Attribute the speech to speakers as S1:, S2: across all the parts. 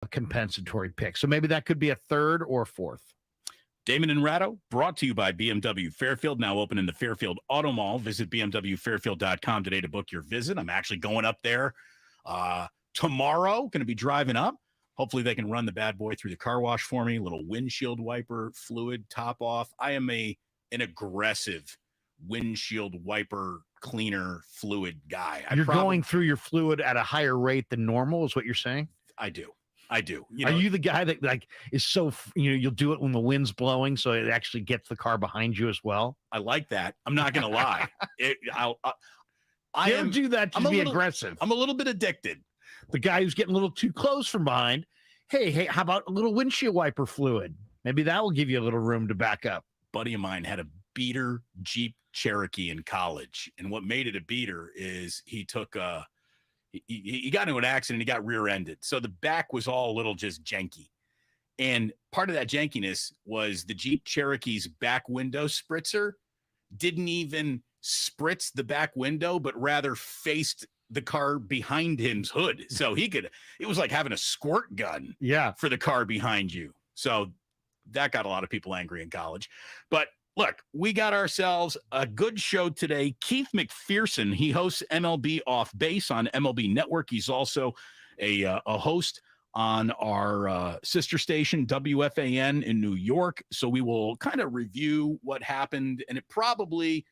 S1: compensatory pick. So maybe that could be a third or fourth.
S2: Damon and Ratto, brought to you by BMW Fairfield, now open in the Fairfield Auto Mall. Visit bmwfairfield.com today to book your visit. I'm actually going up there tomorrow, going to be driving up. Hopefully they can run the bad boy through the car wash for me, a little windshield wiper, fluid, top off. I am an aggressive windshield wiper cleaner fluid guy.
S1: You're going through your fluid at a higher rate than normal is what you're saying?
S2: I do.
S1: Are you the guy that is so, you'll do it when the wind's blowing so it actually gets the car behind you as well?
S2: I like that. I'm not going to lie.
S1: I do that to be aggressive.
S2: I'm a little bit addicted.
S1: The guy who's getting a little too close from behind. Hey, how about a little windshield wiper fluid? Maybe that will give you a little room to back up.
S2: Buddy of mine had a beater Jeep Cherokee in college. And what made it a beater is he took he got into an accident. He got rear-ended. So the back was all a little just janky. And part of that jankiness was the Jeep Cherokee's back window spritzer didn't even spritz the back window, but rather faced the car behind him's hood. So it was like having a squirt gun for the car behind you. So that got a lot of people angry in college. But look, we got ourselves a good show today. Keith McPherson, he hosts MLB Off Base on MLB Network. He's also a host on our sister station, WFAN in New York. So we will kind of review what happened. And it probably,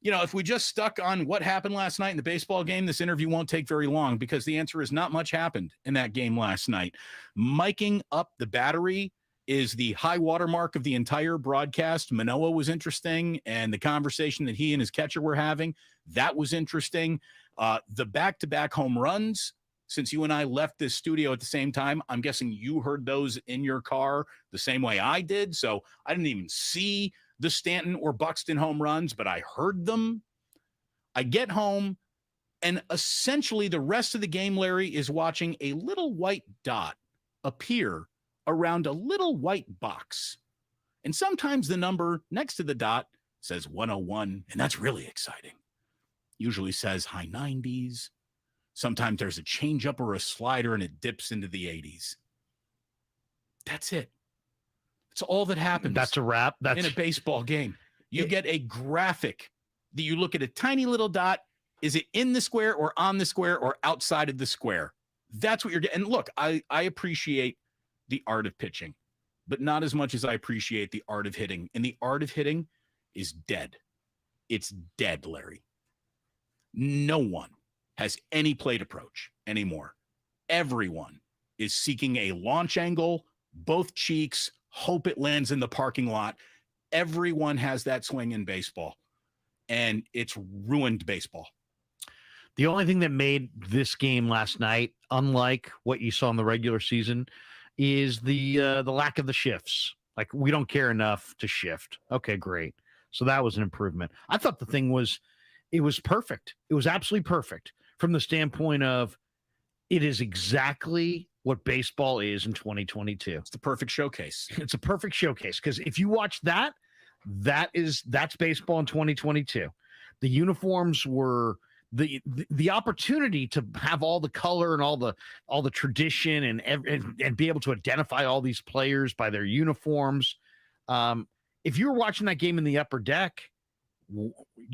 S2: if we just stuck on what happened last night in the baseball game, this interview won't take very long because the answer is not much happened in that game last night. Miking up the battery is the high watermark of the entire broadcast. Manoah was interesting, and the conversation that he and his catcher were having, that was interesting. The back-to-back home runs, since you and I left this studio at the same time, I'm guessing you heard those in your car the same way I did. So I didn't even see the Stanton or Buxton home runs, but I heard them. I get home, and essentially the rest of the game, Larry, is watching a little white dot appear around a little white box. And sometimes the number next to the dot says 101, and that's really exciting. Usually says high 90s. Sometimes there's a changeup or a slider, and it dips into the 80s. That's it. That's all that happens.
S1: That's a wrap.
S2: In a baseball game. You get a graphic that you look at a tiny little dot. Is it in the square or on the square or outside of the square? That's what you're getting. And look, I appreciate the art of pitching, but not as much as I appreciate the art of hitting. And the art of hitting is dead. It's dead, Larry. No one has any plate approach anymore. Everyone is seeking a launch angle, both cheeks, hope it lands in the parking lot. Everyone has that swing in baseball, and it's ruined baseball.
S1: The only thing that made this game last night, unlike what you saw in the regular season, is the lack of the shifts. Like, we don't care enough to shift. Okay, great. So that was an improvement. I thought the thing was, it was perfect. It was absolutely perfect from the standpoint of it is exactly what baseball is in 2022.
S2: It's the perfect showcase.
S1: It's a perfect showcase because if you watch that's baseball in 2022. The uniforms were the opportunity to have all the color and all the tradition and be able to identify all these players by their uniforms. If you were watching that game in the upper deck, you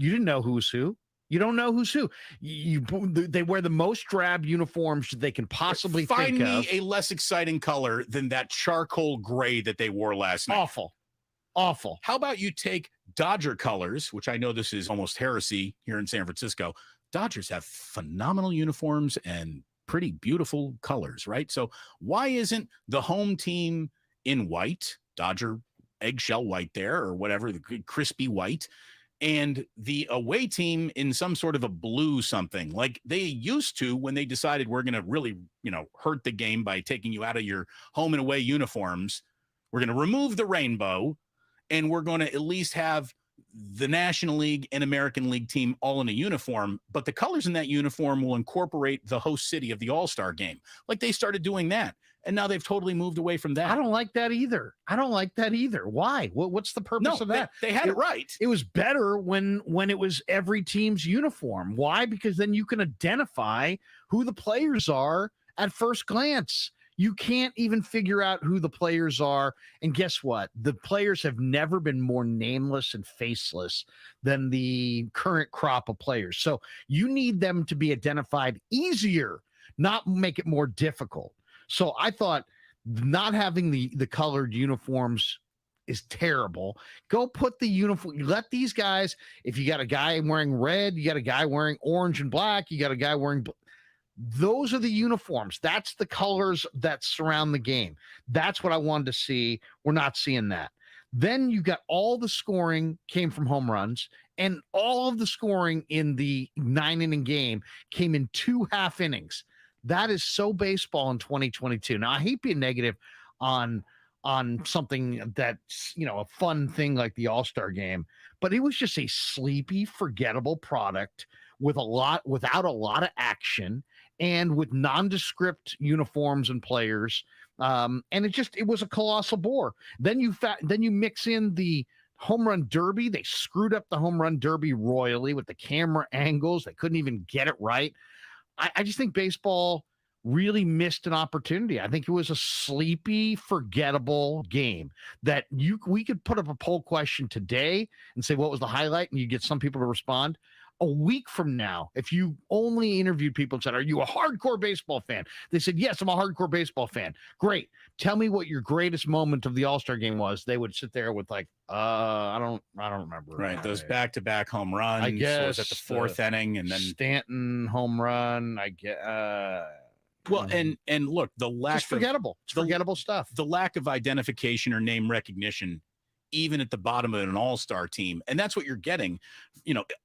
S1: didn't know who's who. You don't know who's who. They wear the most drab uniforms they can possibly think of.
S2: Find me a less exciting color than that charcoal gray that they wore last night.
S1: Awful.
S2: How about you take Dodger colors, which I know this is almost heresy here in San Francisco. Dodgers have phenomenal uniforms and pretty beautiful colors, right? So why isn't the home team in white, Dodger eggshell white there or whatever, the crispy white, and the away team in some sort of a blue something like they used to when they decided we're going to really, hurt the game by taking you out of your home and away uniforms. We're going to remove the rainbow, and we're going to at least have the National League and American League team all in a uniform, but the colors in that uniform will incorporate the host city of the All-Star game. Like they started doing that, and now they've totally moved away from that.
S1: I don't like that either. Why? What's the purpose of that?
S2: They had it right.
S1: It was better when it was every team's uniform. Why? Because then you can identify who the players are at first glance. You can't even figure out who the players are. And guess what? The players have never been more nameless and faceless than the current crop of players. So you need them to be identified easier, not make it more difficult. So I thought not having the colored uniforms is terrible. Go put the uniform, let these guys, if you got a guy wearing red, you got a guy wearing orange and black, you got a guy wearing those are the uniforms. That's the colors that surround the game. That's what I wanted to see. We're not seeing that. Then you got all the scoring came from home runs, and all of the scoring in the 9-inning game came in 2 half innings. That is so baseball in 2022. Now I hate being negative on something that's, a fun thing like the All-Star game, but it was just a sleepy, forgettable product without a lot of action and with nondescript uniforms and players. And it was a colossal bore. Then you mix in the home run derby. They screwed up the home run derby royally with the camera angles. They couldn't even get it right. I just think baseball really missed an opportunity. I think it was a sleepy, forgettable game that we could put up a poll question today and say, what was the highlight? And you get some people to respond. A week from now, if you only interviewed people and said, are you a hardcore baseball fan? They said, yes, I'm a hardcore baseball fan. Great. Tell me what your greatest moment of the All-Star game was. They would sit there with like, I don't remember.
S2: Right. Those back-to-back home runs.
S1: I guess
S2: was at the 4th inning, and then
S1: Stanton home run.
S2: well, and look, the lack
S1: just forgettable. It's forgettable stuff.
S2: The lack of identification or name recognition, even at the bottom of an all-star team. And that's what you're getting.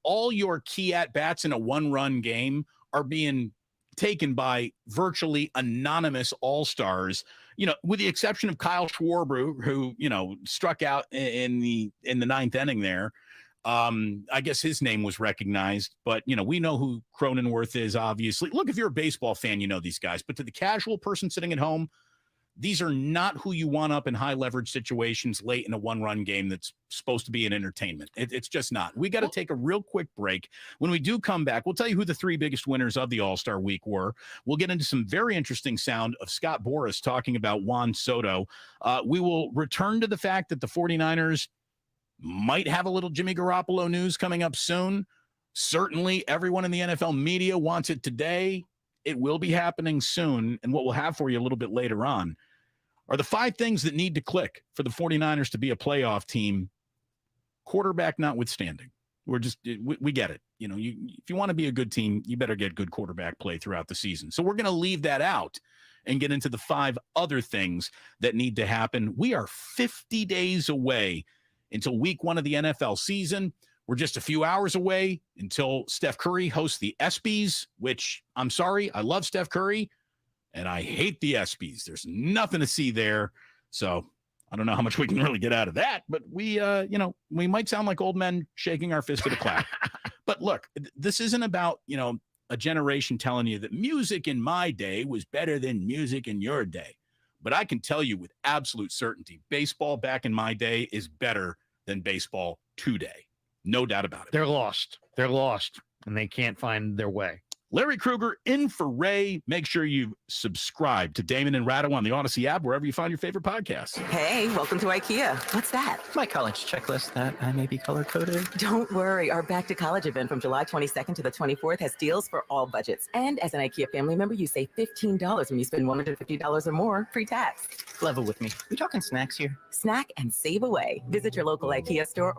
S2: All your key at-bats in a one-run game are being taken by virtually anonymous all-stars, with the exception of Kyle Schwarber, who, struck out in the 9th inning there. I guess his name was recognized, but we know who Cronenworth is, obviously. Look, if you're a baseball fan, you know these guys, but to the casual person sitting at home, these are not who you want up in high leverage situations late in a one-run game that's supposed to be an entertainment. It's just not. We got to take a real quick break. When we do come back, we'll tell you who the 3 biggest winners of the All-Star Week were. We'll get into some very interesting sound of Scott Boras talking about Juan Soto. We will return to the fact that the 49ers might have a little Jimmy Garoppolo news coming up soon. Certainly everyone in the NFL media wants it today. It will be happening soon. And what we'll have for you a little bit later on are the 5 things that need to click for the 49ers to be a playoff team, quarterback notwithstanding. We get it. If you want to be a good team, you better get good quarterback play throughout the season. So we're going to leave that out and get into the 5 other things that need to happen. We are 50 days away until week 1 of the NFL season. We're just a few hours away until Steph Curry hosts the ESPYs, which I'm sorry, I love Steph Curry, and I hate the ESPYs. There's nothing to see there. So I don't know how much we can really get out of that, but we might sound like old men shaking our fist at a cloud. But look, this isn't about, a generation telling you that music in my day was better than music in your day. But I can tell you with absolute certainty, baseball back in my day is better than baseball today. No doubt about it.
S1: They're lost, and they can't find their way.
S2: Larry Krueger in for Ray. Make sure you subscribe to Damon and Ratto on the Odyssey app, wherever you find your favorite podcasts.
S3: Hey, welcome to IKEA. What's that?
S4: My college checklist that I may be color-coded.
S3: Don't worry. Our Back to College event from July 22nd to the 24th has deals for all budgets. And as an IKEA family member, you save $15 when you spend $150 or more pre-tax.
S4: Level with me. We talking snacks here?
S3: Snack and save away. Visit your local IKEA store.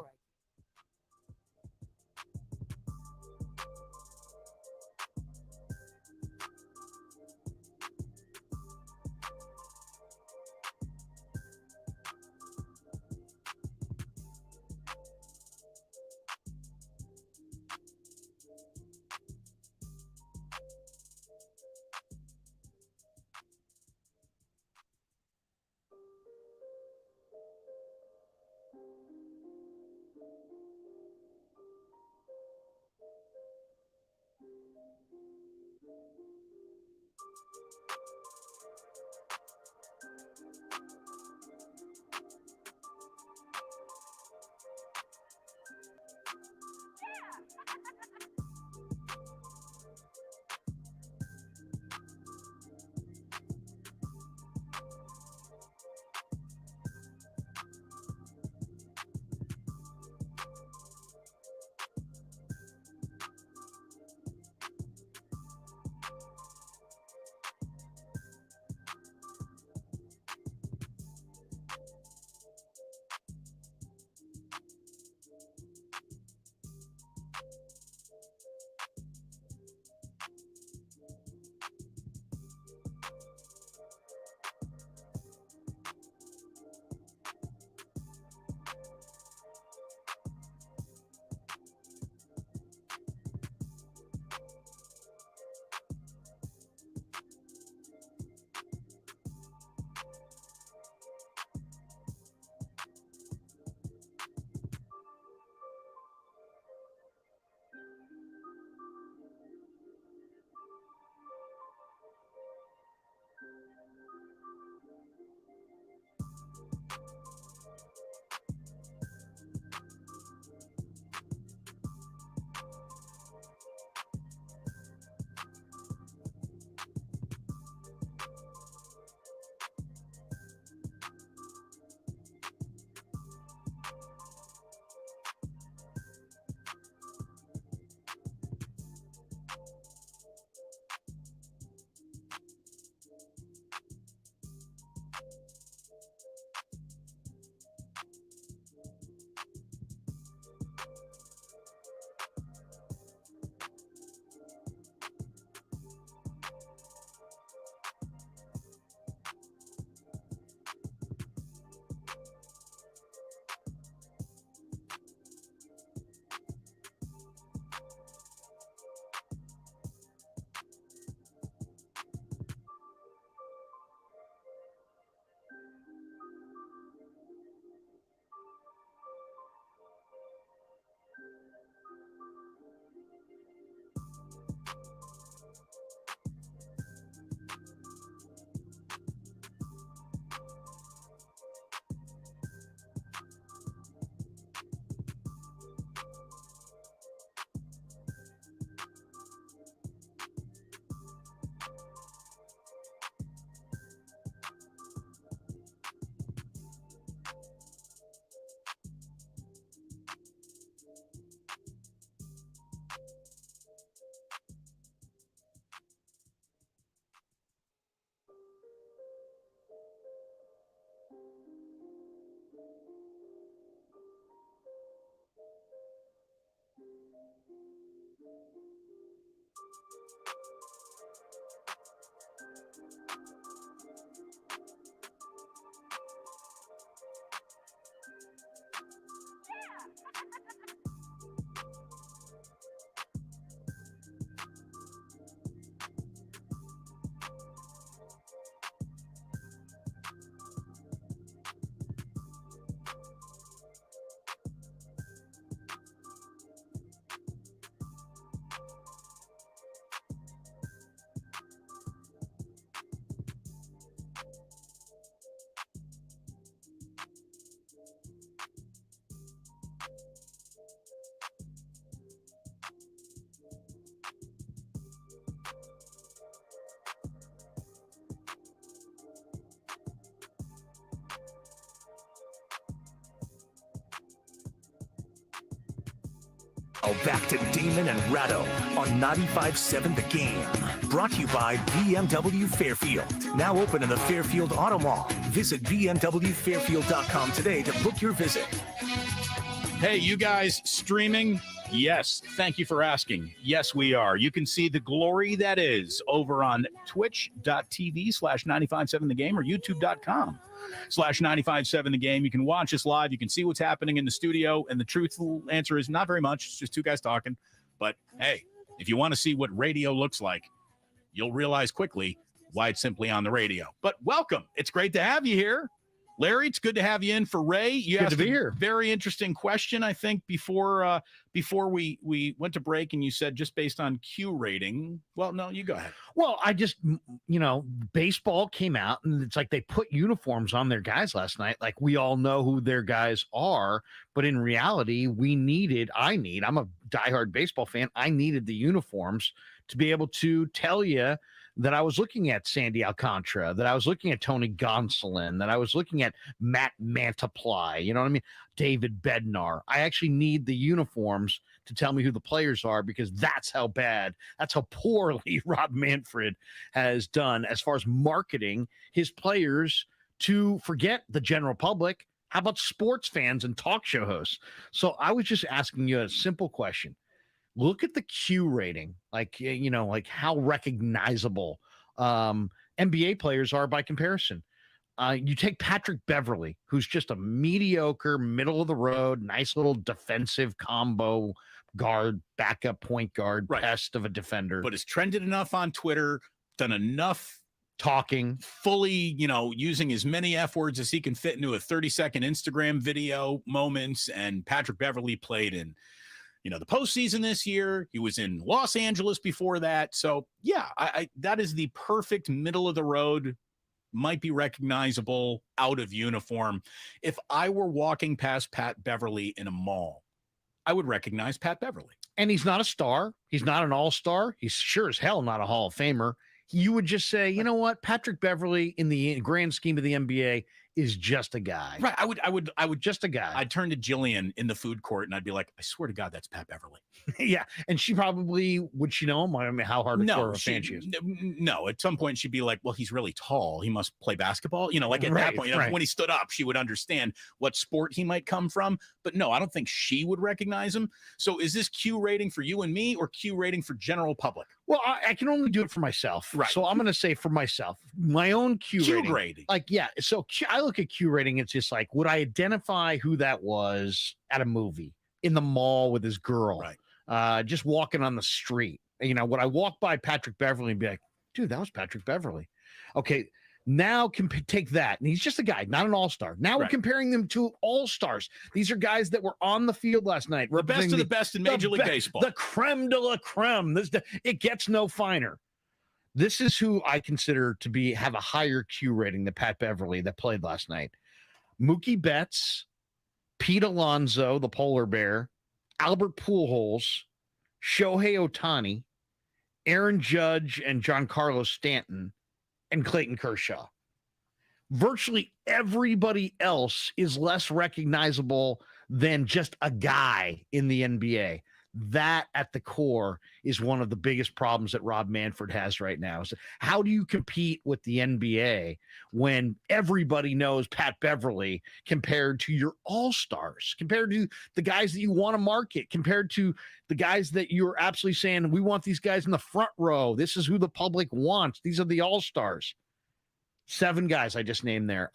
S5: Now back to Damon and Ratto on 95.7 The Game. Brought to you by BMW Fairfield. Now open in the Fairfield Auto Mall. Visit bmwfairfield.com today to book your visit.
S2: Hey, you guys streaming? Yes. Thank you for asking. Yes, we are. You can see the glory that is over on twitch.tv/957 The Game or youtube.com/957 The Game. You can watch us live. You can see what's happening in the studio. And the truthful answer is not very much. It's just two guys talking. But hey, if you want to see what radio looks like, you'll realize quickly why it's simply on the radio. But welcome. It's great to have you here. Larry, it's good to have you in for Ray. You asked a very interesting question, I think, before we went to break, and you said just based on Q rating. Well, no, you go ahead.
S1: Well, I just, baseball came out, and it's like they put uniforms on their guys last night. Like, we all know who their guys are, but in reality, I'm a diehard baseball fan. I needed the uniforms to be able to tell you that I was looking at Sandy Alcantara, that I was looking at Tony Gonsolin, that I was looking at Matt Mantiply, you know what I mean? David Bednar. I actually need the uniforms to tell me who the players are, because that's how poorly Rob Manfred has done as far as marketing his players to forget the general public. How about sports fans and talk show hosts? So I was just asking you a simple question. Look at the Q rating, like how recognizable NBA players are by comparison. You take Patrick Beverly, who's just a mediocre, middle of the road, nice little defensive combo guard, backup point guard, pest of a defender.
S2: But has trended enough on Twitter, done enough
S1: talking,
S2: fully, using as many F words as he can fit into a 30-second Instagram video moments. And Patrick Beverly played in the postseason this year. He was in Los Angeles before that. So yeah, I that is the perfect middle of the road, might be recognizable out of uniform. If I were walking past Pat Beverly in a mall, I would recognize Pat Beverly.
S1: And he's not a star. He's not an all-star. He's sure as hell not a Hall of Famer. You would just say, you know what? Patrick Beverly in the grand scheme of the NBA is just a guy.
S2: Right. I would
S1: just a guy.
S2: I'd turn to Jillian in the food court and I'd be like, I swear to God, that's Pat Beverly.
S1: Yeah. And she probably, would she know him? I mean, how hard of a fan she is?
S2: No. At some point she'd be like, well, he's really tall. He must play basketball. At that point, when he stood up, she would understand what sport he might come from. But no, I don't think she would recognize him. So is this Q rating for you and me, or Q rating for general public?
S1: Well, I can only do it for myself.
S2: Right.
S1: So I'm going to say for myself, my own Q rating.
S2: Rating.
S1: So I look at Q rating. It's just like, would I identify who that was at a movie, in the mall with his girl, just walking on the street? Would I walk by Patrick Beverly and be like, dude, that was Patrick Beverly? Okay. Now take that. And he's just a guy, not an all-star. Now we're comparing them to all-stars. These are guys that were on the field last night.
S2: The best of the best in Major League Baseball.
S1: The creme de la creme. It gets no finer. This is who I consider to have a higher Q rating than Pat Beverly that played last night. Mookie Betts, Pete Alonso, the polar bear, Albert Pujols, Shohei Ohtani, Aaron Judge, and Giancarlo Stanton, and Clayton Kershaw. Virtually everybody else is less recognizable than just a guy in the NBA. That at the core is one of the biggest problems that Rob Manfred has right now. So how do you compete with the NBA when everybody knows Pat Beverly compared to your all-stars, compared to the guys that you want to market, compared to the guys that you're absolutely saying, we want these guys in the front row. This is who the public wants. These are the all-stars. 7 guys I just named there.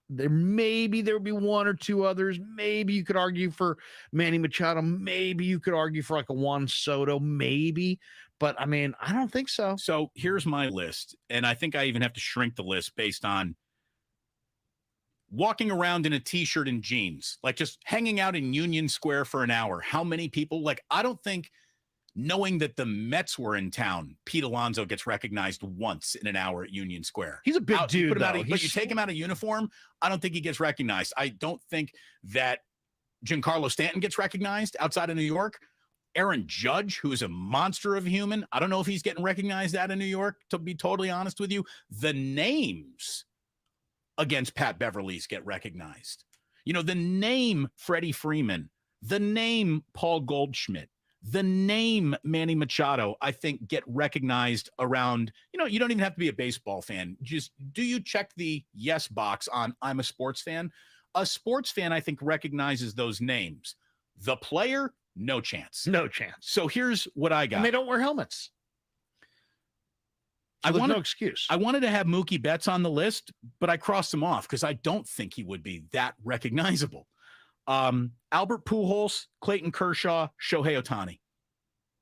S1: There would be 1 or 2 others. Maybe you could argue for Manny Machado. Maybe you could argue for like a Juan Soto. Maybe. But I mean, I don't think so.
S2: So here's my list. And I think I even have to shrink the list based on walking around in a t-shirt and jeans, like just hanging out in Union Square for an hour. How many people? I don't think, knowing that the Mets were in town, Pete Alonso gets recognized once in an hour at Union Square.
S1: He's a big dude, though.
S2: But you take him out of uniform, I don't think he gets recognized. I don't think that Giancarlo Stanton gets recognized outside of New York. Aaron Judge, who is a monster of a human, I don't know if he's getting recognized out of New York, to be totally honest with you. The names against Pat Beverly's get recognized. The name Freddie Freeman, the name Paul Goldschmidt, the name Manny Machado, I think, get recognized around, you don't even have to be a baseball fan. Just do you check the yes box on I'm a sports fan? A sports fan, I think, recognizes those names. The player, no chance.
S1: No chance.
S2: So here's what I got.
S1: And they don't wear helmets. So there's no excuse.
S2: I wanted to have Mookie Betts on the list, but I crossed him off because I don't think he would be that recognizable. Albert Pujols, Clayton Kershaw, Shohei Ohtani.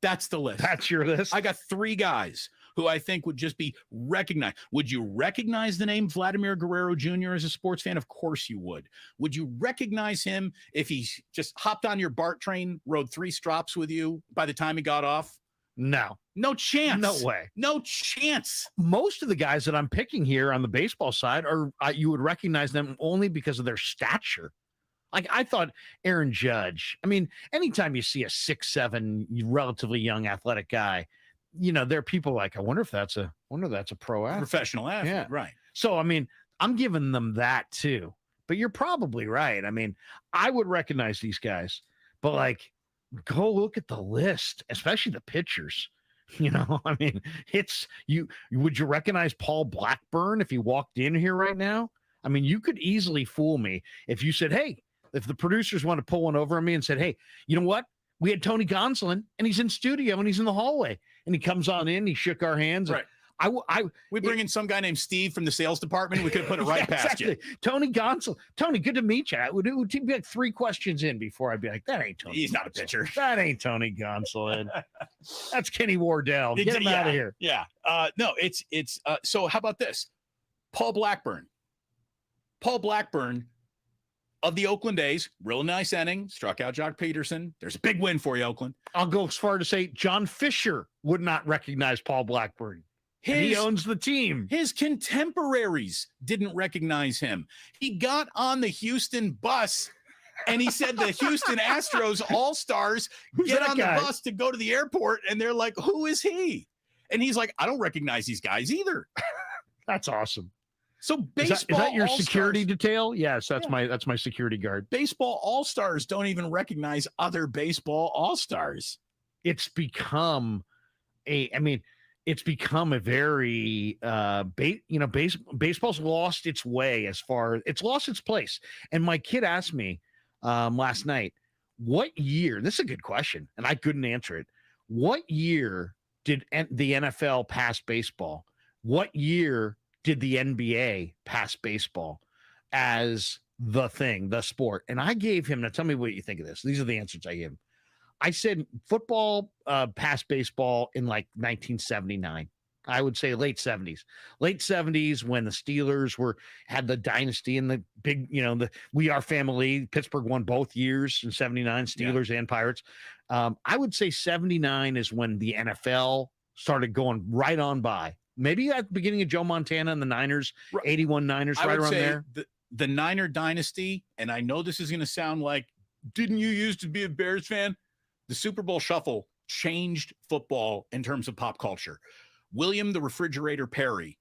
S2: That's the list.
S1: That's your list?
S2: I got 3 guys who I think would just be recognized. Would you recognize the name Vladimir Guerrero Jr. as a sports fan? Of course you would. Would you recognize him if he just hopped on your BART train, rode 3 stops with you by the time he got off?
S1: No.
S2: No chance.
S1: No way.
S2: No chance.
S1: Most of the guys that I'm picking here on the baseball side are you would recognize them only because of their stature. Like I thought Aaron Judge. I mean, anytime you see a 6'7", relatively young athletic guy, there are people like, I wonder if that's a pro athlete.
S2: Professional athlete,
S1: Yeah.
S2: right.
S1: So, I mean, I'm giving them that too. But you're probably right. I mean, I would recognize these guys, but like, go look at the list, especially the pitchers. I mean, it's you. Would you recognize Paul Blackburn if he walked in here right now? I mean, you could easily fool me if you said, hey, if the producers want to pull one over on me and said, hey, you know what? We had Tony Gonsolin and he's in studio and he's in the hallway and he comes on in, he shook our hands.
S2: Right. We bring in some guy named Steve from the sales department. We could put it right past you.
S1: Tony Gonsolin. Tony, good to meet you. It would be like 3 questions in before I'd be like, that ain't Tony.
S2: He's not a pitcher.
S1: That ain't Tony Gonsolin. That's Kenny Wardell. Get him out of here.
S2: Yeah. No, it's so how about this? Paul Blackburn of the Oakland A's, real nice inning, struck out Jock Peterson. There's a big win for you, Oakland.
S1: I'll go as far to say John Fisher would not recognize Paul Blackburn. He owns the team.
S2: His contemporaries didn't recognize him. He got on the Houston bus and he said the Houston Astros All-Stars get on the bus to go to the airport. And they're like, who is he? And he's like, I don't recognize these guys either.
S1: That's awesome.
S2: So baseball,
S1: is that your
S2: All-Stars,
S1: security detail? Yes, that's my security guard.
S2: Baseball All-Stars don't even recognize other baseball All-Stars.
S1: It's become it's become a very baseball's lost its way it's lost its place. And my kid asked me last night, what year, this is a good question and I couldn't answer it. What year did the NFL pass baseball? What year did the NBA pass baseball as the sport? And I gave him, now tell me what you think of this. These are the answers I gave him. I said football passed baseball in like 1979. I would say late 70s when the Steelers had the dynasty and the big, the We Are family. Pittsburgh won both years in 79, Steelers and Pirates. I would say 79 is when the NFL started going right on by. Maybe at the beginning of Joe Montana and the Niners, 81 Niners, right around there.
S2: The Niner dynasty, and I know this is going to sound like, didn't you used to be a Bears fan? The Super Bowl shuffle changed football in terms of pop culture. William the Refrigerator Perry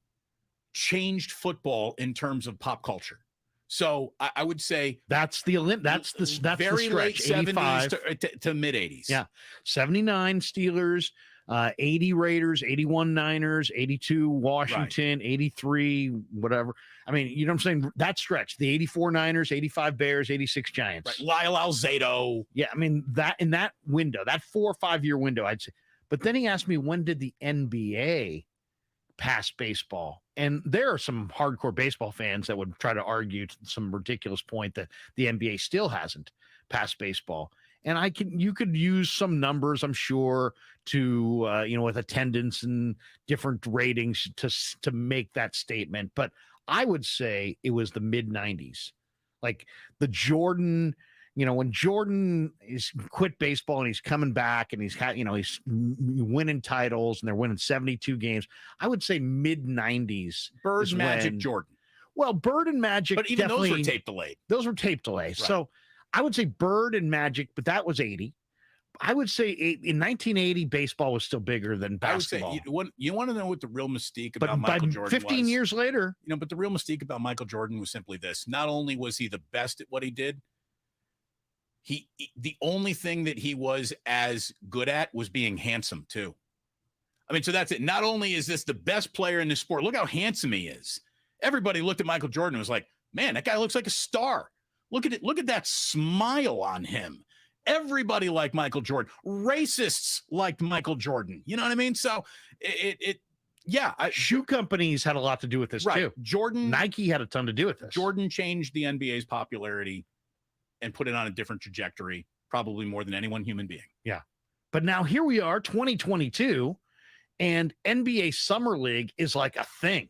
S2: changed football in terms of pop culture. So I would say
S1: that's very
S2: the late 70s to mid 80s.
S1: Yeah. 79 Steelers, 80 Raiders, 81 Niners, 82 Washington, 83, whatever. I mean, you know what I'm saying? That stretch, the 84 Niners, 85 Bears, 86 Giants.
S2: Right. Lyle Alzado.
S1: Yeah. I mean, that in that window, that 4 or 5 year window, I'd say. But then he asked me, when did the NBA pass baseball? And there are some hardcore baseball fans that would try to argue to some ridiculous point that the NBA still hasn't passed baseball. And you could use some numbers, I'm sure, to with attendance and different ratings to make that statement. But I would say it was the mid 90s, like the Jordan. When Jordan is quit baseball and he's coming back and he's winning titles and they're winning 72 games. I would say mid 90s.
S2: Bird, Magic, Jordan.
S1: Well, Bird and Magic,
S2: but even those were tape delayed.
S1: Those were tape delayed. Right. So I would say Bird and Magic, but that was 80. I would say in 1980, baseball was still bigger than basketball.
S2: I would say you want to know what the real mystique about Michael Jordan
S1: 15
S2: was.
S1: Years later.
S2: But the real mystique about Michael Jordan was simply this. Not only was he the best at what he did, the only thing that he was as good at was being handsome too. I mean, so that's it. Not only is this the best player in the sport, look how handsome he is. Everybody looked at Michael Jordan and was like, man, that guy looks like a star. Look at it. Look at that smile on him. Everybody liked Michael Jordan. Racists liked Michael Jordan. You know what I mean? So
S1: shoe companies had a lot to do with this too. Nike had a ton to do with this.
S2: Jordan changed the NBA's popularity and put it on a different trajectory, probably more than any one human being.
S1: Yeah. But now here we are, 2022, and NBA Summer League is like a thing.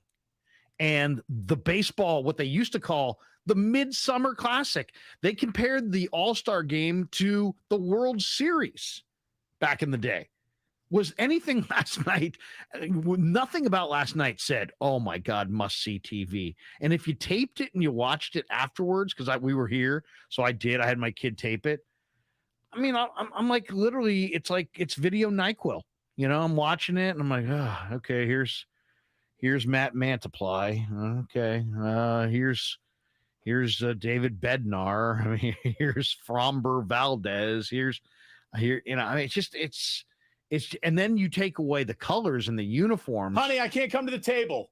S1: And the baseball, what they used to call the Midsummer Classic, they compared the All-Star game to the World Series back in the day. Was anything last night, nothing about last night said, oh my God, must see TV. And if you taped it and you watched it afterwards, because we were here, so I had my kid tape it. I mean, I'm like, literally, it's video NyQuil. You know, I'm watching it and I'm like, oh, okay, here's Matt Mantiply. Okay. Here's David Bednar. I mean, here's Framber Valdez. Here, you know, I mean, it's, and then you take away the colors and the uniforms.
S2: Honey, I can't come to the table.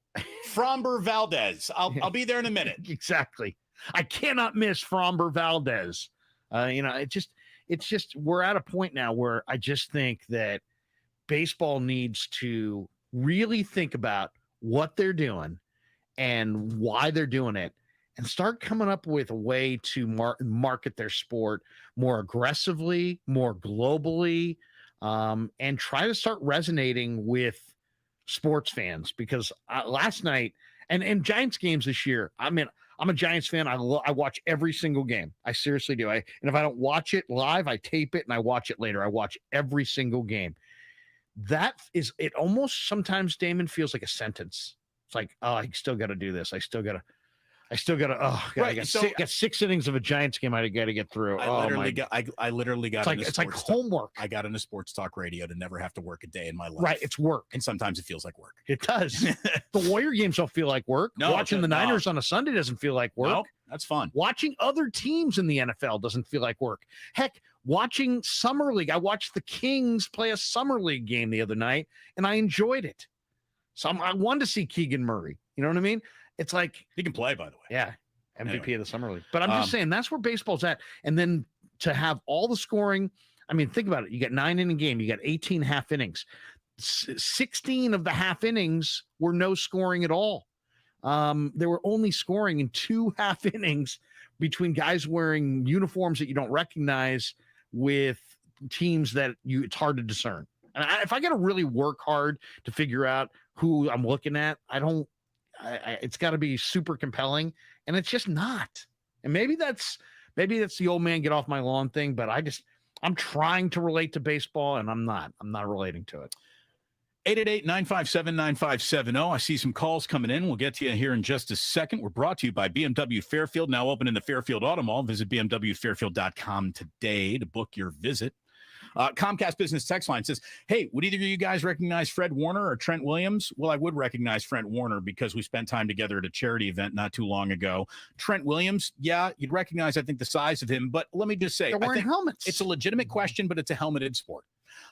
S2: Framber Valdez. I'll be there in a minute.
S1: Exactly. I cannot miss Framber Valdez. You know, it's just, we're at a point now where I just think that baseball needs to really think about what they're doing and why they're doing it, and start coming up with a way to market their sport more aggressively, more globally, and try to start resonating with sports fans. Because last night and Giants games this year, I mean, I'm a Giants fan. I watch every single game. I seriously do. And if I don't watch it live, I tape it and I watch it later. I watch every single game. It almost sometimes, Damon, feels like a sentence. It's like, oh, I still got to do this. I still got to, oh, God,
S2: right.
S1: I got 6 innings of a Giants game I got to get through.
S2: I literally got
S1: it's like homework.
S2: I got into sports talk radio to never have to work a day in my life.
S1: Right. It's work.
S2: And sometimes it feels like work.
S1: It does. The Warrior games don't feel like work.
S2: No,
S1: watching the Niners on a Sunday doesn't feel like work.
S2: No, that's fun.
S1: Watching other teams in the NFL doesn't feel like work. Heck, watching Summer League. I watched the Kings play a Summer League game the other night, and I enjoyed it. So I wanted to see Keegan Murray. You know what I mean? It's like,
S2: he can play, by the way.
S1: Yeah. MVP
S2: Anyway.
S1: of the Summer League. But I'm just saying, that's where baseball's at. And then to have all the scoring, I mean, think about it. You got 9-inning game. You got 18 half innings. 16 of the half innings were no scoring at all. They were only scoring in 2 half innings between guys wearing uniforms that you don't recognize with teams that it's hard to discern. And if I got to really work hard to figure out who I'm looking at, it's got to be super compelling, and it's just not. And maybe that's the old man get off my lawn thing, but I'm trying to relate to baseball, and I'm not relating to it.
S2: 888-957-9570. I see some calls coming in. We'll get to you here in just a second. We're brought to you by BMW Fairfield, now open in the Fairfield Auto Mall. Visit bmwfairfield.com today to book your visit. Comcast Business Text Line says, hey, would either of you guys recognize Fred Warner or Trent Williams? Well, I would recognize Fred Warner because we spent time together at a charity event not too long ago. Trent Williams, yeah, you'd recognize, I think, the size of him. But let me just say,
S1: they're wearing helmets.
S2: It's a legitimate question, but it's a helmeted sport.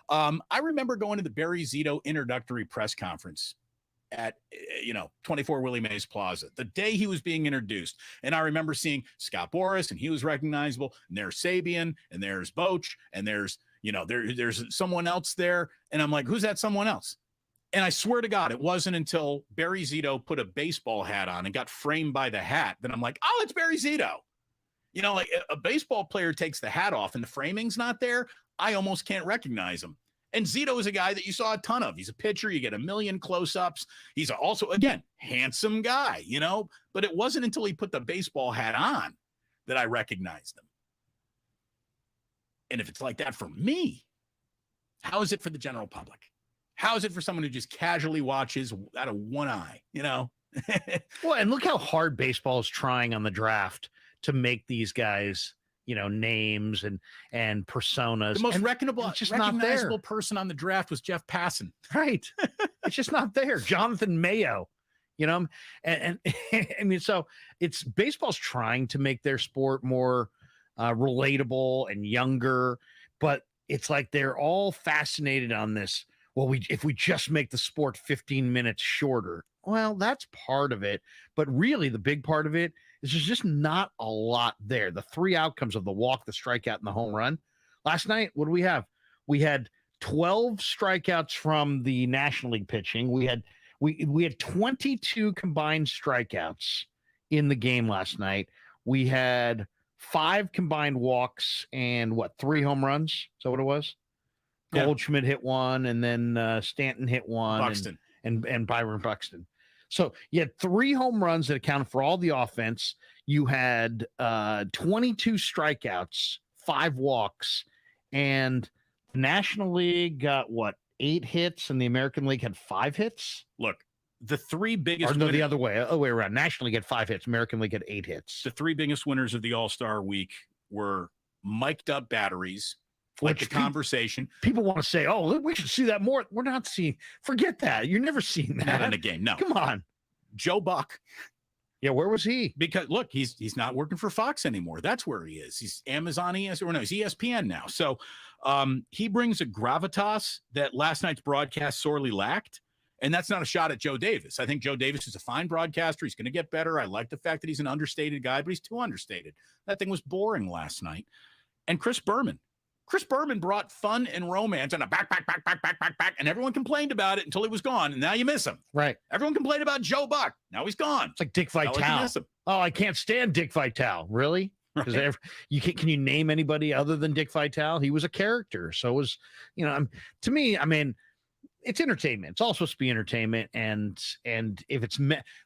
S2: I remember going to the Barry Zito introductory press conference at 24 Willie Mays Plaza the day he was being introduced, and I remember seeing Scott Boras, and he was recognizable, and there's Sabian, and there's Boch, and there's there's someone else there, and I'm like, who's that someone else? And I swear to God, it wasn't until Barry Zito put a baseball hat on and got framed by the hat that I'm like, oh, it's Barry Zito. You know, like a baseball player takes the hat off and the framing's not there, I almost can't recognize him. And Zito is a guy that you saw a ton of. He's a pitcher. You get a million close-ups. He's also, again, handsome guy, but it wasn't until he put the baseball hat on that I recognized him. And if it's like that for me, how is it for the general public? How is it for someone who just casually watches out of one eye, Well,
S1: and look how hard baseball is trying on the draft to make these guys, names and personas.
S2: The most recognizable person on the draft was Jeff Passan.
S1: Right. It's just not there. Jonathan Mayo, and I mean, so it's baseball's trying to make their sport more relatable and younger, but it's like they're all fascinated on this. Well, if we just make the sport 15 minutes shorter, well, that's part of it. But really, the big part of it is there's just not a lot there. The three outcomes of the walk, the strikeout, and the home run. Last night, what do we have? We had 12 strikeouts from the National League pitching. We had 22 combined strikeouts in the game last night. We had 5 combined walks and 3 home runs? Is that what it was?
S2: Yeah.
S1: Goldschmidt hit one, and then Stanton hit one,
S2: Buxton.
S1: and Byron Buxton. So you had 3 home runs that accounted for all the offense. You had 22 strikeouts, 5 walks, and the National League got 8 hits, and the American League had 5 hits.
S2: Look, the 3 biggest.
S1: Or no, the other way around. National League had 5 hits. American League had 8 hits.
S2: The 3 biggest winners of the All-Star Week were mic'd up batteries. Like the conversation.
S1: People want to say, oh, we should see that more. We're not seeing. Forget that. You're never seeing that.
S2: Not in a game. No.
S1: Come on.
S2: Joe Buck.
S1: Yeah, where was he?
S2: Because look, he's not working for Fox anymore. That's where he is. He's Amazon he's ESPN now. So he brings a gravitas that last night's broadcast sorely lacked. And that's not a shot at Joe Davis. I think Joe Davis is a fine broadcaster. He's going to get better. I like the fact that he's an understated guy, but he's too understated. That thing was boring last night. And Chris Berman brought fun and romance and a back, and everyone complained about it until he was gone, and now you miss him.
S1: Right.
S2: Everyone complained about Joe Buck. Now he's gone.
S1: It's like Dick Vitale.
S2: Like you miss him.
S1: Oh, I can't stand Dick Vitale. Really?
S2: Right.
S1: Can you name anybody other than Dick Vitale? He was a character. So it was, to me, I mean, it's entertainment. It's all supposed to be entertainment. And if it's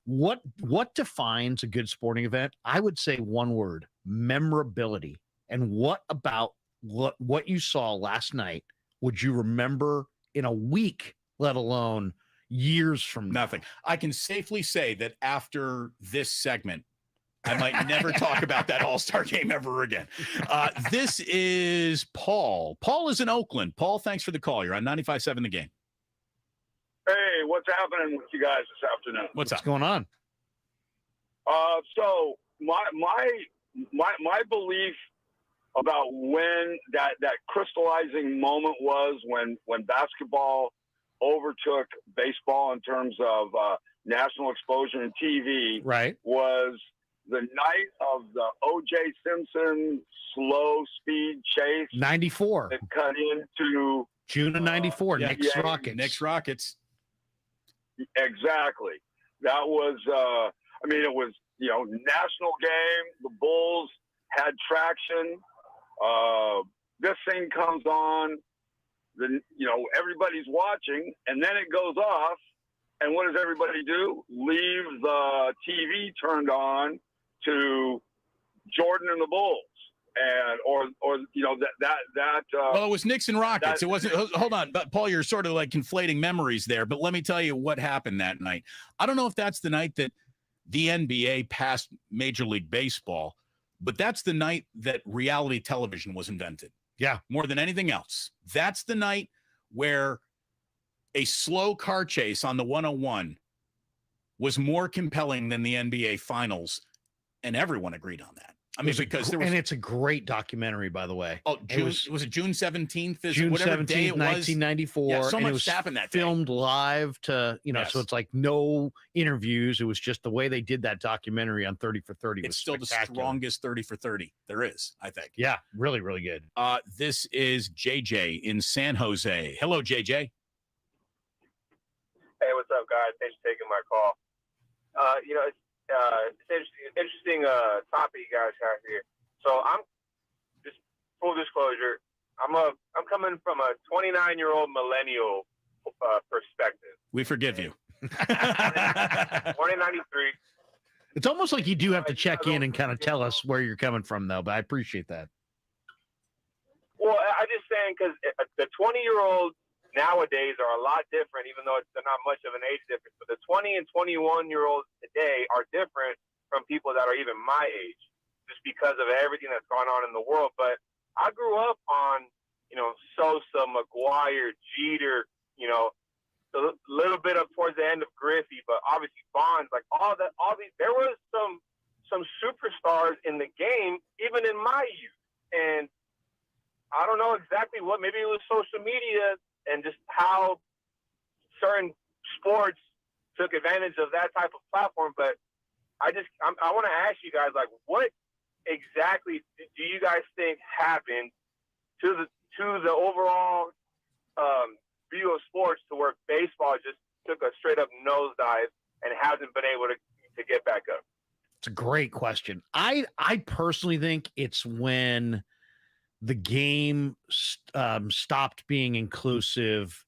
S1: what defines a good sporting event, I would say one word: memorability. And what about what you saw last night would you remember in a week, let alone years from now?
S2: Nothing. I can safely say that after this segment, I might never talk about that All-Star game ever again. This is Paul. Paul is in Oakland. Paul, thanks for the call. You're on 95.7 The Game.
S6: Hey, what's happening with you guys this afternoon?
S2: What's
S1: What's going on?
S6: So my belief about when that crystallizing moment was when basketball overtook baseball in terms of national exposure and TV,
S1: Right.
S6: was the night of the O.J. Simpson slow speed chase
S1: 94.
S6: that cut into
S1: June of 94.
S2: yeah.
S1: Knicks
S6: Yeah.
S1: Rockets.
S2: Knicks Rockets.
S6: exactly. That was it was national game. The Bulls had traction. This thing comes on, everybody's watching, and then it goes off. And what does everybody do? Leave the TV turned on to Jordan and the Bulls, and
S2: Well, it was Knicks and Rockets. It wasn't. Hold on, but Paul, you're sort of like conflating memories there. But let me tell you what happened that night. I don't know if that's the night that the NBA passed Major League Baseball, but that's the night that reality television was invented.
S1: Yeah.
S2: More than anything else. That's the night where a slow car chase on the 101 was more compelling than the NBA Finals, and everyone agreed on that. I mean, because there was,
S1: and it's a great documentary, by the way.
S2: oh, June, was it June 17th?
S1: June
S2: whatever
S1: 17th,
S2: day it was?
S1: 1994.
S2: Yeah, so
S1: and it
S2: much
S1: was
S2: happened that day.
S1: filmed live to,
S2: Yes.
S1: so it's like no interviews. It was just the way they did that documentary on 30 for 30.
S2: It's
S1: was
S2: still the
S1: spectacular.
S2: strongest 30 for 30 there is, I think.
S1: Yeah, really, really good.
S2: This is JJ in San Jose. Hello, JJ.
S7: Hey, what's up, guys? Thanks for taking my call. It's interesting topic you guys have here. So I'm just full disclosure. I'm coming from a 29-year-old millennial perspective.
S2: We forgive you.
S7: Born in '93.
S1: It's almost like you do have to check in and kind of tell us where you're coming from, though. But I appreciate that.
S7: Well, I just saying because the 20-year-olds nowadays are a lot different, even though they're not much of an age difference. But the 20 and 21-year-olds today are different from people that are even my age, just because of everything that's gone on in the world. But I grew up on, Sosa, McGuire, Jeter, a little bit up towards the end of Griffey, but obviously Bonds, like there was some superstars in the game, even in my youth. and I don't know exactly what. Maybe it was social media and just how certain sports took advantage of that type of platform. But I want to ask you guys, like, what exactly do you guys think happened to the overall view of sports to where baseball just took a straight up nosedive and hasn't been able to get back up?
S1: It's a great question. I personally think it's when the game stopped being inclusive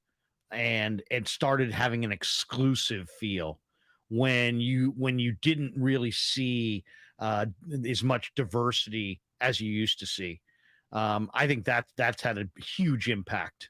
S1: and it started having an exclusive feel, when you didn't really see as much diversity as you used to see. I think that's had a huge impact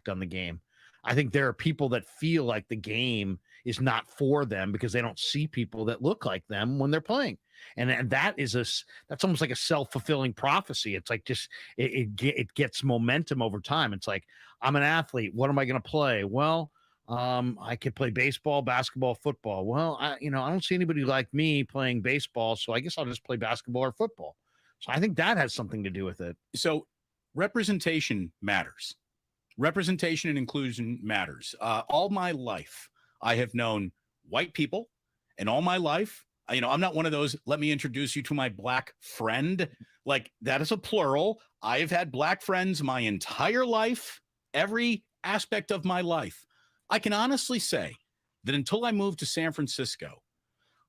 S1: on the game. I think there are people that feel like the game is not for them because they don't see people that look like them when they're playing. And that's almost like a self-fulfilling prophecy. It's like just it gets momentum over time. It's like, I'm an athlete. What am I going to play? Well, I could play baseball, basketball, football. Well, I don't see anybody like me playing baseball, so I guess I'll just play basketball or football. So I think that has something to do with it.
S2: So representation matters. Representation and inclusion matters. All my life, I have known white people, and all my life, I'm not one of those, let me introduce you to my black friend. Like, that is a plural. I've had black friends my entire life, every aspect of my life. I can honestly say that until I moved to San Francisco,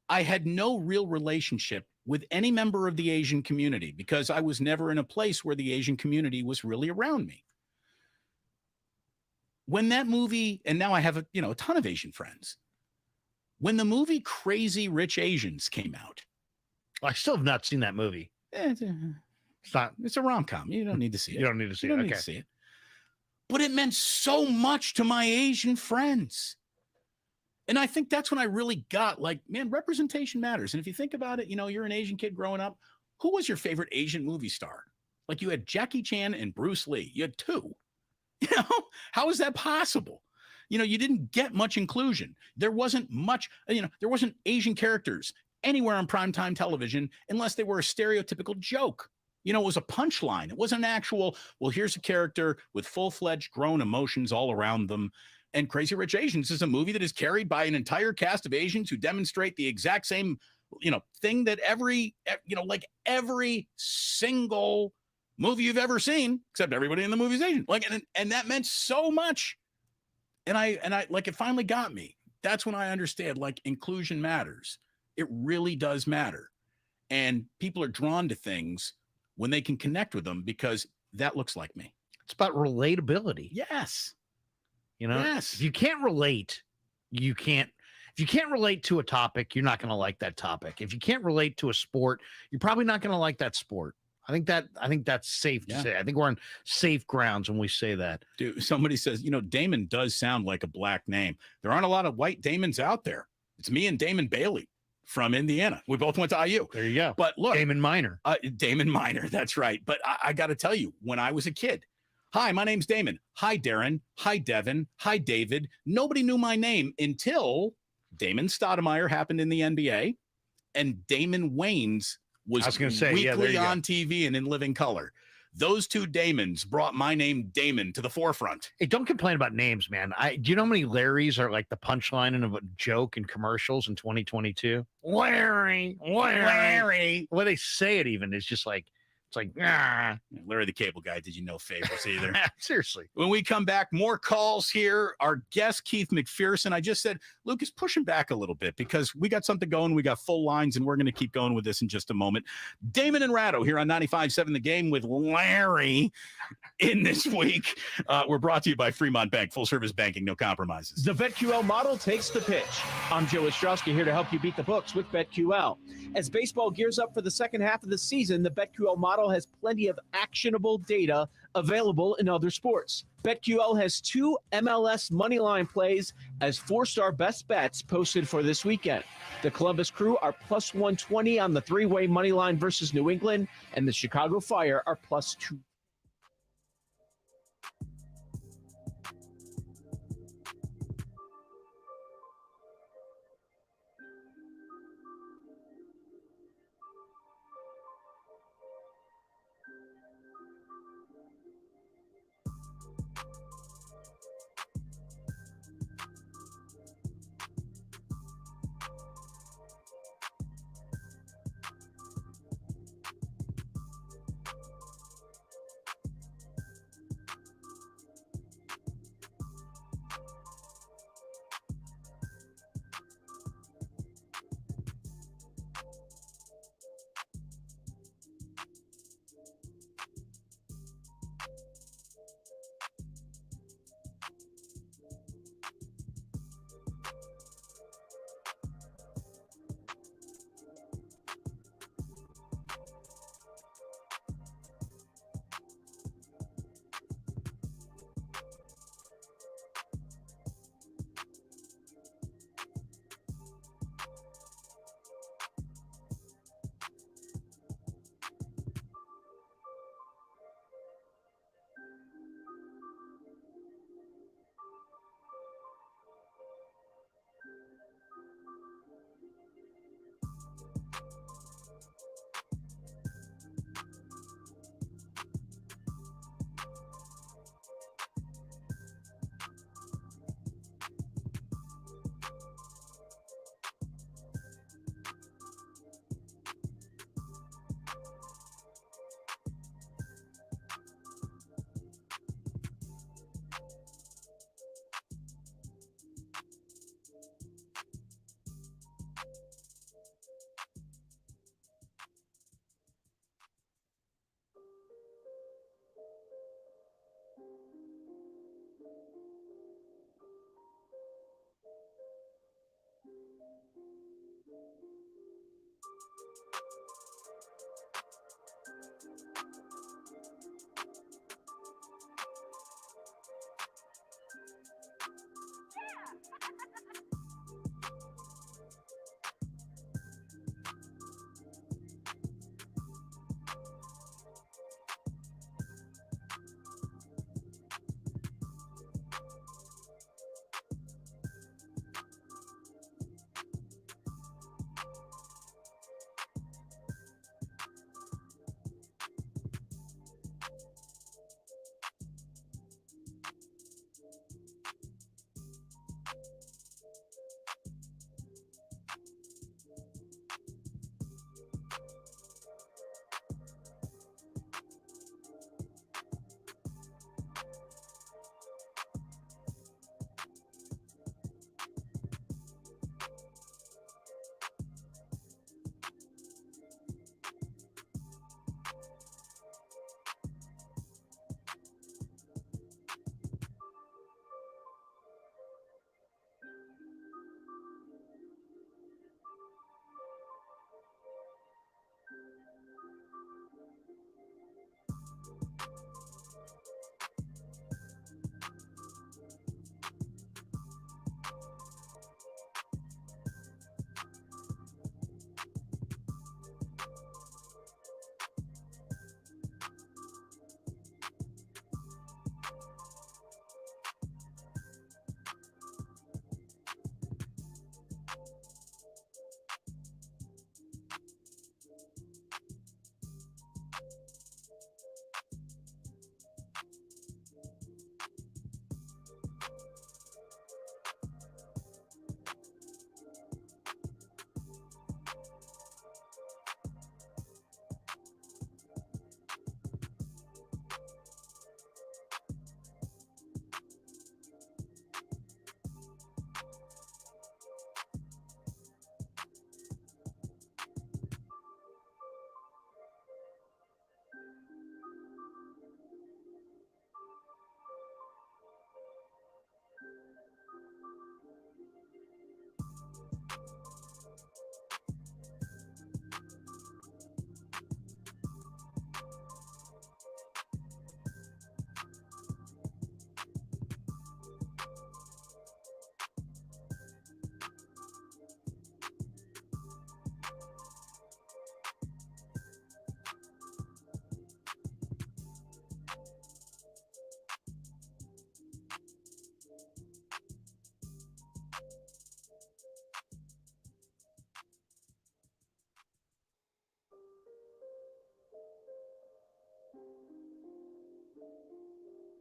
S2: I had no real relationship with any member of the Asian community because I was never in a place where the Asian community was really around me. When that movie, and now I have a ton of Asian friends. When the movie Crazy Rich Asians came out,
S1: I still have not seen that movie.
S2: It's a rom-com. You don't need to see it.
S1: You don't need to see it.
S2: You don't need to see it. But it meant so much to my Asian friends. And I think that's when I really got, like, man, representation matters. And if you think about it, you're an Asian kid growing up. Who was your favorite Asian movie star? Like, you had Jackie Chan and Bruce Lee. You had two. How is that possible? You didn't get much inclusion. There wasn't much, there wasn't Asian characters anywhere on primetime television unless they were a stereotypical joke. It was a punchline. It wasn't an actual, well, here's a character with full-fledged grown emotions all around them. And Crazy Rich Asians is a movie that is carried by an entire cast of Asians who demonstrate the exact same, thing that every single movie you've ever seen, except everybody in the movie is Asian. Like, and that meant so much. And I like, it finally got me. That's when I understand, like, inclusion matters. It really does matter. And people are drawn to things when they can connect with them because that looks like me.
S1: It's about relatability.
S2: Yes.
S1: If you can't relate, if you can't relate to a topic, you're not going to like that topic. If you can't relate to a sport, you're probably not going to like that sport. I think that's safe to say. I think we're on safe grounds when we say that.
S2: Dude, somebody says, Damon does sound like a black name. There aren't a lot of white Damons out there. It's me and Damon Bailey from Indiana. We both went to IU.
S1: There you go.
S2: But look,
S1: Damon Minor.
S2: Damon Minor. That's right. But I got to tell you, when I was a kid, hi, my name's Damon. Hi, Darren. Hi, Devin. Hi, David. Nobody knew my name until Damon Stoudemire happened in the NBA, and Damon Wayans was weekly on TV and in living color. Those two Damons brought my name Damon to the forefront.
S1: Hey, don't complain about names, man. Do you know how many Larrys are like the punchline of a joke in commercials in 2022? Larry. When they say it, even it's just like, it's like,
S2: Larry the Cable Guy did you no favors either.
S1: Seriously.
S2: When we come back, more calls here. Our guest, Keith McPherson. I just said, Lucas, push him back a little bit because we got something going. We got full lines, and we're going to keep going with this in just a moment. Damon and Ratto here on 95.7 The Game with Larry in this week. We're brought to you by Fremont Bank. Full service banking, no compromises.
S8: The BetQL model takes the pitch. I'm Joe Ostrowski here to help you beat the books with BetQL. As baseball gears up for the second half of the season, the BetQL model has plenty of actionable data available in other sports. BetQL has two MLS moneyline plays as four-star best bets posted for this weekend. The Columbus Crew are plus 120 on the three-way moneyline versus New England, and the Chicago Fire are plus 2.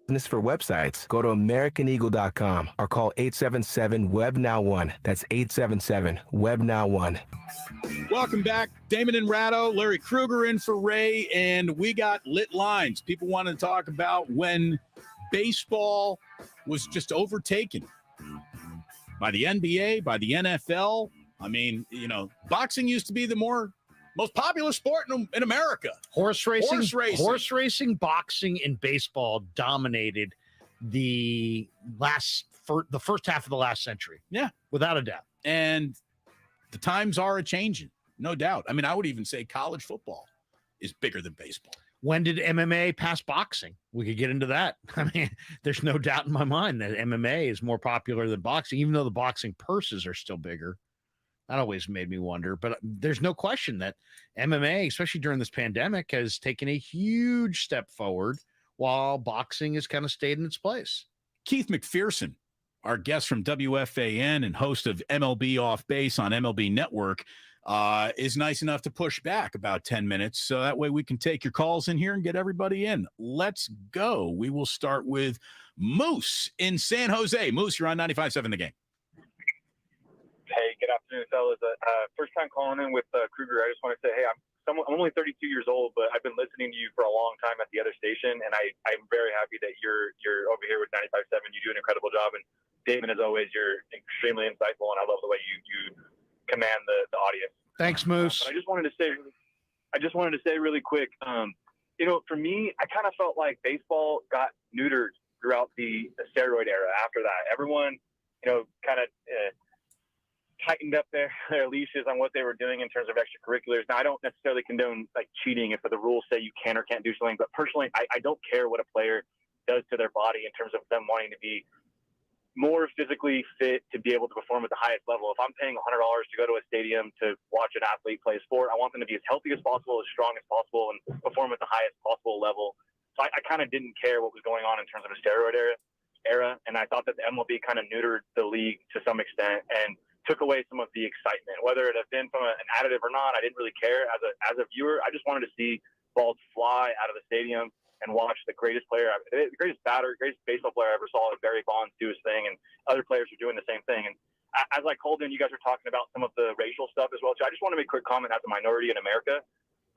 S9: business for websites, go to AmericanEagle.com or call 877-WEB-NOW1. That's 877-WEB-NOW1.
S2: Welcome back. Damon and Ratto, Larry Krueger in for Ray, and we got lit lines. People want to talk about when baseball was just overtaken by the NBA, by the NFL. I mean, boxing used to be the most popular sport in America.
S1: Horse racing, boxing, and baseball dominated the first half of the last century.
S2: Yeah,
S1: without a doubt.
S2: And the times are a-changing, no doubt. I mean, I would even say college football is bigger than baseball.
S1: When did MMA pass boxing? We could get into that. I mean, there's no doubt in my mind that MMA is more popular than boxing, even though the boxing purses are still bigger. That always made me wonder, but there's no question that MMA, especially during this pandemic, has taken a huge step forward while boxing has kind of stayed in its place.
S2: Keith McPherson, our guest from WFAN and host of MLB Off Base on MLB Network, is nice enough to push back about 10 minutes. So that way we can take your calls in here and get everybody in. Let's go. We will start with Moose in San Jose. Moose, you're on 95.7 The Game.
S7: Hey, good afternoon, fellas. First time calling in with Krueger. I just want to say, hey, I'm only 32 years old, but I've been listening to you for a long time at the other station, and I'm very happy that you're over here with 95.7. You do an incredible job, and Damon, as always, you're extremely insightful, and I love the way you command the audience.
S1: Thanks, Moose.
S7: But I just wanted to say really quick. For me, I kind of felt like baseball got neutered throughout the steroid era. After that, everyone, kind of tightened up their leashes on what they were doing in terms of extracurriculars. Now, I don't necessarily condone like cheating if the rules say you can or can't do something, but personally, I don't care what a player does to their body in terms of them wanting to be more physically fit to be able to perform at the highest level. If I'm paying $100 to go to a stadium to watch an athlete play a sport, I want them to be as healthy as possible, as strong as possible, and perform at the highest possible level. So I kind of didn't care what was going on in terms of the steroid era, and I thought that the MLB kind of neutered the league to some extent and took away some of the excitement. Whether it had been from an additive or not, I didn't really care. As a viewer, I just wanted to see balls fly out of the stadium and watch the greatest player, the greatest batter, greatest baseball player I ever saw, Barry Bonds, do his thing, and other players are doing the same thing. And as I called in, you guys were talking about some of the racial stuff as well. So I just want to make a quick comment as a minority in America.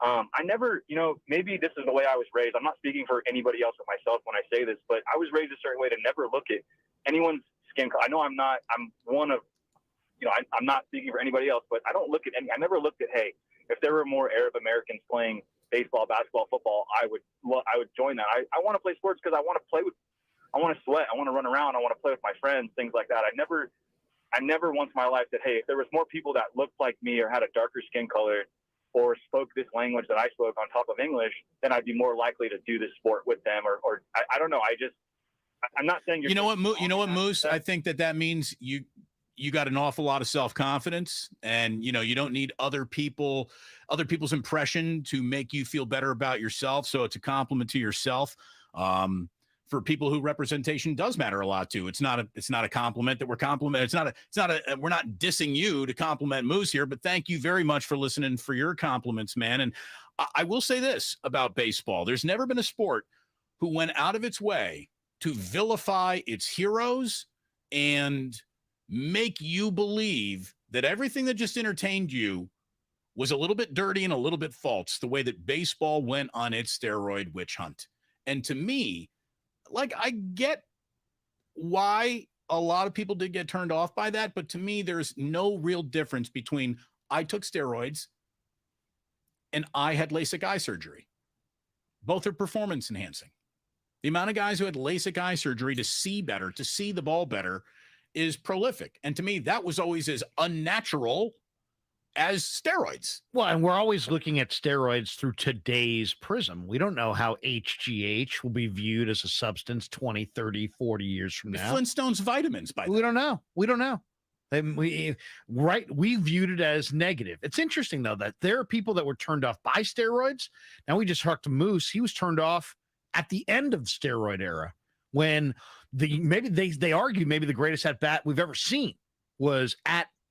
S7: I never, maybe this is the way I was raised. I'm not speaking for anybody else but myself when I say this, but I was raised a certain way to never look at anyone's skin color. I know I'm one of, I'm not speaking for anybody else, but I never looked at, hey, if there were more Arab Americans playing baseball, basketball, football, I would join that. I want to play sports because I want to sweat. I want to run around. I want to play with my friends, things like that. I never once in my life said, hey, if there was more people that looked like me or had a darker skin color or spoke this language that I spoke on top of English, then I'd be more likely to do this sport with them. Or I don't know. I'm not saying you're.
S2: You know what, Moose? I think that means you got an awful lot of self-confidence, and you don't need other people's impression to make you feel better about yourself. So it's a compliment to yourself. For people who representation does matter a lot to. It's not a compliment that we're complimenting. We're not dissing you to compliment Moose here, but thank you very much for listening, for your compliments, man. And I will say this about baseball. There's never been a sport who went out of its way to vilify its heroes and make you believe that everything that just entertained you was a little bit dirty and a little bit false, the way that baseball went on its steroid witch hunt. And to me, I get why a lot of people did get turned off by that, but to me, there's no real difference between I took steroids and I had LASIK eye surgery. Both are performance enhancing. The amount of guys who had LASIK eye surgery to see better, to see the ball better, is prolific. And to me, that was always as unnatural as steroids.
S1: Well, and we're always looking at steroids through today's prism. We don't know how HGH will be viewed as a substance 20, 30, 40 years from now.
S2: Flintstones vitamins, by the way.
S1: We don't know. We viewed it as negative. It's interesting, though, that there are people that were turned off by steroids. Now we just talked to Moose. He was turned off at the end of the steroid era when they argue maybe the greatest at bat we've ever seen was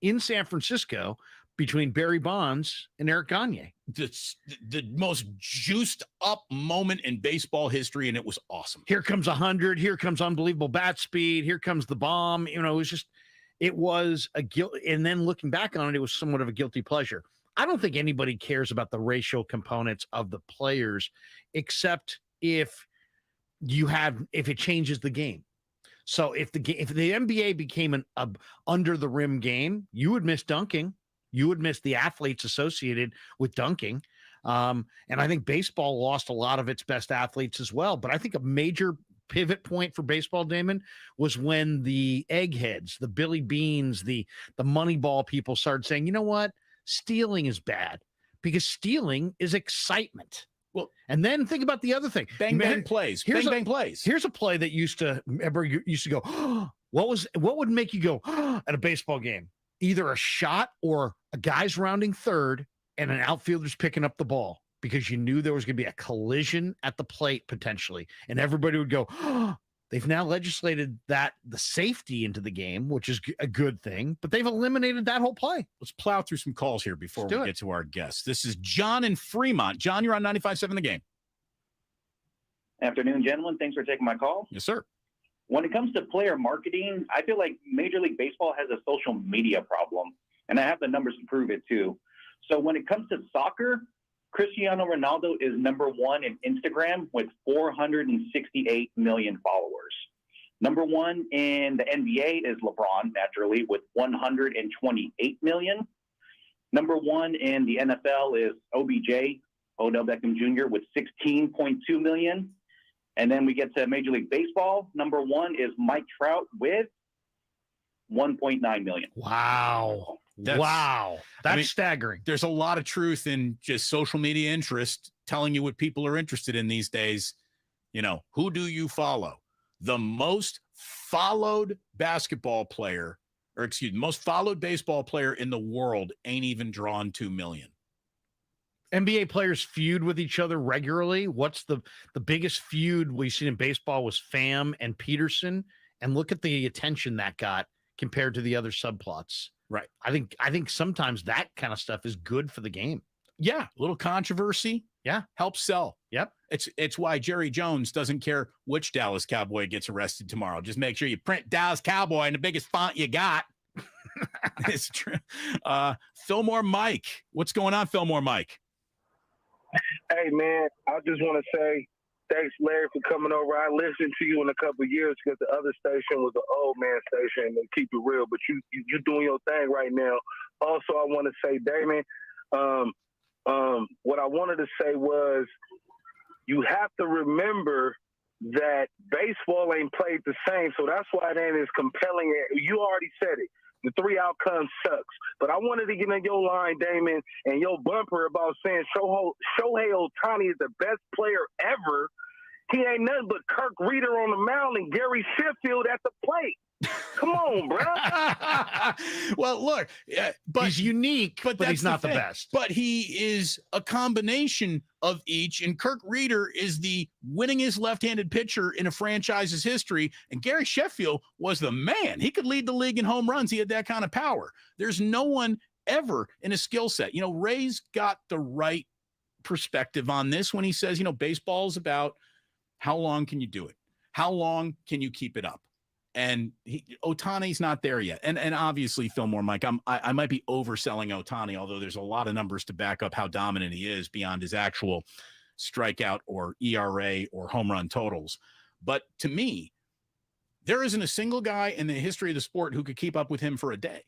S1: in San Francisco between Barry Bonds and Eric Gagne.
S2: The most juiced up moment in baseball history, and it was awesome.
S1: Here comes 100. Here comes unbelievable bat speed. Here comes the bomb. You know, it was a guilt. And then looking back on it, it was somewhat of a guilty pleasure. I don't think anybody cares about the racial components of the players, except if it changes the game. So if the NBA became an under the rim game, you would miss dunking. You would miss the athletes associated with dunking. And I think baseball lost a lot of its best athletes as well. But I think a major pivot point for baseball, Damon, was when the eggheads, the Billy Beans, the Moneyball people started saying, you know what? Stealing is bad because stealing is excitement. Well, and then think about the other thing.
S2: Bang plays. Bang plays.
S1: Here's a play that used to go, oh, what would make you go at a baseball game? Either a shot or a guy's rounding third and an outfielder's picking up the ball because you knew there was going to be a collision at the plate potentially. And everybody would go, oh, they've now legislated the safety into the game, which is a good thing, but they've eliminated that whole play.
S2: Let's plow through some calls here before we get to our guests. This is John in Fremont. John, you're on 95.7 The Game.
S10: Afternoon, gentlemen. Thanks for taking my call.
S2: Yes, sir.
S10: When it comes to player marketing, I feel like Major League Baseball has a social media problem, and I have the numbers to prove it too. So when it comes to soccer, Cristiano Ronaldo is number one in Instagram with 468 million followers. Number one in the NBA is LeBron, naturally, with 128 million. Number one in the NFL is OBJ, Odell Beckham Jr., with 16.2 million. And then we get to Major League Baseball. Number one is Mike Trout with 1.9 million.
S1: Wow. That's staggering.
S2: There's a lot of truth in just social media interest telling you what people are interested in these days. You know, who do you follow? The most followed basketball player, most followed baseball player in the world ain't even drawn 2 million.
S1: NBA players feud with each other regularly. What's the biggest feud we've seen in baseball was Pham and Peterson. And look at the attention that got compared to the other subplots.
S2: Right.
S1: I think sometimes that kind of stuff is good for the game.
S2: Yeah. A little controversy.
S1: Yeah.
S2: Helps sell.
S1: Yep.
S2: It's why Jerry Jones doesn't care which Dallas Cowboy gets arrested tomorrow. Just make sure you print Dallas Cowboy in the biggest font you got. It's true. Fillmore Mike. What's going on, Fillmore Mike?
S11: Hey, man, I just want to say thanks, Larry, for coming over. I listened to you in a couple of years because the other station was an old man station, and keep it real. But you're doing your thing right now. Also, I want to say, Damon, what I wanted to say was you have to remember that baseball ain't played the same, so that's why it ain't as compelling. You already said it. The three outcomes sucks. But I wanted to get in your line, Damon, and your bumper about saying Shohei Ohtani is the best player ever. He ain't nothing but Kirk Reeder on the mound and Gary Sheffield at the plate. Come on, bro.
S2: Well, look, but
S1: he's unique, but he's not the best.
S2: But he is a combination of each, and Kirk Reeder is the winningest left-handed pitcher in a franchise's history, and Gary Sheffield was the man. He could lead the league in home runs. He had that kind of power. There's no one ever in a skill set. You know, Ray's got the right perspective on this when he says, you know, baseball is about how long can you do it? How long can you keep it up? And Ohtani's not there yet. And obviously, Fillmore, Mike, I might be overselling Ohtani, although there's a lot of numbers to back up how dominant he is beyond his actual strikeout or ERA or home run totals. But to me, there isn't a single guy in the history of the sport who could keep up with him for a day.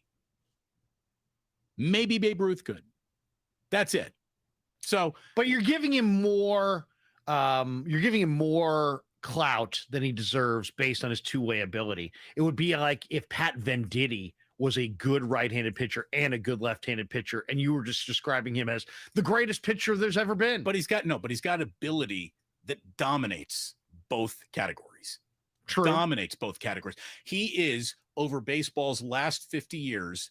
S2: Maybe Babe Ruth could. That's it. So,
S1: but you're giving him more. You're giving him more clout than he deserves based on his two-way ability. It would be like if Pat Venditti was a good right-handed pitcher and a good left-handed pitcher, and you were just describing him as the greatest pitcher there's ever been.
S2: But he's got ability that dominates both categories.
S1: True.
S2: Dominates both categories. He is, over baseball's last 50 years,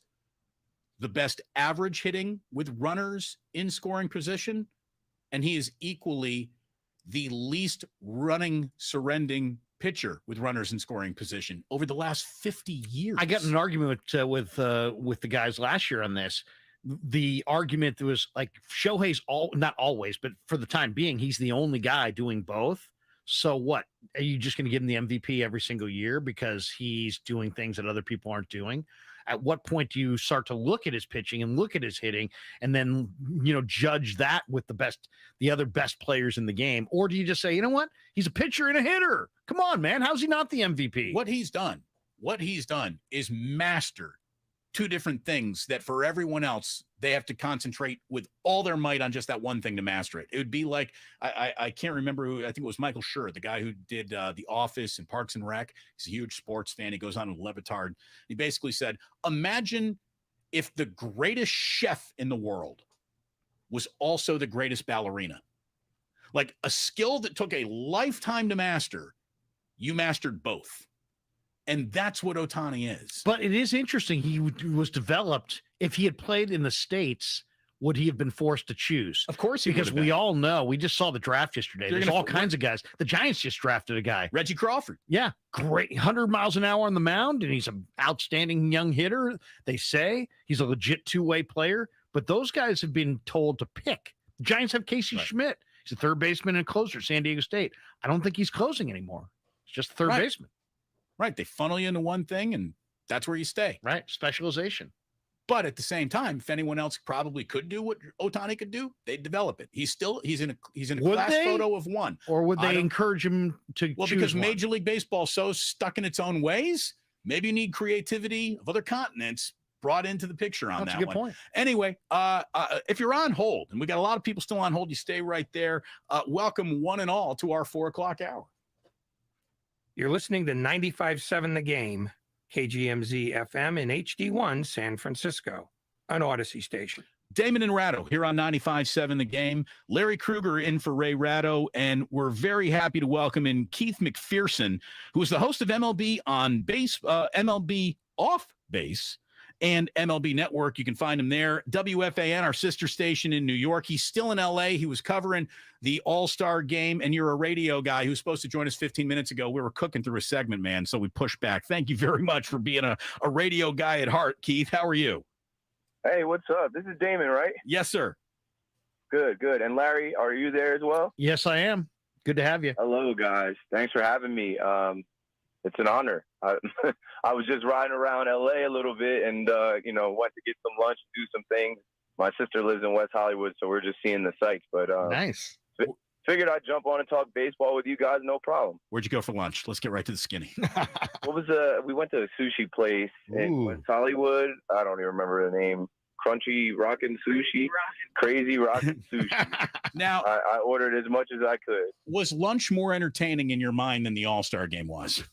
S2: the best average hitting with runners in scoring position, and he is equally the least running, surrendering pitcher with runners in scoring position over the last 50 years.
S1: I got in an argument with the guys last year on this. the argument was like Shohei's not always, but for the time being, he's the only guy doing both. So what? Are you just going to give him the MVP every single year because he's doing things that other people aren't doing? At what point do you start to look at his pitching and look at his hitting and then, judge that with the other best players in the game? Or do you just say, you know what? He's a pitcher and a hitter. Come on, man. How's he not the MVP?
S2: What he's done is master two different things that for everyone else, they have to concentrate with all their might on just that one thing to master it. It would be like, I can't remember who, I think it was Michael Schur, the guy who did The Office and Parks and Rec. He's a huge sports fan. He goes on with Levitard. He basically said, imagine if the greatest chef in the world was also the greatest ballerina. Like a skill that took a lifetime to master, you mastered both. And that's what Ohtani is.
S1: But it is interesting. He was developed. If he had played in the States, would he have been forced to choose?
S2: Of course he would
S1: because
S2: have been.
S1: we all know, we just saw the draft yesterday. There's all kinds of guys. The Giants just drafted a guy.
S2: Reggie Crawford.
S1: Yeah, great. 100 miles an hour on the mound, and he's an outstanding young hitter. They say he's a legit two-way player. But those guys have been told to pick. The Giants have Casey Schmidt. He's a third baseman and closer, San Diego State. I don't think he's closing anymore. It's just third baseman.
S2: Right. They funnel you into one thing, and that's where you stay.
S1: Right. Specialization.
S2: But at the same time, if anyone else probably could do what Ohtani could do, they'd develop it. He's in a class photo of one.
S1: Or would they encourage him to choose
S2: because
S1: one?
S2: Major League Baseball is so stuck in its own ways, maybe you need creativity of other continents brought into the picture on
S1: That's
S2: that
S1: a good
S2: one.
S1: point.
S2: Anyway, if you're on hold, and we got a lot of people still on hold, you stay right there. Welcome one and all to our 4 o'clock hour.
S12: You're listening to 95.7 The Game, KGMZ FM in HD1 San Francisco, an Odyssey station.
S2: Damon and Ratto here on 95.7 The Game. Larry Krueger in for Ray Ratto, and we're very happy to welcome in Keith McPherson, who is the host of MLB on Base, MLB Off Base, and MLB Network. You can find him there. WFAN, our sister station in New York. He's still in LA. He was covering the All-Star game, and you're a radio guy who was supposed to join us 15 minutes ago. We were cooking through a segment, man, so we pushed back. Thank you very much for being a radio guy at heart, Keith. How are you?
S13: Hey, what's up? This is Damon, right?
S2: Yes, sir.
S13: Good. And Larry, are you there as well?
S1: Yes, I am. Good to have you.
S13: Hello, guys. Thanks for having me. It's an honor. I was just riding around LA a little bit and, went to get some lunch, do some things. My sister lives in West Hollywood, so we're just seeing the sights. But
S1: nice.
S13: Figured I'd jump on and talk baseball with you guys. No problem.
S2: Where'd you go for lunch? Let's get right to the skinny.
S13: We went to a sushi place in West Hollywood. I don't even remember the name. Crunchy Rockin' Sushi. Crazy Rockin' Sushi.
S2: Now,
S13: I ordered as much as I could.
S2: Was lunch more entertaining in your mind than the All-Star game was?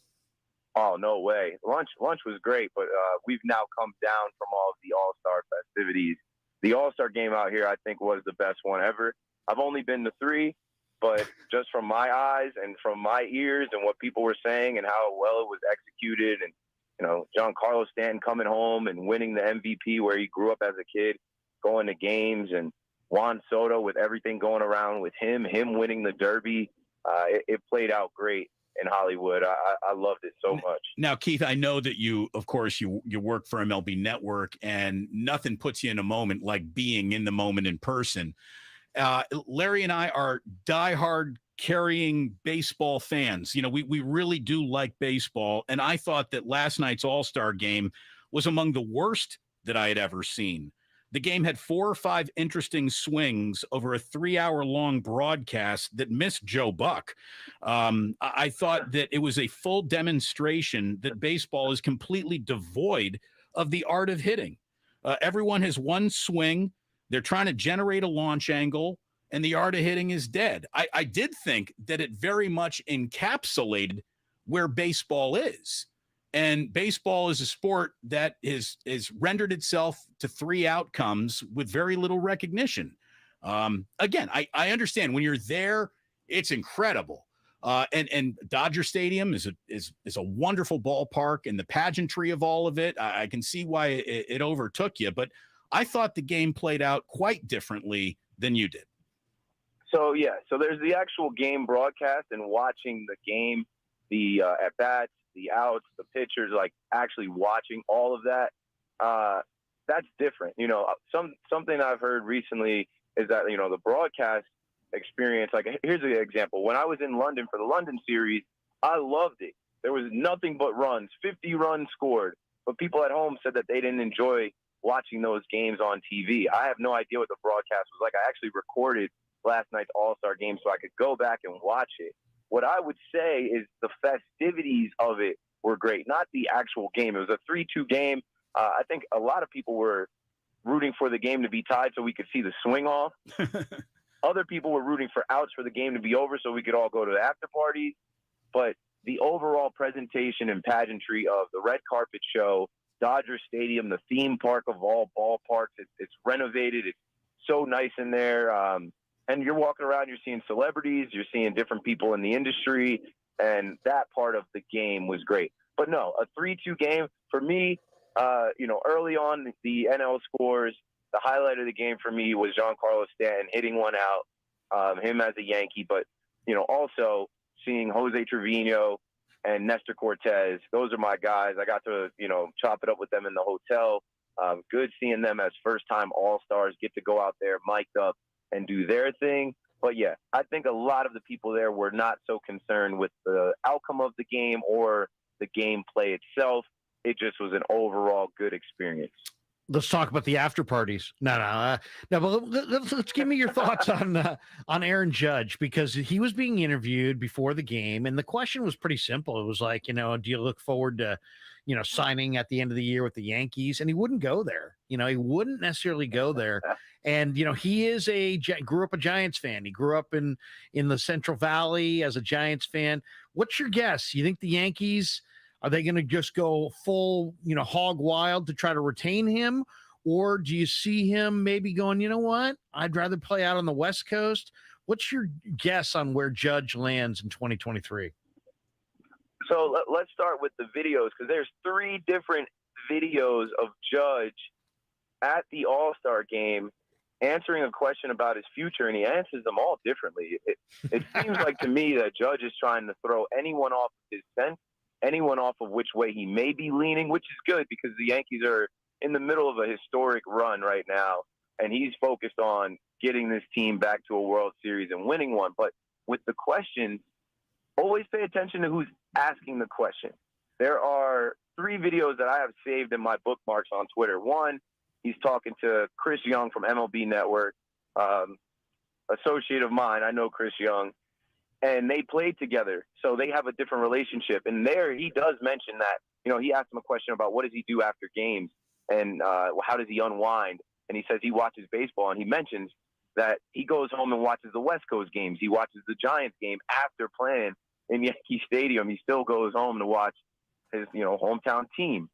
S13: Oh, no way. Lunch was great, but we've now come down from all of the All-Star festivities. The All-Star game out here, I think, was the best one ever. I've only been to 3, but just from my eyes and from my ears and what people were saying and how well it was executed, and Giancarlo Stanton coming home and winning the MVP where he grew up as a kid, going to games, and Juan Soto with everything going around with him winning the Derby, it played out great in Hollywood. I loved it so much.
S2: Now, Keith, I know that you work for MLB Network, and nothing puts you in a moment like being in the moment in person. Larry and I are diehard carrying baseball fans. We really do like baseball, and I thought that last night's All-Star game was among the worst that I had ever seen. The game had 4 or 5 interesting swings over a 3-hour-long broadcast that missed Joe Buck. I thought that it was a full demonstration that baseball is completely devoid of the art of hitting. Everyone has one swing. They're trying to generate a launch angle, and the art of hitting is dead. I did think that it very much encapsulated where baseball is. And baseball is a sport that is rendered itself to 3 outcomes with very little recognition. Again, I understand when you're there, it's incredible. And Dodger Stadium is a wonderful ballpark, and the pageantry of all of it, I can see why it overtook you. But I thought the game played out quite differently than you did.
S13: So there's the actual game broadcast and watching the game, the at-bats, the outs, the pitchers, like actually watching all of that. that's different. Something I've heard recently is that, the broadcast experience, like here's an example. When I was in London for the London series, I loved it. There was nothing but runs, 50 runs scored. But people at home said that they didn't enjoy watching those games on TV. I have no idea what the broadcast was like. I actually recorded last night's All-Star game so I could go back and watch it. What I would say is the festivities of it were great, not the actual game. It was a 3-2 game. I think a lot of people were rooting for the game to be tied so we could see the swing off. Other people were rooting for outs for the game to be over so we could all go to the after party. But the overall presentation and pageantry of the red carpet show, Dodger Stadium, the theme park of all ballparks, it's renovated. It's so nice in there. And you're walking around, you're seeing celebrities, you're seeing different people in the industry, and that part of the game was great. But no, a 3-2 game for me, early on the NL scores, the highlight of the game for me was Giancarlo Stanton hitting one out, him as a Yankee, but, also seeing Jose Trevino and Nestor Cortez. Those are my guys. I got to, chop it up with them in the hotel. Good seeing them as first-time All-Stars get to go out there mic'd up and do their thing. But, yeah, I think a lot of the people there were not so concerned with the outcome of the game or the gameplay itself. It just was an overall good experience.
S1: Let's talk about the after parties. No. But let's give me your thoughts on Aaron Judge, because he was being interviewed before the game, and the question was pretty simple. It was like, do you look forward to, signing at the end of the year with the Yankees? And he wouldn't go there. He wouldn't necessarily go there. And he is grew up a Giants fan. He grew up in the Central Valley as a Giants fan. What's your guess? You think the Yankees? Are they going to just go full, hog wild to try to retain him? Or do you see him maybe going, you know what? I'd rather play out on the West Coast. What's your guess on where Judge lands in 2023?
S13: So let's start with the videos, because there's 3 different videos of Judge at the All-Star game answering a question about his future, and he answers them all differently. It seems like to me that Judge is trying to throw anyone off his scent, anyone off of which way he may be leaning, which is good because the Yankees are in the middle of a historic run right now, and he's focused on getting this team back to a World Series and winning one. But with the question, always pay attention to who's asking the question. There are 3 videos that I have saved in my bookmarks on Twitter. One, he's talking to Chris Young from MLB Network, associate of mine. I know Chris Young. And they played together, so they have a different relationship. And there he does mention that, he asked him a question about what does he do after games and how does he unwind. And he says he watches baseball, and he mentions that he goes home and watches the West Coast games. He watches the Giants game after playing in Yankee Stadium. He still goes home to watch his, hometown team.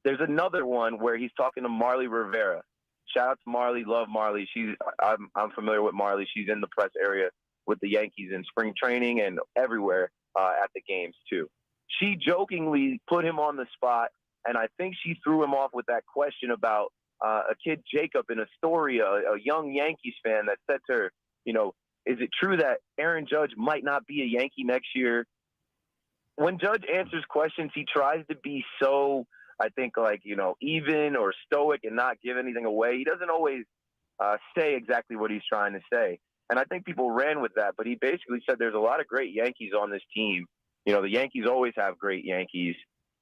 S13: There's another one where he's talking to Marly Rivera. Shout out to Marly, love Marly. I'm familiar with Marly. She's in the press area with the Yankees in spring training and everywhere at the games too. She jokingly put him on the spot, and I think she threw him off with that question about a kid, Jacob, in Astoria, a young Yankees fan that said to her, is it true that Aaron Judge might not be a Yankee next year? When Judge answers questions, he tries to be so, I think, even or stoic and not give anything away. He doesn't always say exactly what he's trying to say. And I think people ran with that, but he basically said there's a lot of great Yankees on this team. The Yankees always have great Yankees.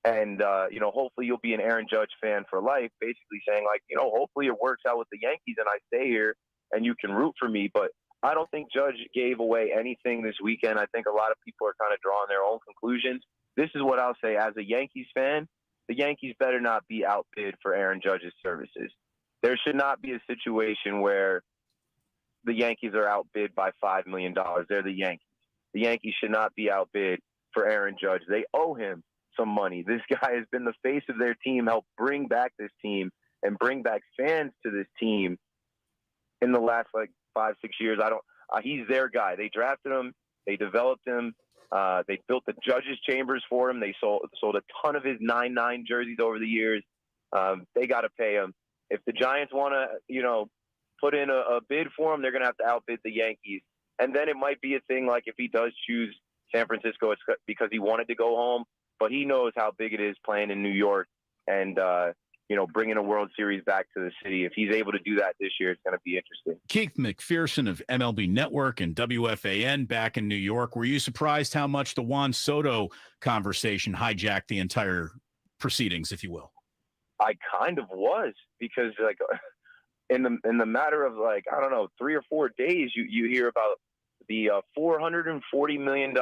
S13: And, hopefully you'll be an Aaron Judge fan for life, basically saying, hopefully it works out with the Yankees and I stay here and you can root for me. But I don't think Judge gave away anything this weekend. I think a lot of people are kind of drawing their own conclusions. This is what I'll say. As a Yankees fan, the Yankees better not be outbid for Aaron Judge's services. There should not be a situation where the Yankees are outbid by $5 million. They're the Yankees. The Yankees should not be outbid for Aaron Judge. They owe him some money. This guy has been the face of their team, helped bring back this team and bring back fans to this team in the last 5-6 years. He's their guy. They drafted him. They developed him. They built the judges' chambers for him. They sold a ton of his 9-9 jerseys over the years. They got to pay him. If the Giants want to, put in a bid for him, they're going to have to outbid the Yankees. And then it might be a thing like if he does choose San Francisco, it's because he wanted to go home, but he knows how big it is playing in New York. And, bringing a World Series back to the city. If he's able to do that this year, it's going to be interesting.
S2: Keith McPherson of MLB Network and WFAN back in New York. Were you surprised how much the Juan Soto conversation hijacked the entire proceedings, if you will?
S13: I kind of was, because like in the matter of like, I don't know, 3 or 4 days, you hear about the $440 million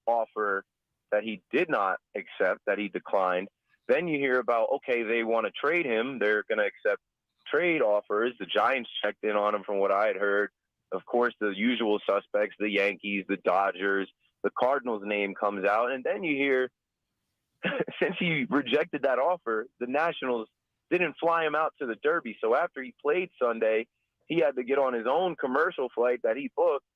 S13: offer that he did not accept, that he declined. Then you hear about, okay, they want to trade him. They're going to accept trade offers. The Giants checked in on him from what I had heard. Of course, the usual suspects, the Yankees, the Dodgers, the Cardinals name comes out. And then you hear, since he rejected that offer, the Nationals didn't fly him out to the Derby. So after he played Sunday, he had to get on his own commercial flight that he booked.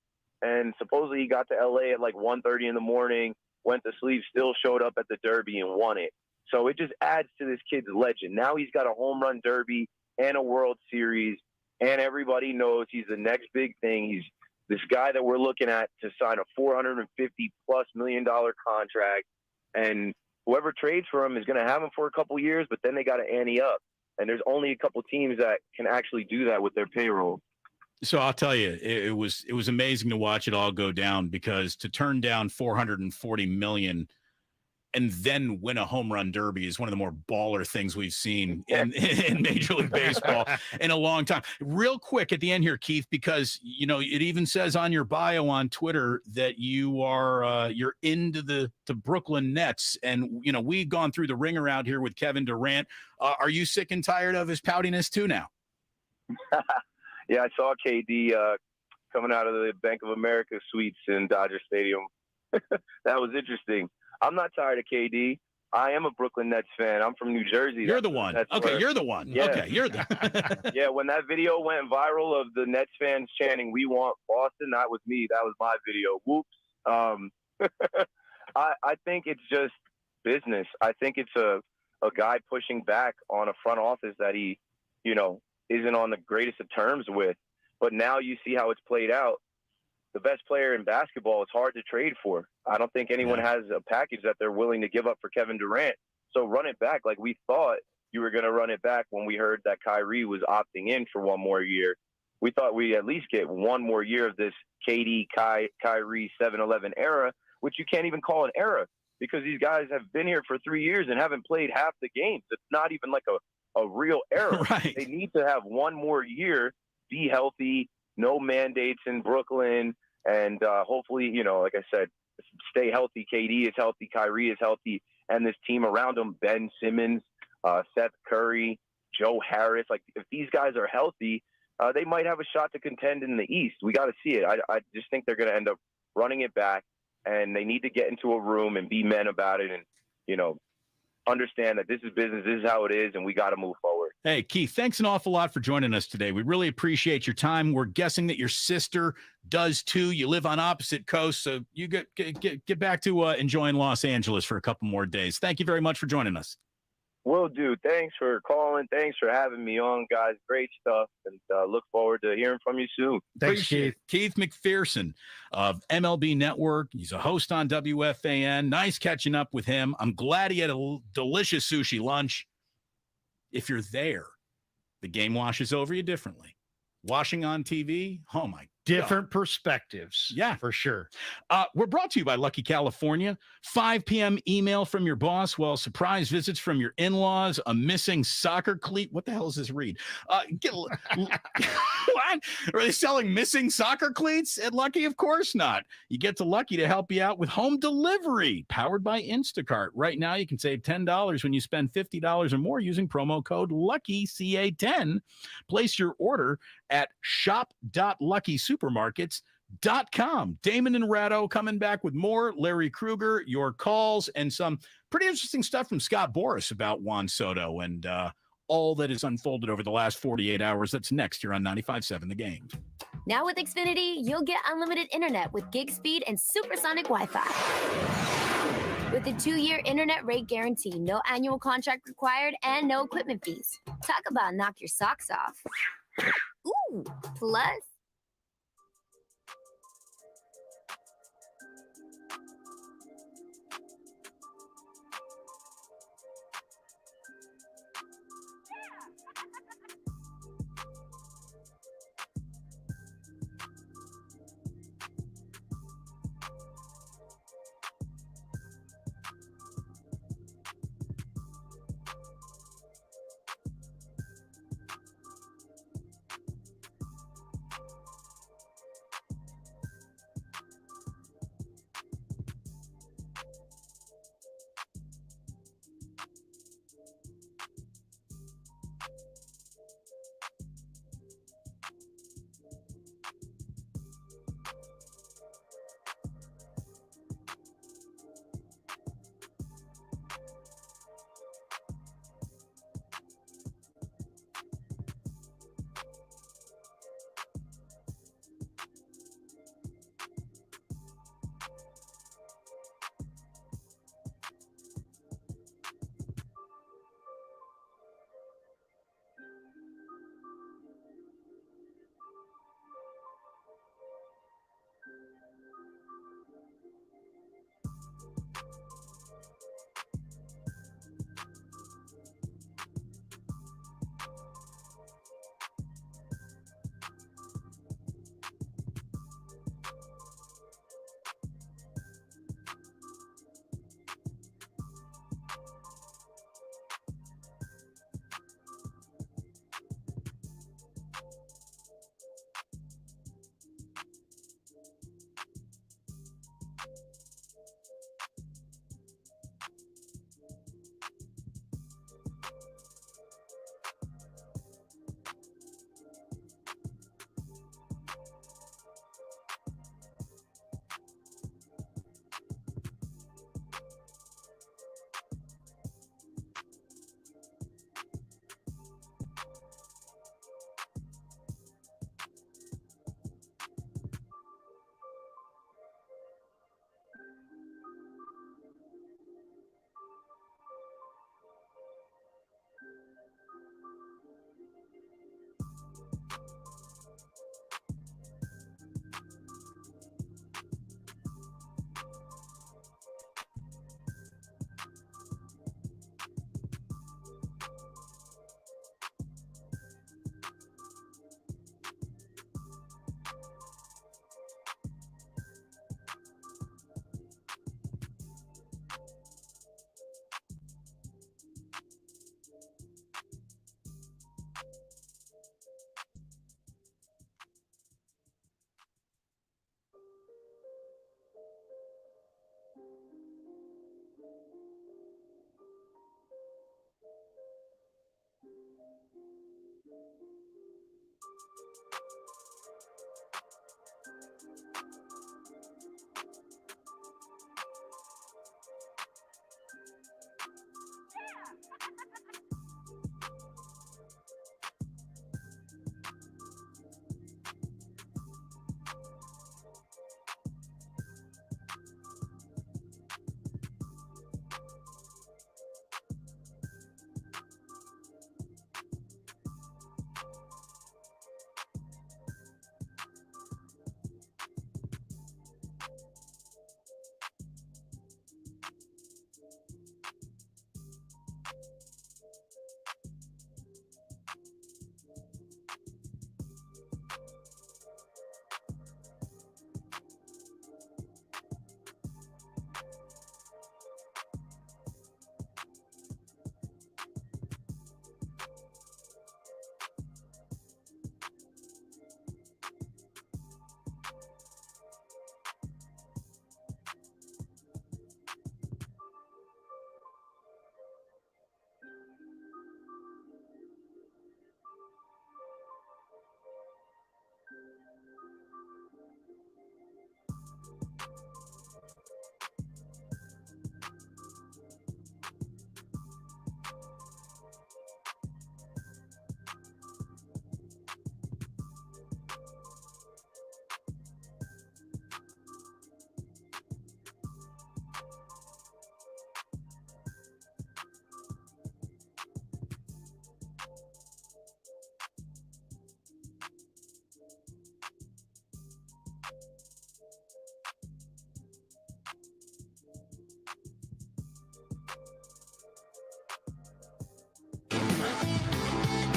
S13: And supposedly he got to LA at like 1:30 in the morning, went to sleep, still showed up at the Derby and won it. So it just adds to this kid's legend. Now he's got a home run derby and a World Series, and everybody knows he's the next big thing. He's this guy that we're looking at to sign a $450+ million contract, and whoever trades for him is going to have him for a couple years, but then they got to ante up. And there's only a couple teams that can actually do that with their payroll.
S2: So I'll tell you, it was amazing to watch it all go down, because to turn down $440 million and then win a home run derby is one of the more baller things we've seen in Major League Baseball in a long time. Real quick at the end here, Keith, because it even says on your bio on Twitter that you're into the Brooklyn Nets, and we've gone through the ring around here with Kevin Durant. Are you sick and tired of his poutiness too now?
S13: Yeah, I saw KD coming out of the Bank of America suites in Dodger Stadium. That was interesting. I'm not tired of KD. I am a Brooklyn Nets fan. I'm from New Jersey.
S2: You're the one. Okay, you're the one.
S13: Yeah.
S2: Okay, you're the.
S13: Yeah, when that video went viral of the Nets fans chanting, "We want Boston," that was me. That was my video. Whoops. I think it's just business. I think it's a guy pushing back on a front office that he, isn't on the greatest of terms with. But now you see how it's played out. The best player in basketball is hard to trade for. I don't think anyone has a package that they're willing to give up for Kevin Durant. So run it back like we thought you were going to run it back when we heard that Kyrie was opting in for one more year. We thought we'd at least get one more year of this KD, Kyrie 7-11 era, which you can't even call an era because these guys have been here for 3 years and haven't played half the games. It's not even like a real era.
S2: Right.
S13: They need to have one more year, be healthy, no mandates in Brooklyn, and hopefully, like I said, stay healthy. KD is healthy, Kyrie is healthy, and this team around him, Ben Simmons, Seth Curry, Joe Harris. Like, if these guys are healthy, they might have a shot to contend in the East. We got to see it. I just think they're going to end up running it back, and they need to get into a room and be men about it and, understand that this is business, this is how it is, and we got to move forward.
S2: Hey, Keith, thanks an awful lot for joining us today. We really appreciate your time. We're guessing that your sister does too. You live on opposite coasts, so you get back to enjoying Los Angeles for a couple more days. Thank you very much for joining us.
S13: Will do. Thanks for calling. Thanks for having me on, guys. Great stuff, and look forward to hearing from you soon.
S1: Thanks, Keith.
S2: Keith McPherson of MLB Network. He's a host on WFAN. Nice catching up with him. I'm glad he had a delicious sushi lunch. If you're there, the game washes over you differently. Watching on TV, oh my God.
S1: Different perspectives.
S2: Yeah,
S1: for sure.
S2: We're brought to you by Lucky California. 5 p.m. email from your boss. Well, surprise visits from your in-laws. A missing soccer cleat. What the hell does this read? What? Are they selling missing soccer cleats at Lucky? Of course not. You get to Lucky to help you out with home delivery, powered by Instacart. Right now, you can save $10 when you spend $50 or more using promo code LUCKYCA10. Place your order at shop.luckysupermarkets.com. Damon and Ratto coming back with more. Larry Krueger, your calls, and some pretty interesting stuff from Scott Boras about Juan Soto and all that has unfolded over the last 48 hours. That's next here on 95.7 The Game.
S14: Now with Xfinity, you'll get unlimited internet with gig speed and supersonic Wi-Fi. With a 2-year internet rate guarantee, no annual contract required, and no equipment fees. Talk about knock your socks off. Ooh, plus.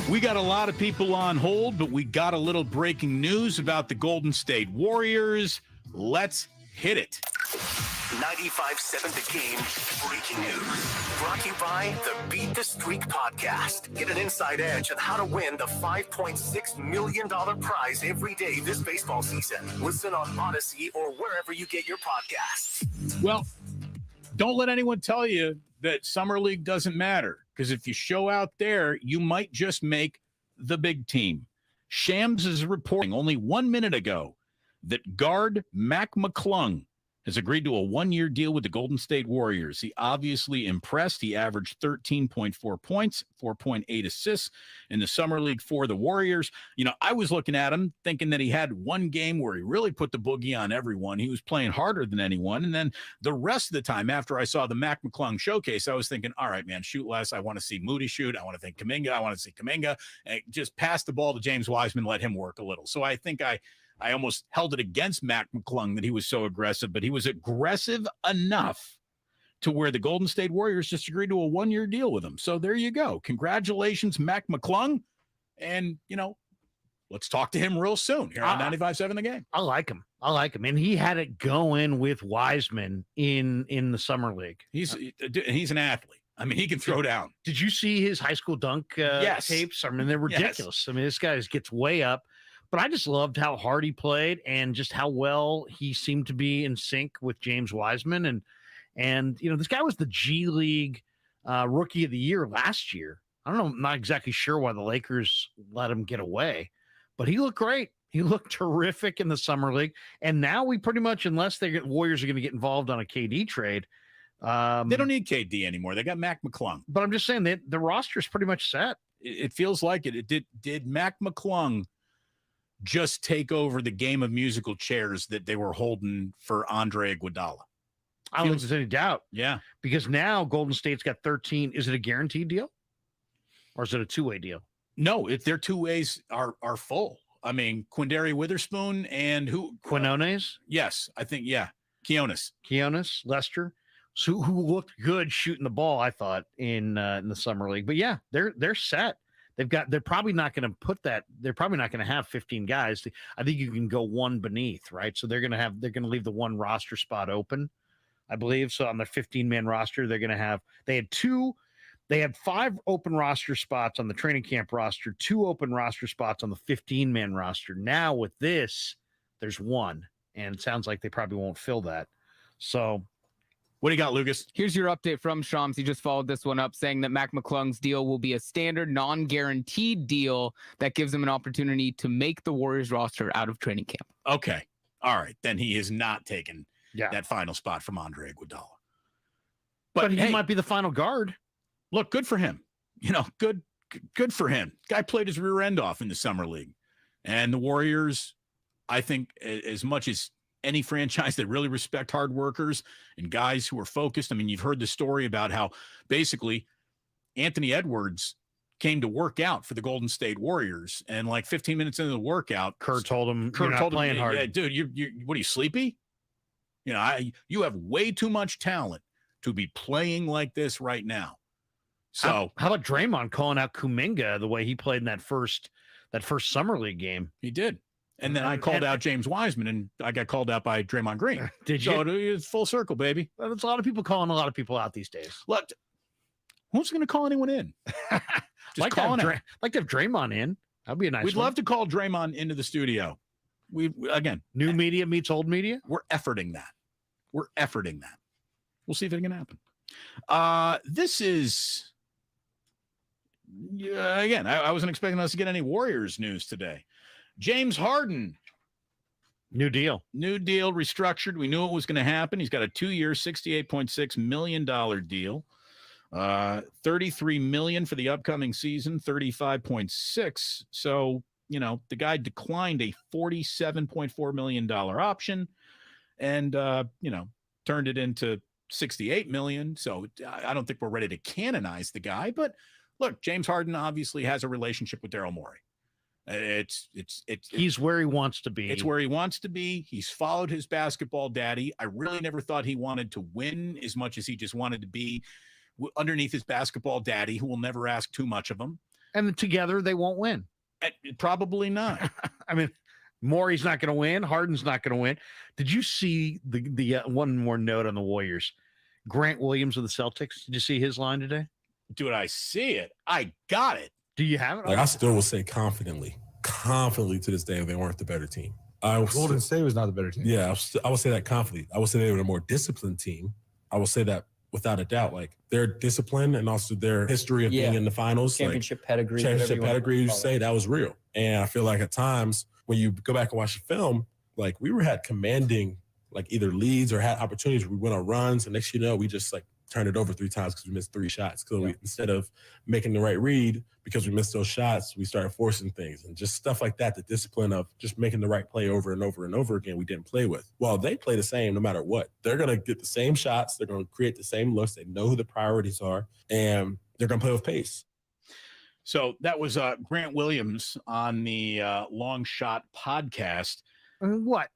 S2: We got a lot of people on hold, but we got a little breaking news about the Golden State Warriors. Let's hit it.
S5: 95.7 The Game breaking news. Brought to you by the Beat the Streak podcast. Get an inside edge on how to win the $5.6 million prize every day this baseball season. Listen on Odyssey or wherever you get your podcasts.
S2: Well, don't let anyone tell you that Summer League doesn't matter, because if you show out there, you might just make the big team. Shams is reporting only 1 minute ago that guard Mack Mcclung has agreed to a one-year deal with the Golden State Warriors. He obviously impressed. He averaged 13.4 points, 4.8 assists in the Summer League for the Warriors. You know, I was looking at him thinking that he had one game where he really put the boogie on everyone. He was playing harder than anyone. And then the rest of the time, after I saw the Mack Mcclung showcase, I was thinking, all right, man, shoot less. I want to see Moody shoot. I want to think Kuminga. I want to see Kuminga. And just pass the ball to James Wiseman, let him work a little. So I think I almost held it against Mack Mcclung that he was so aggressive, but he was aggressive enough to where the Golden State Warriors just agreed to a one-year deal with him. So there you go. Congratulations, Mack Mcclung. And, you know, let's talk to him real soon here on 95.7 The Game.
S1: I like him. And he had it going with Wiseman in the Summer League.
S2: He's an athlete. I mean, he can throw down.
S1: Did you see his high school dunk tapes? I mean, they're ridiculous. Yes. I mean, this guy gets way up. But I just loved how hard he played and just how well he seemed to be in sync with James Wiseman. And you know, this guy was the G League Rookie of the Year last year. I don't know, I'm not exactly sure why the Lakers let him get away, but he looked great. He looked terrific in the Summer League. And now we pretty much, unless the Warriors are going to get involved on a KD trade.
S2: They don't need KD anymore. They got Mack Mcclung.
S1: But I'm just saying that the roster is pretty much set.
S2: It feels like it. Did Mack Mcclung just take over the game of musical chairs that they were holding for Andre Iguodala?
S1: I don't think there's any doubt.
S2: Yeah.
S1: Because now Golden State's got 13. Is it a guaranteed deal? Or is it a two-way deal?
S2: No, their two ways are full. I mean, Quindary Witherspoon and who?
S1: Quinones?
S2: Yes, I think, yeah. Quinones,
S1: Lester. So who looked good shooting the ball, I thought, in the Summer League. But yeah, they're set. They're probably not going to put that. They're probably not going to have 15 guys. I think you can go one beneath, right? So they're going to leave the one roster spot open, I believe. So on the 15-man roster, they had 5 open roster spots on the training camp roster, 2 open roster spots on the 15-man roster. Now with this, there's 1, and it sounds like they probably won't fill that. So
S2: what do you got, Lucas?
S15: Here's your update from Shams. He just followed this one up, saying that Mack Mcclung's deal will be a standard non-guaranteed deal that gives him an opportunity to make the Warriors roster out of training camp.
S2: Okay. All right. Then he is not taking that final spot from Andre Iguodala.
S1: But he might be the final guard.
S2: Look, good for him. You know, good for him. Guy played his rear end off in the Summer League. And the Warriors, I think, as much as any franchise that really respect hard workers and guys who are focused. I mean, you've heard the story about how basically Anthony Edwards came to work out for the Golden State Warriors, and like 15 minutes into the workout,
S1: Kurt told him, playing hard.
S2: Yeah, dude, you what are you, sleepy? You know, you have way too much talent to be playing like this right now. So
S1: how about Draymond calling out Kuminga the way he played in that first Summer League game?
S2: He did. And then I called out James Wiseman, and I got called out by Draymond Green.
S1: Did you?
S2: So it's full circle, baby.
S1: Well, there's a lot of people calling a lot of people out these days.
S2: Look, who's going to call anyone in?
S1: Just calling it. Like to have Draymond in. That'd be a nice.
S2: We'd love to call Draymond into the studio. Again,
S1: new media meets old media.
S2: We're efforting that. We'll see if it can happen. This is again. I wasn't expecting us to get any Warriors news today. James Harden.
S1: New deal,
S2: restructured. We knew it was going to happen. He's got a 2-year, $68.6 million deal. $33 million for the upcoming season, $35.6. So, you know, the guy declined a $47.4 million option and, you know, turned it into $68 million. So I don't think we're ready to canonize the guy, but look, James Harden obviously has a relationship with Daryl Morey.
S1: He's where he wants to be.
S2: It's where he wants to be. He's followed his basketball daddy. I really never thought he wanted to win as much as he just wanted to be underneath his basketball daddy, who will never ask too much of him.
S1: And together they won't win.
S2: Probably not.
S1: I mean, Morey's not going to win. Harden's not going to win. Did you see the one more note on the Warriors? Grant Williams of the Celtics. Did you see his line today?
S2: Did I see it? I got it.
S1: Do you have it?
S16: Like, I still will say confidently to this day, they weren't the better team.
S17: Golden State was not the better team.
S16: Yeah, I would say that confidently. I would say they were a more disciplined team. I will say that without a doubt. Like, their discipline and also their history of being in the finals.
S4: Championship pedigree.
S16: Championship pedigree, you say, that was real. And I feel like at times when you go back and watch the film, like, we had commanding, like, either leads or had opportunities where we went on runs. And next, we just, like, turned it over 3 times because we missed 3 shots. So instead of making the right read, because we missed those shots, we started forcing things and just stuff like that. The discipline of just making the right play over and over and over again, we didn't play with. Well, they play the same no matter what. They're going to get the same shots. They're going to create the same looks. They know who the priorities are, and they're going to play with pace.
S2: So that was Grant Williams on the Long Shot podcast.
S1: What?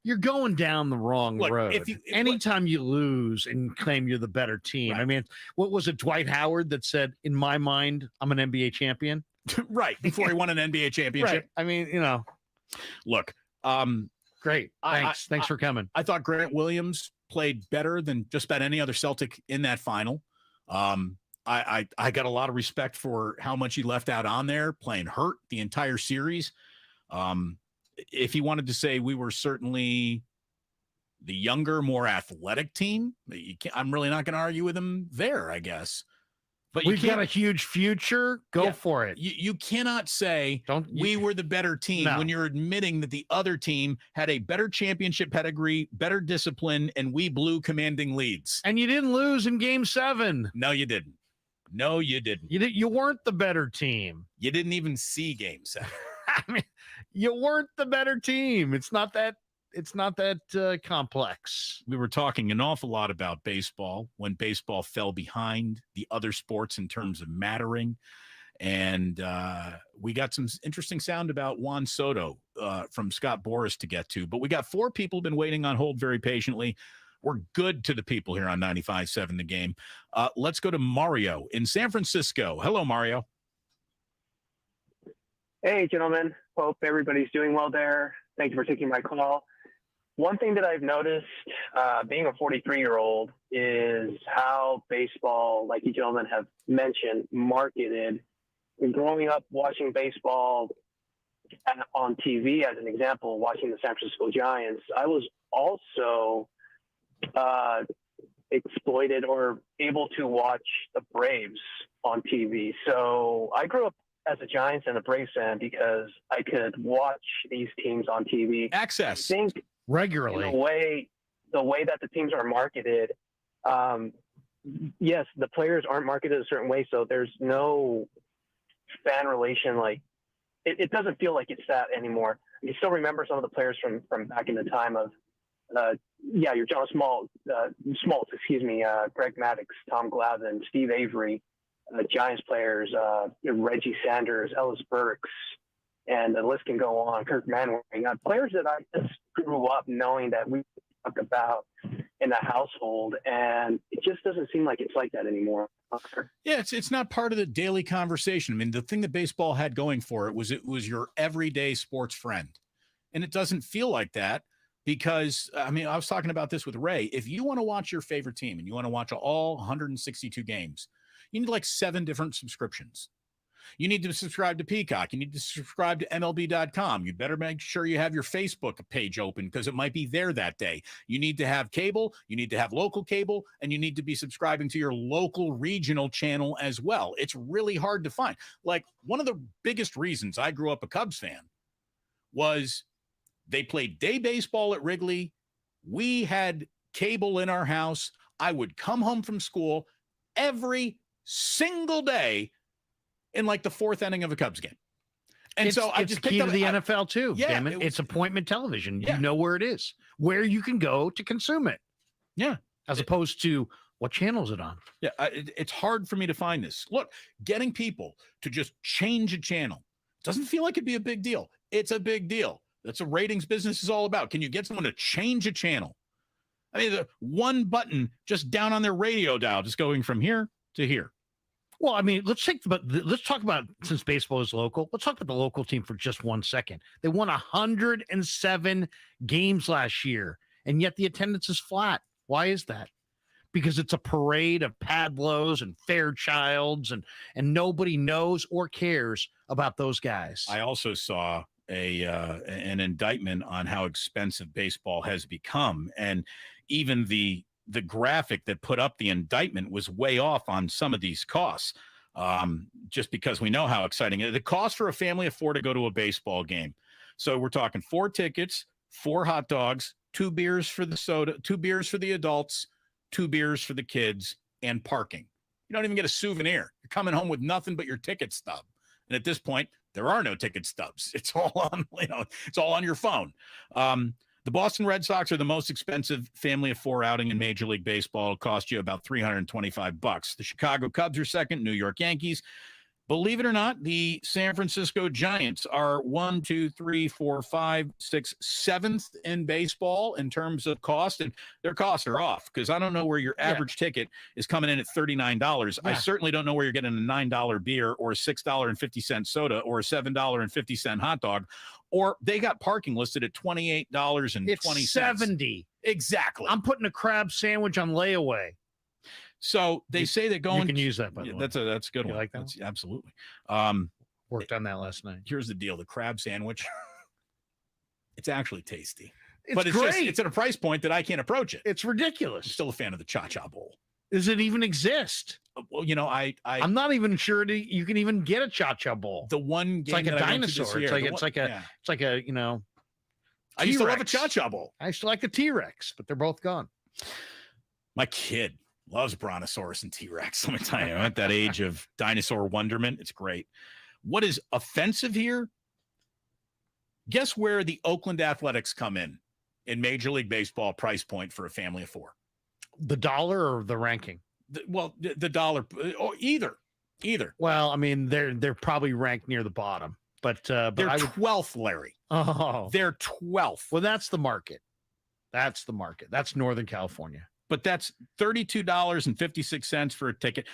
S1: You're going down the wrong road. Anytime you lose and claim you're the better team. Right. I mean, what was it, Dwight Howard that said, in my mind, I'm an NBA champion?
S2: Right. Before he won an NBA championship.
S1: Right. I mean,
S2: Look,
S1: great. Thanks for coming.
S2: I thought Grant Williams played better than just about any other Celtic in that final. I got a lot of respect for how much he left out on there, playing hurt the entire series. If he wanted to say we were certainly the younger, more athletic team, I'm really not going to argue with him there, I guess. But
S1: we've got a huge future. Go for it.
S2: You cannot say we were the better team when you're admitting that the other team had a better championship pedigree, better discipline, and we blew commanding leads.
S1: And you didn't lose in Game 7.
S2: No, you didn't. No, you didn't.
S1: You weren't the better team.
S2: You didn't even see Game 7.
S1: I mean, you weren't the better team. It's not that complex.
S2: We were talking an awful lot about baseball when baseball fell behind the other sports in terms of mattering. And we got some interesting sound about Juan Soto from Scott Boras to get to. But we got 4 people been waiting on hold very patiently. We're good to the people here on 95.7 The Game. Let's go to Mario in San Francisco. Hello, Mario.
S18: Hey, gentlemen. Hope everybody's doing well there. Thank you for taking my call. One thing that I've noticed being a 43-year-old is how baseball, like you gentlemen have mentioned, marketed. Growing up watching baseball on TV, as an example, watching the San Francisco Giants, I was also exploited or able to watch the Braves on TV. So I grew up as a Giants and a Braves fan because I could watch these teams on TV.
S2: Access.
S18: I think
S1: regularly.
S18: The way that the teams are marketed, yes, the players aren't marketed a certain way, so there's no fan relation. Like it doesn't feel like it's that anymore. You still remember some of the players from back in the time of your John Smoltz, Greg Maddux, Tom Glavine, Steve Avery, Giants players, Reggie Sanders, Ellis Burks, and the list can go on. Kirk Manwaring, players that I just grew up knowing that we talk about in the household, and it just doesn't seem like it's like that anymore.
S2: Yeah, it's not part of the daily conversation. I mean, the thing that baseball had going for it was your everyday sports friend, and it doesn't feel like that. Because, I mean, I was talking about this with Ray. If you want to watch your favorite team and you want to watch all 162 games, you need like 7 different subscriptions. You need to subscribe to Peacock. You need to subscribe to MLB.com. You better make sure you have your Facebook page open because it might be there that day. You need to have cable. You need to have local cable. And you need to be subscribing to your local regional channel as well. It's really hard to find. Like, one of the biggest reasons I grew up a Cubs fan was they played day baseball at Wrigley. We had cable in our house. I would come home from school every single day in like the 4th inning of a Cubs game. And so I just
S1: key to the NFL too.
S2: Yeah,
S1: Damon. It's appointment television. You know where it is, where you can go to consume it.
S2: Yeah.
S1: As opposed to what channel is it on?
S2: Yeah. It's hard for me to find this. Look, getting people to just change a channel doesn't feel like it'd be a big deal. It's a big deal. That's what ratings business is all about. Can you get someone to change a channel? I mean, the one button just down on their radio dial, just going from here to here.
S1: Well, I mean, let's talk about, since baseball is local, let's talk about the local team for just 1 second. They won 107 games last year, and yet the attendance is flat. Why is that? Because it's a parade of Padlows and Fairchilds, and nobody knows or cares about those guys.
S2: I also saw an indictment on how expensive baseball has become, and even the graphic that put up the indictment was way off on some of these costs. Just because we know how exciting it is. The cost for a family of 4 to go to a baseball game. So we're talking 4 tickets, 4 hot dogs, 2 beers for the soda, 2 beers for the adults, 2 beers for the kids, and parking. You don't even get a souvenir. You're coming home with nothing but your ticket stub. And at this point, there are no ticket stubs. It's all on, it's all on your phone. The Boston Red Sox are the most expensive family of 4 outing in Major League Baseball. It'll cost you about $325. The Chicago Cubs are second, New York Yankees. Believe it or not, the San Francisco Giants are 1, 2, 3, 4, 5, 6, 7th in baseball in terms of cost, and their costs are off because I don't know where your average ticket is coming in at $39. I certainly don't know where you're getting a $9 beer or a $6.50 soda or a $7.50 hot dog, or they got parking listed at $28.20.
S1: It's 70.
S2: Exactly.
S1: I'm putting a crab sandwich on layaway.
S2: So they say that going.
S1: You can use that, by the way.
S2: That's a good
S1: You
S2: one.
S1: like that?
S2: That's, absolutely.
S1: Worked on that last night.
S2: Here's the deal: the crab sandwich. It's actually tasty,
S1: It's
S2: but it's
S1: great.
S2: it's at a price point that I can't approach it.
S1: It's ridiculous.
S2: I'm still a fan of the Cha-Cha Bowl.
S1: Does it even exist?
S2: Well,
S1: I'm not even sure you can even get a Cha-Cha Bowl.
S2: The one
S1: It's
S2: game
S1: like a
S2: that I went to this
S1: dinosaur.
S2: year,
S1: It's like a
S2: I used to love a
S1: T-Rex.
S2: Cha-Cha Bowl.
S1: I used to like the T-Rex, but they're both gone.
S2: My kid loves Brontosaurus and T-Rex. Let me tell you, I'm at that age of dinosaur wonderment. It's great. What is offensive here? Guess where the Oakland Athletics come in Major League Baseball price point for a family of 4?
S1: The dollar or the ranking?
S2: The dollar, or either.
S1: Well, I mean, they're probably ranked near the bottom, but
S2: they're 12th, Larry.
S1: Oh,
S2: they're 12th.
S1: Well, that's the market. That's Northern California.
S2: But that's $32.56 for a ticket.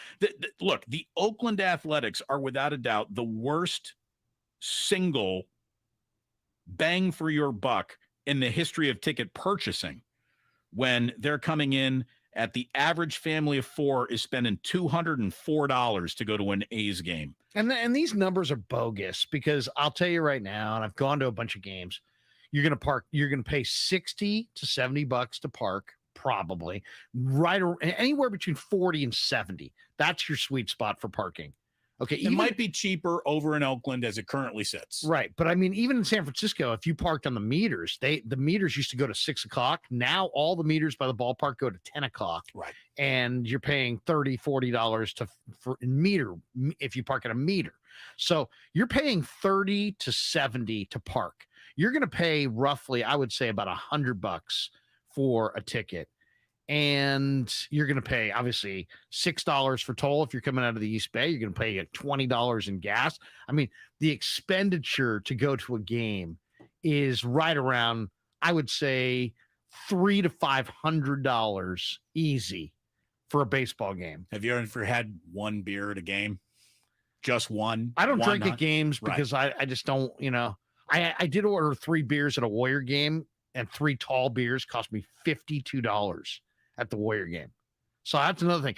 S2: Look, the Oakland Athletics are without a doubt the worst single bang for your buck in the history of ticket purchasing when they're coming in at the average family of 4 is spending $204 to go to an A's game.
S1: And these numbers are bogus because I'll tell you right now, and I've gone to a bunch of games, you're going to pay $60 to $70 to park. Probably anywhere between 40 and 70. That's your sweet spot for parking. Okay.
S2: It might be cheaper over in Oakland as it currently sits.
S1: Right. But I mean, even in San Francisco, if you parked on the meters, the meters used to go to 6 o'clock. Now all the meters by the ballpark go to 10 o'clock.
S2: Right.
S1: And you're paying $30, $40 for meter if you park at a meter. So you're paying 30 to 70 to park. You're going to pay roughly, I would say, about $100 for a ticket. And you're going to pay obviously $6 for toll. If you're coming out of the East Bay, you're going to pay $20 in gas. I mean, the expenditure to go to a game is right around, I would say, $300 to $500 easy for a baseball game.
S2: Have you ever had one beer at a game? Just one?
S1: I don't drink
S2: not?
S1: at games
S2: Right.
S1: because I just don't, I did order 3 beers at a Warrior game, and 3 tall beers cost me $52 at the Warrior game. So that's another thing.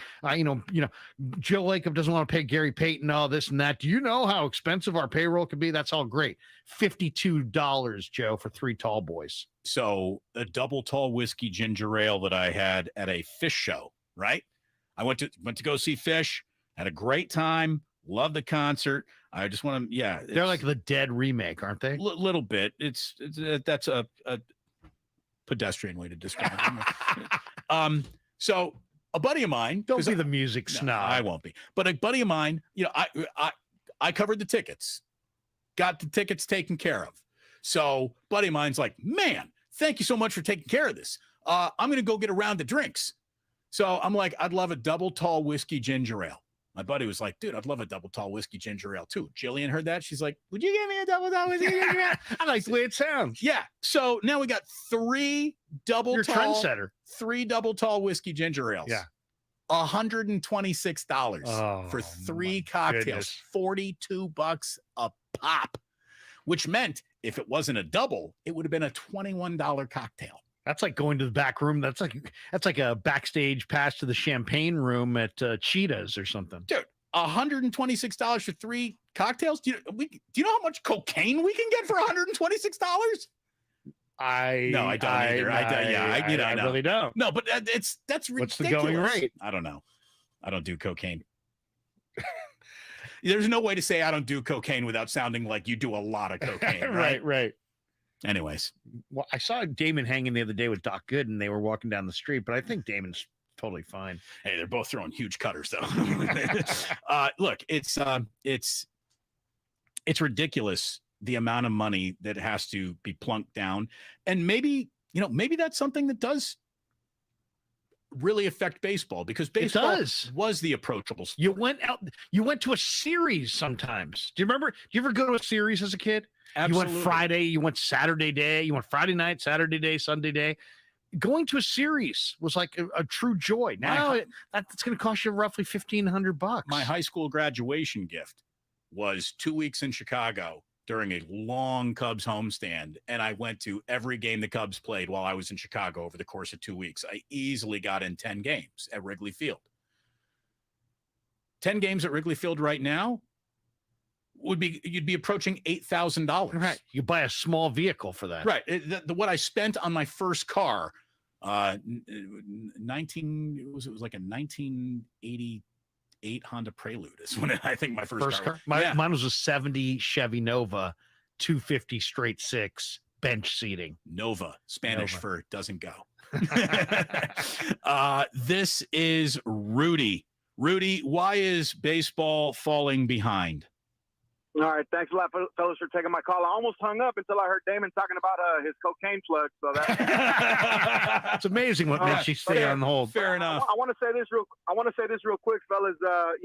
S1: Joe Lacob doesn't want to pay Gary Payton all this and that. Do you know how expensive our payroll could be? That's all great. $52, Joe, for 3 tall boys.
S2: So a double tall whiskey ginger ale that I had at a Fish show, right? I went to go see Fish, had a great time, loved the concert. I just want to,
S1: They're like the Dead remake, aren't they?
S2: Little bit. That's a pedestrian way to describe it. So a buddy of mine,
S1: don't be the music
S2: no,
S1: snob.
S2: I won't be. But a buddy of mine, I covered the tickets, got the tickets taken care of. So buddy of mine's like, man, thank you so much for taking care of this. I'm going to go get a round of drinks. So I'm like, I'd love a double tall whiskey ginger ale. My buddy was like, dude, I'd love a double tall whiskey ginger ale too. Jillian heard that. She's like, would you give me a double tall whiskey ginger ale?
S1: I like the way it sounds.
S2: Yeah. So now we got 3 double
S1: You're
S2: tall,
S1: trendsetter.
S2: 3 double tall whiskey ginger ales.
S1: Yeah.
S2: $126 for 3 cocktails, $42 a pop, which meant if it wasn't a double, it would have been a $21 cocktail.
S1: That's like going to the back room. That's like a backstage pass to the champagne room at Cheetah's or something.
S2: Dude, $126 for 3 cocktails. Do you know how much cocaine we can get for $126?
S1: I
S2: don't either. I
S1: really don't.
S2: No, but that's ridiculous.
S1: What's the going rate?
S2: I don't know. I don't do cocaine. There's no way to say I don't do cocaine without sounding like you do a lot of cocaine.
S1: Right.
S2: Anyways,
S1: well, I saw Damon hanging the other day with Doc Good, and they were walking down the street. But I think Damon's totally fine.
S2: Hey, they're both throwing huge cutters, though. Look, it's ridiculous the amount of money that has to be plunked down, and maybe that's something that does really affect baseball, because baseball was the approachable sport.
S1: You went to a series sometimes. Do you remember? Do you ever go to a series as a kid?
S2: Absolutely.
S1: You went Friday, you went Saturday day, you went Friday night, Saturday day, Sunday day. Going to a series was like a true joy. Now that's going to cost you roughly $1,500.
S2: My high school graduation gift was 2 weeks in Chicago during a long Cubs homestand, and I went to every game the Cubs played while I was in Chicago over the course of 2 weeks. I easily got in 10 games at Wrigley Field. 10 games at Wrigley Field right now you'd be approaching $8,000.
S1: Right. You buy a small vehicle for that.
S2: Right. What I spent on my first car, it was like a 1988 Honda Prelude is when I think my first car.
S1: Mine was a 70 Chevy Nova, 250 straight 6 bench seating.
S2: Nova, Spanish for doesn't go. This is Rudy. Rudy, why is baseball falling behind?
S19: All right, thanks a lot, fellas, for taking my call. I almost hung up until I heard Damon talking about his cocaine plug. So
S1: It's amazing what makes you stay on hold.
S2: Fair enough.
S19: I want to say this real quick, fellas. The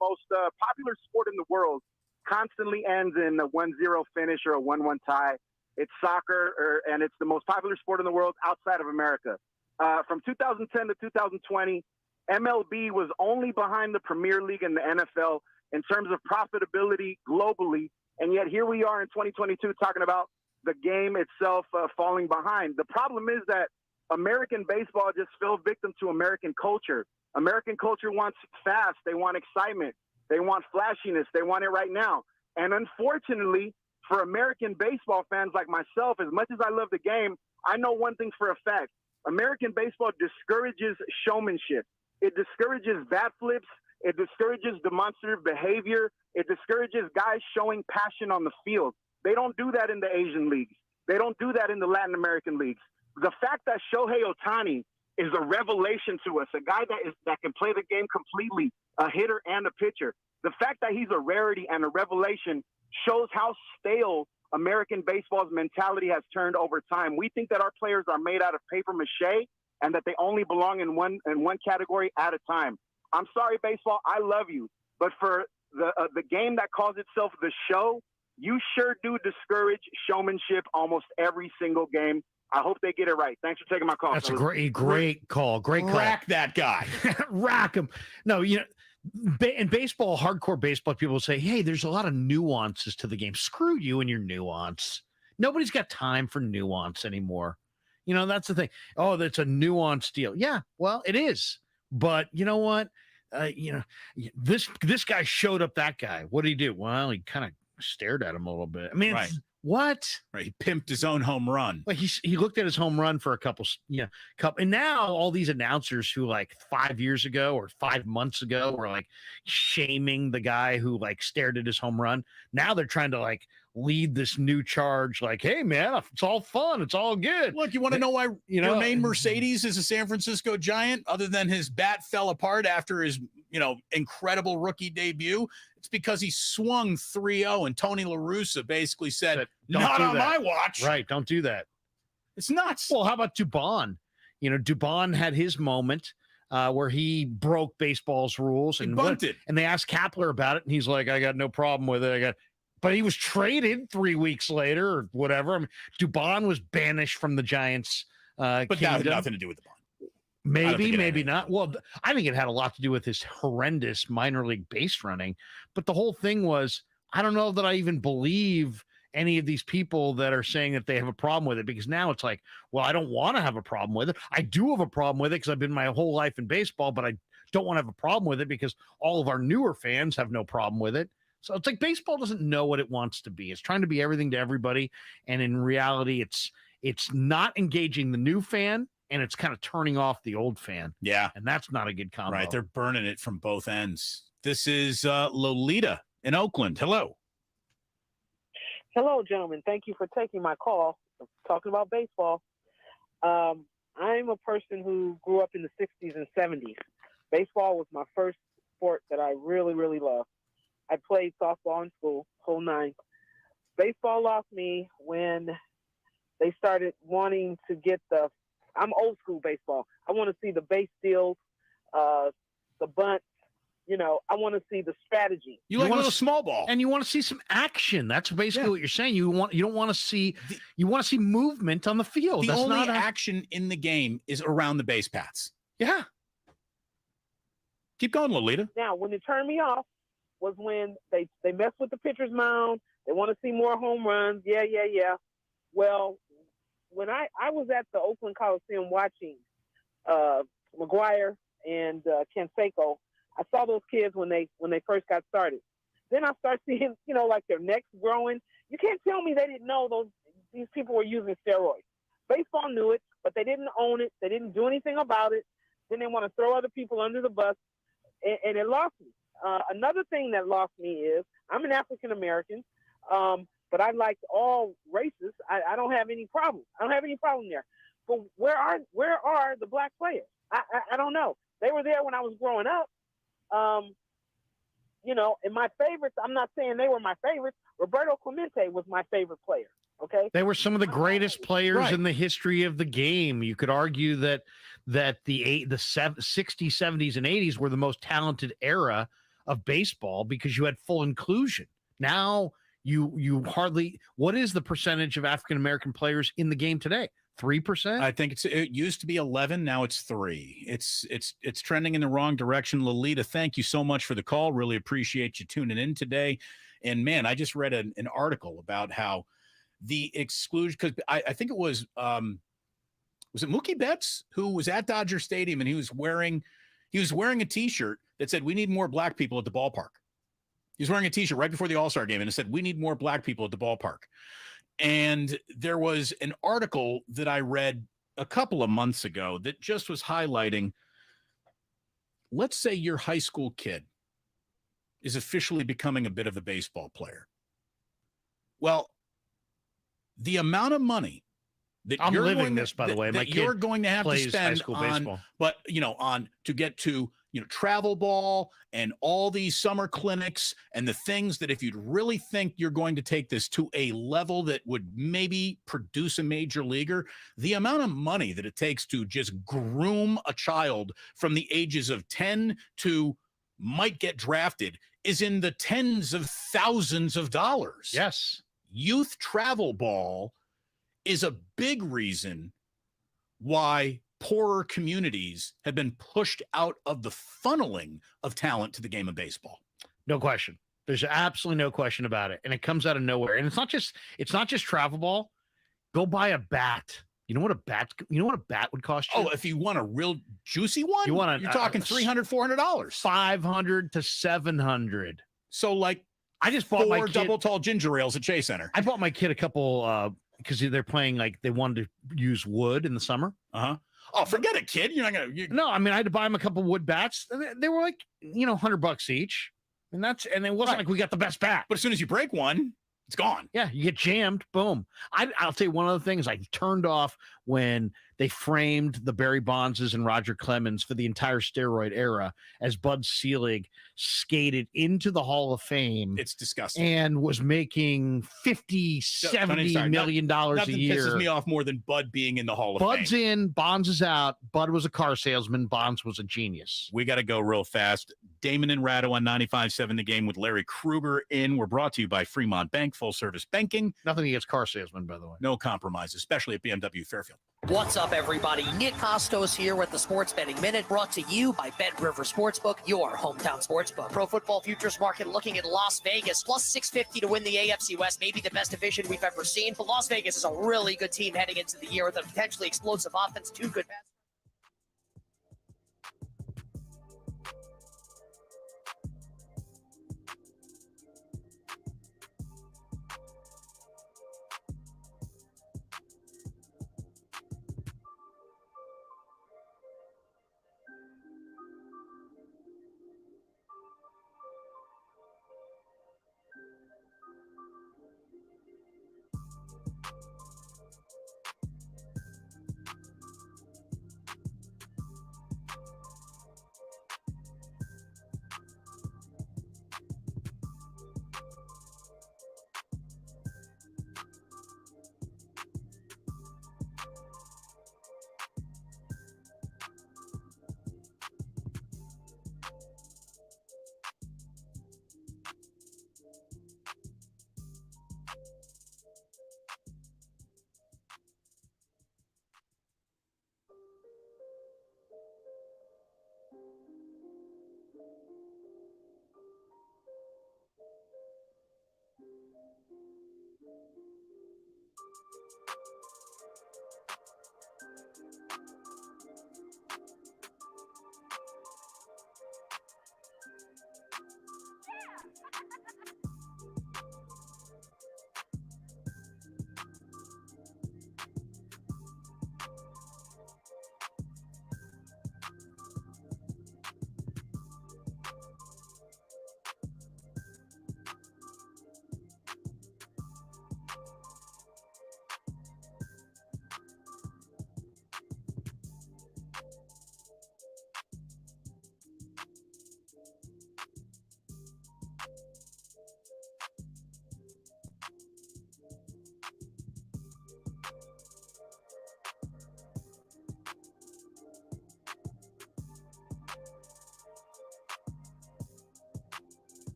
S19: most popular sport in the world constantly ends in a 1-0 finish or a 1-1 tie. It's soccer, and it's the most popular sport in the world outside of America. From 2010 to 2020, MLB was only behind the Premier League and the NFL in terms of profitability globally, and yet here we are in 2022 talking about the game itself falling behind. The problem is that American baseball just fell victim to American culture. American culture wants fast. They want excitement. They want flashiness. They want it right now. And unfortunately, for American baseball fans like myself, as much as I love the game, I know one thing for a fact. American baseball discourages showmanship. It discourages bat flips. It discourages demonstrative behavior. It discourages guys showing passion on the field. They don't do that in the Asian leagues. They don't do that in the Latin American leagues. The fact that Shohei Ohtani is a revelation to us, a guy that can play the game completely, a hitter and a pitcher. The fact that he's a rarity and a revelation shows how stale American baseball's mentality has turned over time. We think that our players are made out of paper mache and that they only belong in one category at a time. I'm sorry, baseball. I love you, but for the game that calls itself the show, you sure do discourage showmanship almost every single game. I hope they get it right. Thanks for taking my call.
S1: That's a great call. Great call.
S2: Rack that guy.
S1: Rack him. No, in baseball, hardcore baseball, people say, hey, there's a lot of nuances to the game. Screw you and your nuance. Nobody's got time for nuance anymore. That's the thing. Oh, that's a nuanced deal. Yeah, well, it is. But you know what? This guy showed up that guy. What did he do? Well, he kind of stared at him a little bit. I mean,
S2: right.
S1: What?
S2: Right. He pimped his own home run.
S1: Well, he looked at his home run for a couple, and now all these announcers who 5 years ago or 5 months ago were shaming the guy who stared at his home run. Now they're trying to lead this new charge. Hey man, it's all fun. It's all good.
S2: Look, you want to know why Jermaine Mercedes is a San Francisco Giant other than his bat fell apart after his, incredible rookie debut? It's because he swung 3-0 and Tony La Russa basically said, not on my watch.
S1: Right. Don't do that.
S2: It's nuts.
S1: Well, how about Dubon? Dubon had his moment where he broke baseball's rules and
S2: bunted.
S1: And they asked Kapler about it. And he's like, I got no problem with it. But he was traded 3 weeks later or whatever. I mean, Dubon was banished from the Giants.
S2: But that had nothing to do with the bond.
S1: Maybe, maybe not. Well, I think it had a lot to do with his horrendous minor league base running. But the whole thing was, I don't know that I even believe any of these people that are saying that they have a problem with it, because now it's like, well, I don't want to have a problem with it. I do have a problem with it because I've been my whole life in baseball, but I don't want to have a problem with it because all of our newer fans have no problem with it. So it's like baseball doesn't know what it wants to be. It's trying to be everything to everybody. And in reality, it's not engaging the new fan, and it's kind of turning off the old fan.
S2: Yeah.
S1: And that's not a good combo.
S2: Right. They're burning it from both ends. This is Lolita in Oakland. Hello.
S20: Hello, gentlemen. Thank you for taking my call. I'm talking about baseball. I'm a person who grew up in the 60s and 70s. Baseball was my first sport that I really, really loved. I played softball in school, whole nine. Baseball lost me when they started wanting to get I'm old school baseball. I want to see the base steals, the bunt. I want to see the strategy.
S2: You like a little small ball,
S1: and you want to see some action. That's basically what you're saying. You don't want to see movement on the field.
S2: The
S1: That's
S2: only
S1: not
S2: action in the game is around the base paths.
S1: Yeah.
S2: Keep going, Lolita.
S20: Now, when it turned me off was when they messed with the pitcher's mound. They want to see more home runs. Yeah. Well, when I was at the Oakland Coliseum watching McGuire and Canseco, I saw those kids when they first got started. Then I start seeing, like their necks growing. You can't tell me they didn't know these people were using steroids. Baseball knew it, but they didn't own it. They didn't do anything about it. Then they want to throw other people under the bus, and it lost me. Another thing that lost me is I'm an African American, but I like all races. I don't have any problem. I don't have any problem there. But where are the black players? I don't know. They were there when I was growing up. And my favorites, I'm not saying they were my favorites. Roberto Clemente was my favorite player. Okay.
S1: They were some of the greatest players in the history of the game. You could argue that the 60s, 70s, and 80s were the most talented era of baseball because you had full inclusion. Now you hardly. What is the percentage of African American players in the game today? 3%?
S2: I think it used to be 11. Now it's 3. It's trending in the wrong direction. Lolita, thank you so much for the call. Really appreciate you tuning in today. And man, I just read an article about how the exclusion, because I think it was it Mookie Betts who was at Dodger Stadium, and he was wearing a T-shirt that said, "We need more black people at the ballpark." He was wearing a T-shirt right before the All-Star game, and it said, "We need more black people at the ballpark." And there was an article that I read a couple of months ago that just was highlighting, let's say your high school kid is officially becoming a bit of a baseball player. Well, the amount of money that
S1: I'm
S2: you're
S1: living
S2: going
S1: this, by the way. My
S2: that you're
S1: kid
S2: going to have to
S1: plays high
S2: spend
S1: school
S2: on,
S1: baseball.
S2: but on to get to travel ball and all these summer clinics and the things that if you'd really think you're going to take this to a level that would maybe produce a major leaguer, the amount of money that it takes to just groom a child from the ages of 10 to might get drafted is in the tens of thousands of dollars.
S1: Yes.
S2: Youth travel ball is a big reason why poorer communities have been pushed out of the funneling of talent to the game of baseball.
S1: No question. There's absolutely no question about it. And it comes out of nowhere. And it's not just travel ball. Go buy a bat. You know what a bat would cost you?
S2: Oh, if you want a real juicy one, you're talking $300, $400.
S1: $500 to $700.
S2: So like
S1: I just bought my kid
S2: double tall ginger ales at Chase Center.
S1: I bought my kid a couple because they're playing, like they wanted to use wood in the summer.
S2: Uh-huh. Oh, forget it, kid. You're not gonna.
S1: No, I mean I had to buy him a couple wood bats. They were like $100 each, and it wasn't like we got the best bat.
S2: But as soon as you break one, it's gone.
S1: Yeah, you get jammed. Boom. I'll tell you one other thing is I turned off when they framed the Barry Bondses and Roger Clemens for the entire steroid era as Bud Selig skated into the Hall of Fame.
S2: It's disgusting.
S1: And was making $50-70 million a
S2: Nothing
S1: year.
S2: pisses me off more than Bud being in the Hall of Fame.
S1: Bud's in, Bonds is out. Bud was a car salesman. Bonds was a genius.
S2: We got to go real fast. Damon and Ratto on 95.7 The Game with Larry Krueger in. We're brought to you by Fremont Bank, full service banking.
S1: Nothing against car salesmen, by the way.
S2: No compromise, especially at BMW Fairfield.
S21: What's up, everybody? Nick Costos here with the Sports Betting Minute, brought to you by Bet River Sportsbook, your hometown sportsbook. Pro Football Futures Market looking at Las Vegas, plus 650 to win the AFC West, maybe the best division we've ever seen. But Las Vegas is a really good team heading into the year with a potentially explosive offense, 2 good passes.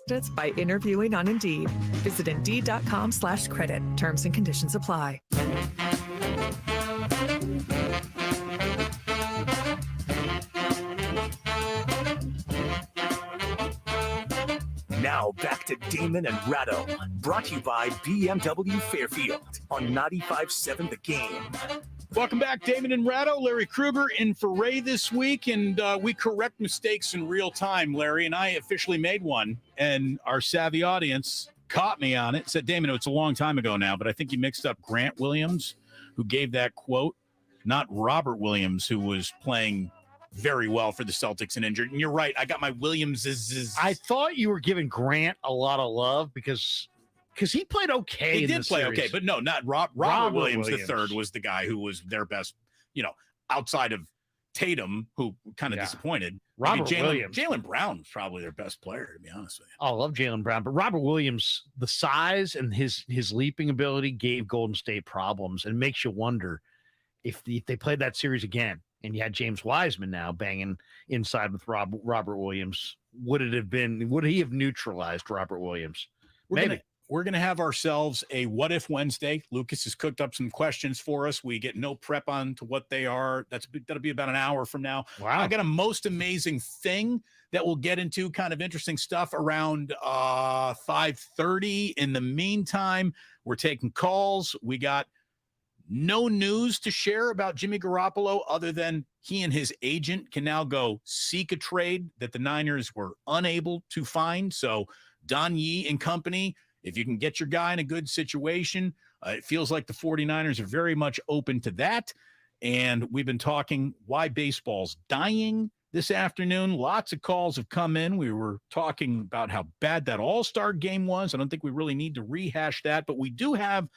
S3: candidates by interviewing on Indeed. Visit Indeed.com/credit. Terms and conditions apply.
S5: Now back to Damon and Ratto, brought to you by BMW Fairfield on 95.7 The Game.
S2: Welcome back, Damon and Ratto. Larry Krueger in for Ray this week, and we correct mistakes in real time, Larry, and I officially made one, and our savvy audience caught me on it. Said, Damon, it's a long time ago now, but I think you mixed up Grant Williams, who gave that quote, not Robert Williams, who was playing very well for the Celtics and injured. And you're right. I got my Williamses.
S1: I thought you were giving Grant a lot of love because he played okay.
S2: He did play okay, but no, not Robert Williams the third was the guy who was their best, outside of Tatum, who kind of disappointed.
S1: Robert Williams.
S2: Jaylen Brown was probably their best player, to be honest with you.
S1: I love Jaylen Brown, but Robert Williams, the size and his leaping ability gave Golden State problems, and makes you wonder if they played that series again and you had James Wiseman now banging inside with Robert Williams, would he have neutralized Robert Williams?
S2: We're gonna have ourselves a What If Wednesday. Lucas has cooked up some questions for us. We get no prep on to what they are. That'll be about an hour from now.
S1: Wow.
S2: I got a most amazing thing that we'll get into, kind of interesting stuff around 5:30. In the meantime, we're taking calls. We got no news to share about Jimmy Garoppolo other than he and his agent can now go seek a trade that the Niners were unable to find. So Don Yee and company, if you can get your guy in a good situation, it feels like the 49ers are very much open to that. And we've been talking why baseball's dying this afternoon. Lots of calls have come in. We were talking about how bad that All-Star game was. I don't think we really need to rehash that, but we do have,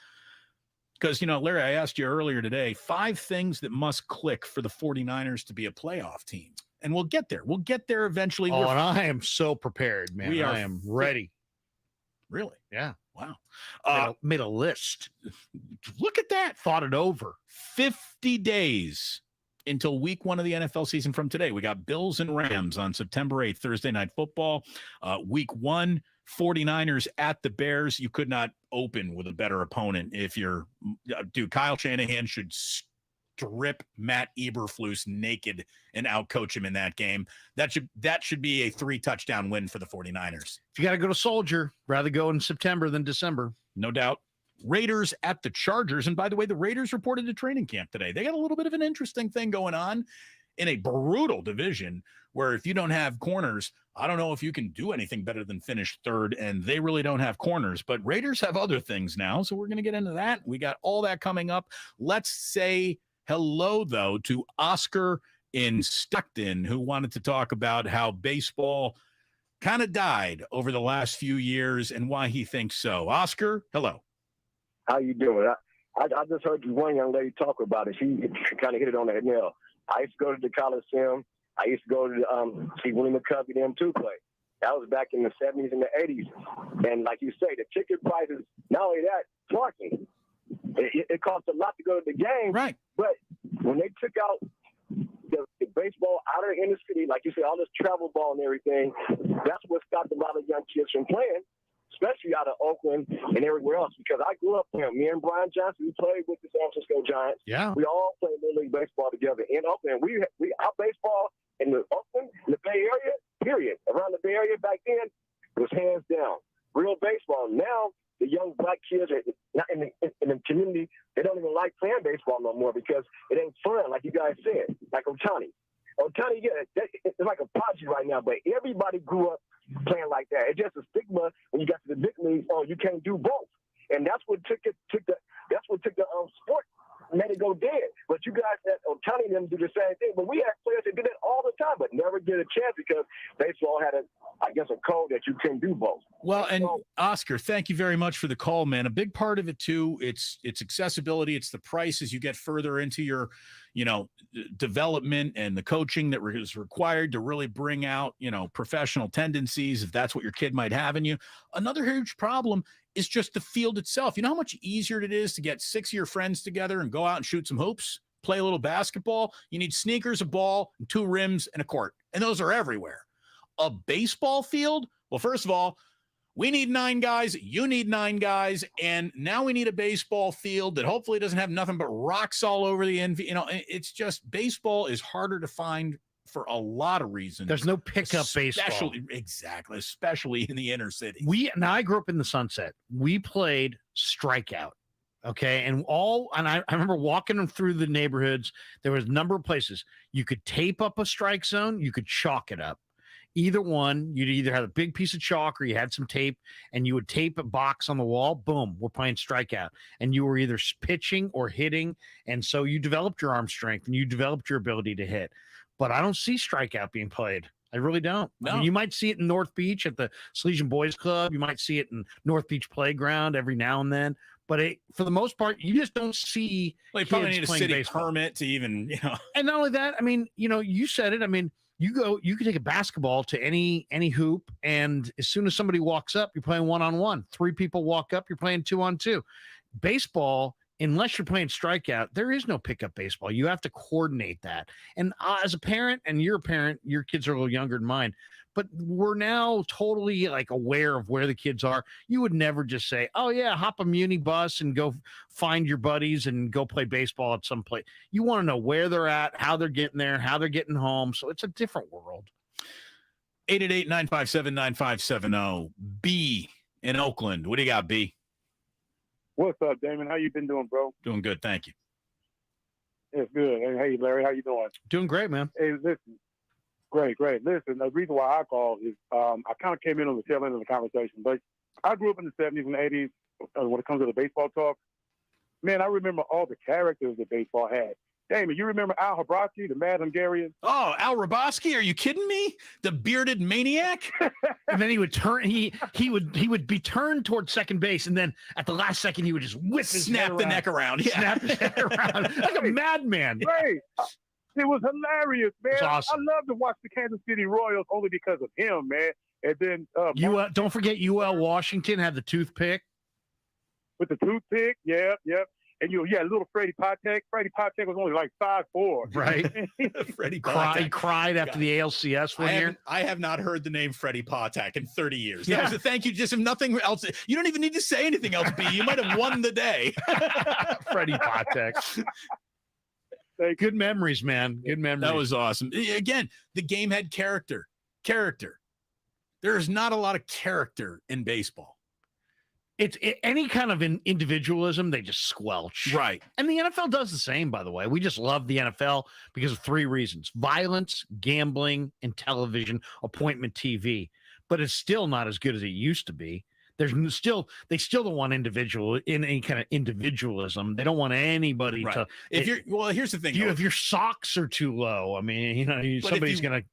S2: because, Larry, I asked you earlier today, 5 things that must click for the 49ers to be a playoff team. And we'll get there. We'll get there eventually.
S1: Oh, and I am so prepared, man. I am ready.
S2: Really?
S1: Yeah.
S2: Wow.
S1: Made a list. Look at that. Thought it over.
S2: 50 days until week 1 of the NFL season from today. We got Bills and Rams on September 8th, Thursday Night Football. Week 1, 49ers at the Bears. You could not open with a better opponent. Kyle Shanahan should strip Matt Eberflus naked and outcoach him in that game. That should be a 3-touchdown win for the 49ers.
S1: If you got to go to Soldier, rather go in September than December.
S2: No doubt. Raiders at the Chargers. And by the way, the Raiders reported to training camp today. They got a little bit of an interesting thing going on in a brutal division where if you don't have corners, I don't know if you can do anything better than finish third, and they really don't have corners. But Raiders have other things now, so we're going to get into that. We got all that coming up. Let's say hello, though, to Oscar in Stockton, who wanted to talk about how baseball kind of died over the last few years and why he thinks so. Oscar, hello.
S22: How you doing? I just heard one young lady talk about it. She kind of hit it on the nail. I used to go to the Coliseum. I used to go to see Willie McCovey them too play. That was back in the 70s and the 80s. And like you say, the ticket prices, not only that, parking. It costs a lot to go to the game.
S2: Right.
S22: But when they took out the baseball out of the industry, like you said, all this travel ball and everything, that's what stopped a lot of young kids from playing, especially out of Oakland and everywhere else. Because I grew up playing. Me and Brian Johnson, we played with the San Francisco Giants.
S1: Yeah.
S22: We all played Little League baseball together in Oakland. We our baseball in the Oakland, in the Bay Area, period. Around the Bay Area back then was hands down real baseball. Now the young black kids are not in the community. They don't even like playing baseball no more because it ain't fun, like you guys said. Like Ohtani, yeah, it's like a prodigy right now. But everybody grew up playing like that. It's just a stigma when you got to the big leagues. Oh, you can't do both, and that's what took the sport, made it go dead. But you guys at Ohtani and them do the same thing. But we had players that did it all the time, but never get a chance because baseball had a code that you couldn't do both.
S2: Well, and Oscar, thank you very much for the call, man. A big part of it too, it's accessibility. It's the price as you get further into your, development and the coaching that is required to really bring out, professional tendencies, if that's what your kid might have in you. Another huge problem is just the field itself. You know how much easier it is to get 6 of your friends together and go out and shoot some hoops, play a little basketball? You need sneakers, a ball, and 2 rims and a court. And those are everywhere. A baseball field? Well, first of all, We need 9 guys. You need 9 guys. And now we need a baseball field that hopefully doesn't have nothing but rocks all over the end. You know, it's just baseball is harder to find for a lot of reasons.
S1: There's no pickup baseball.
S2: Exactly, especially in the inner city.
S1: Now I grew up in the Sunset. We played strikeout. Okay. And I remember walking them through the neighborhoods. There was a number of places you could tape up a strike zone, you could chalk it up. Either one, you'd either have a big piece of chalk or you had some tape, and you would tape a box on the wall. Boom, we're playing strikeout. And you were either pitching or hitting. And so you developed your arm strength and you developed your ability to hit. But I don't see strikeout being played. I really don't.
S2: No.
S1: I mean, you might see it in North Beach at the Salesian Boys Club. You might see it in North Beach Playground every now and then. But for the most part, you just don't see.
S2: Well, you probably
S1: kids
S2: need a
S1: playing
S2: city
S1: baseball.
S2: permit to even,
S1: And not only that, I mean, you said it. I mean, you can take a basketball to any hoop, and as soon as somebody walks up, you're playing 1-on-1. 3 people walk up, you're playing 2-on-2. Baseball, unless you're playing strikeout, there is no pickup baseball. You have to coordinate that. And as a parent, and you're a parent, your kids are a little younger than mine, but we're now totally like aware of where the kids are. You would never just say, oh yeah, hop a muni bus and go find your buddies and go play baseball at some place. You want to know where they're at, how they're getting there, how they're getting home. So it's a different world.
S2: 888-957-9570. B in Oakland. What do you got, B?
S6: What's up, Damon? How you been doing, bro?
S2: Doing good, thank you.
S6: It's good. Hey, Larry, how you doing?
S1: Doing great, man.
S6: Hey, listen. Great. Listen, the reason why I called is I kind of came in on the tail end of the conversation, but I grew up in the 70s and 80s when it comes to the baseball talk. Man, I remember all the characters that baseball had. Damon, you remember Al Hrabosky, the Mad Hungarian?
S2: Oh, Al Hrabosky? Are you kidding me? The bearded maniac?
S1: And then he would turn. He would be turned towards second base, and then at the last second, he would just whip his
S2: Snap the neck around. Yeah.
S1: Snap his head around like a madman.
S6: Right. It was hilarious, man.
S1: It's awesome.
S6: I love to watch the Kansas City Royals only because of him, man. And then
S1: Don't forget UL Washington had the toothpick.
S6: With the toothpick, yeah. And little Freddie Patek. Freddie Patek was only like 5'4".
S1: Right.
S2: Freddie
S1: He
S2: Patek.
S1: cried after the ALCS one year.
S2: I have not heard the name Freddie Patek in 30 years.
S1: Yeah.
S2: That was a thank you. Just if nothing else. You don't even need to say anything else, B. You might have won the day.
S1: Freddie Patek. Good memories, man. Good memories.
S2: That was awesome. Again, the game had character. There is not a lot of character in baseball.
S1: It's any kind of individualism, they just squelch.
S2: Right.
S1: And the NFL does the same, by the way. We just love the NFL because of 3 reasons: violence, gambling, and television, appointment TV. But it's still not as good as it used to be. They still don't want any kind of individualism. They don't want anybody to.
S2: Here's the thing.
S1: If your socks are too low, I mean, somebody's gonna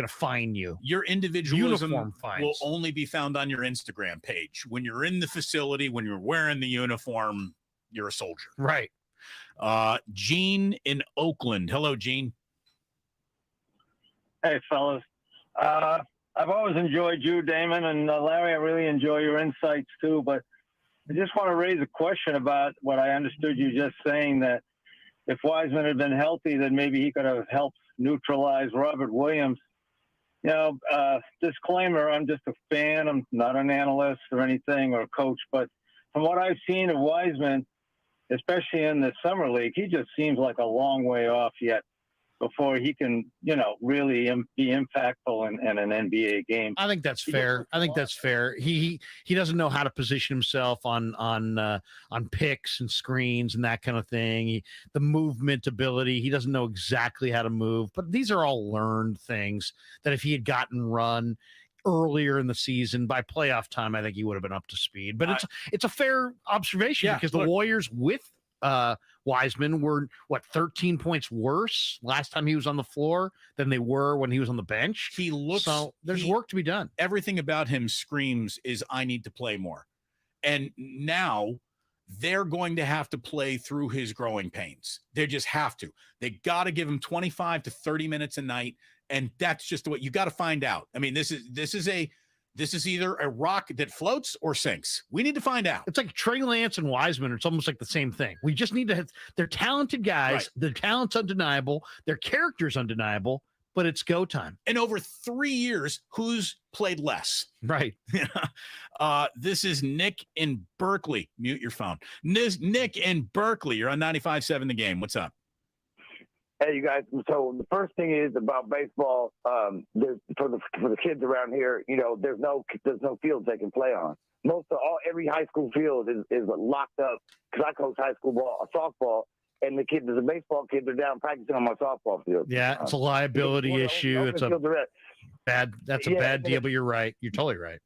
S1: fine you.
S2: Your individualism
S1: Uniform fines.
S2: will only be found on your Instagram page. When you're in the facility, when you're wearing the uniform, you're a soldier.
S1: Right.
S2: Gene in Oakland. Hello, Gene.
S8: Hey, fellas. I've always enjoyed you, Damon, and Larry, I really enjoy your insights too, but I just want to raise a question about what I understood you just saying, that if Wiseman had been healthy, then maybe he could have helped neutralize Robert Williams. Disclaimer, I'm just a fan. I'm not an analyst or anything or a coach, but from what I've seen of Wiseman, especially in the summer league, he just seems like a long way off yet before he can, really be impactful in an NBA game.
S1: I think that's fair. He doesn't know how to position himself on picks and screens and that kind of thing. The movement ability, he doesn't know exactly how to move. But these are all learned things that if he had gotten run earlier in the season, by playoff time, I think he would have been up to speed. But it's a fair observation because the Warriors with Wiseman were 13 points worse last time he was on the floor than they were when he was on the bench. There's work to be done.
S2: Everything about him screams is I need to play more. And now they're going to have to play through his growing pains. They just have to. They got to give him 25 to 30 minutes a night. And that's just what you got to find out. I mean, this is either a rock that floats or sinks. We need to find out.
S1: It's like Trey Lance and Wiseman. It's almost like the same thing. We just need to they're talented guys.
S2: Right.
S1: Their talent's undeniable. Their character's undeniable. but it's go time.
S2: And over 3 years, who's played less?
S1: Right.
S2: This is Nick in Berkeley. Mute your phone. Nick in Berkeley. You're on 95.7 The Game. What's up?
S22: Hey, you guys. So the first thing is about baseball. There's, for the kids around here, there's no fields they can play on. Every high school field is locked up because I coach high school softball, and the baseball kids are down practicing on my softball field.
S1: Yeah, it's a liability issue. It's a bad. That's a bad deal. But you're right. You're totally right.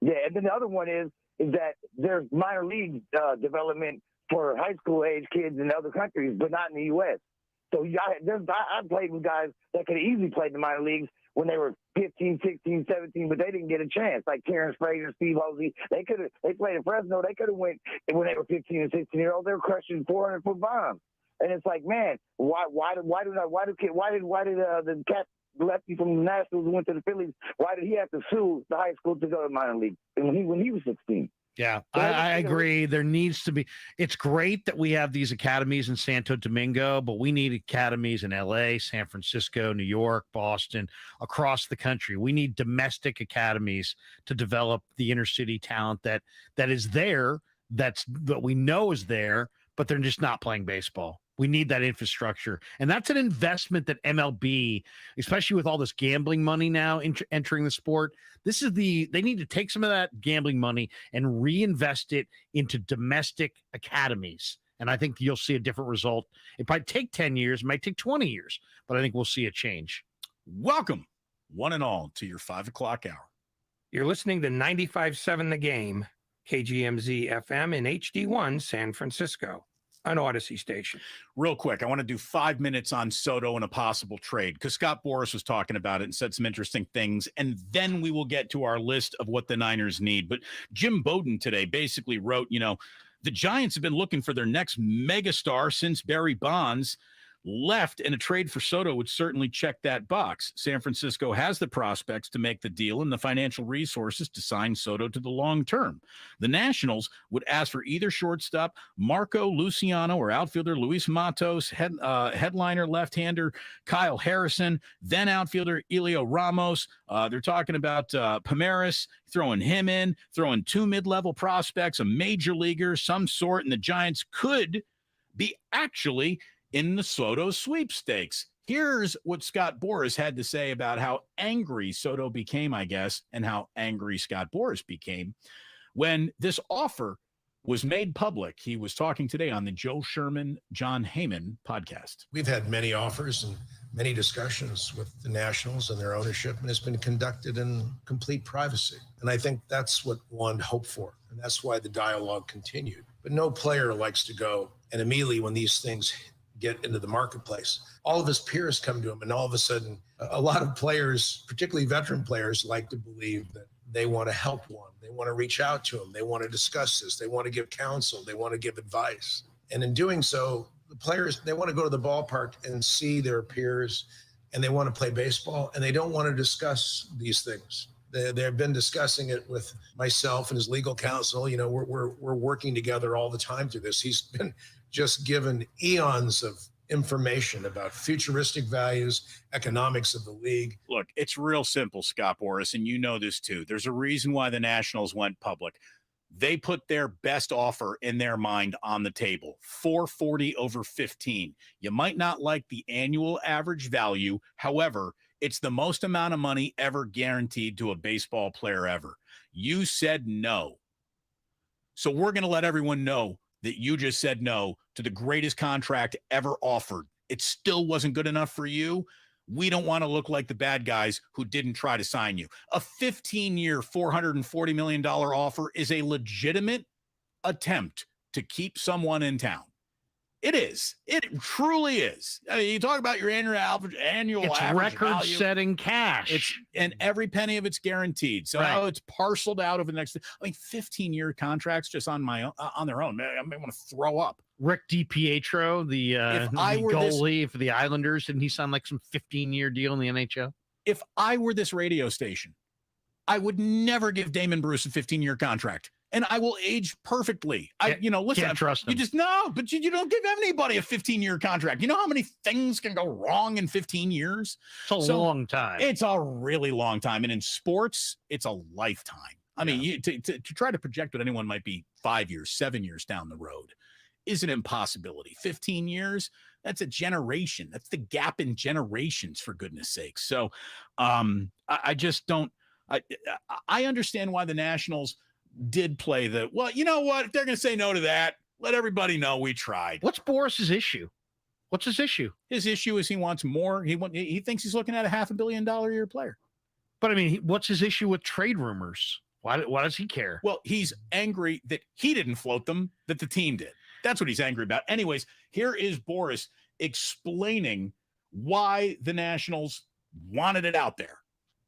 S22: Yeah, and then the other one is that there's minor league development for high school age kids in other countries, but not in the U.S. So I played with guys that could have easily played in the minor leagues when they were 15, 16, 17, but they didn't get a chance. Like Terrence Frazier, Steve Hosey, they played in Fresno. They could have went when they were 15 and 16-year-olds. They were crushing 400-foot bombs, and it's like, man, why did the cat lefty from the Nationals who went to the Phillies? Why did he have to sue the high school to go to the minor league when he was 16?
S1: Yeah, I agree. There needs to be. It's great that we have these academies in Santo Domingo, but we need academies in LA, San Francisco, New York, Boston, across the country. We need domestic academies to develop the inner city talent that is there, that we know is there, but they're just not playing baseball. We need that infrastructure. And that's an investment that MLB, especially with all this gambling money now entering the sport, they need to take some of that gambling money and reinvest it into domestic academies. And I think you'll see a different result. It might take 10 years, it might take 20 years, but I think we'll see a change.
S2: Welcome, one and all, to your 5 o'clock hour.
S12: You're listening to 95.7 The Game, KGMZ FM in HD1 San Francisco, an Odyssey station.
S2: Real quick, I want to do 5 minutes on Soto and a possible trade because Scott Boras was talking about it and said some interesting things, and then we will get to our list of what the Niners need. But Jim Bowden today basically wrote, the Giants have been looking for their next megastar since Barry Bonds left, and a trade for Soto would certainly check that box. San Francisco has the prospects to make the deal and the financial resources to sign Soto to the long term. The Nationals would ask for either shortstop Marco Luciano or outfielder Luis Matos, headliner left-hander Kyle Harrison, then outfielder Elio Ramos. They're talking about Pomeris, throwing him in, throwing 2 mid-level prospects, a major leaguer, some sort, and the Giants could be actually in the Soto sweepstakes. Here's what Scott Boras had to say about how angry Soto became, I guess, and how angry Scott Boras became when this offer was made public. He was talking today on the Joe Sherman, John Heyman podcast.
S7: We've had many offers and many discussions with the Nationals and their ownership, and it's been conducted in complete privacy. And I think that's what one hoped for, and that's why the dialogue continued. But no player likes to go and immediately when these things get into the marketplace, all of his peers come to him, and all of a sudden, a lot of players, particularly veteran players, like to believe that they want to help one. They want to reach out to him. They want to discuss this. They want to give counsel. They want to give advice. And in doing so, the players, they want to go to the ballpark and see their peers, and they want to play baseball, and they don't want to discuss these things. They've been discussing it with myself and his legal counsel. We're working together all the time through this. He's been just given eons of information about futuristic values, economics of the league.
S2: Look, it's real simple, Scott Boras, and you know this too. There's a reason why the Nationals went public. They put their best offer in their mind on the table, $440 over 15. You might not like the annual average value. However, it's the most amount of money ever guaranteed to a baseball player ever. You said no. So we're going to let everyone know that you just said no to the greatest contract ever offered. It still wasn't good enough for you. We don't want to look like the bad guys who didn't try to sign you. A 15-year, $440 million offer is a legitimate attempt to keep someone in town. It is. It truly is. I mean, you talk about your annual
S1: it's
S2: average
S1: record-setting cash.
S2: It's, and every penny of it's guaranteed. So how it's parceled out over the next, 15-year contracts just on their own. I may want to throw up.
S1: Rick DiPietro, the goalie for the Islanders, and he signed like some 15-year deal in the NHL.
S2: If I were this radio station, I would never give Damon Bruce a 15-year contract. and I will age perfectly. Listen,
S1: can't trust
S2: you
S1: him.
S2: just no, but you don't give anybody a 15-year contract. You know how many things can go wrong in 15 years?
S1: It's a long time.
S2: It's a really long time, and in sports, it's a lifetime. I mean, to try to project what anyone might be 5 years, 7 years down the road is an impossibility. 15 years, that's a generation. That's the gap in generations, for goodness sakes. So I just don't. I understand why the Nationals did play well, you know what? If they're going to say no to that, let everybody know we tried.
S1: What's Boris's issue? What's his issue?
S2: His issue is he wants more. He thinks he's looking at a $500 million a year player.
S1: But I mean, what's his issue with trade rumors? Why does he care?
S2: Well, he's angry that he didn't float them, that the team did. That's what he's angry about. Anyways, here is Boris explaining why the Nationals wanted it out there.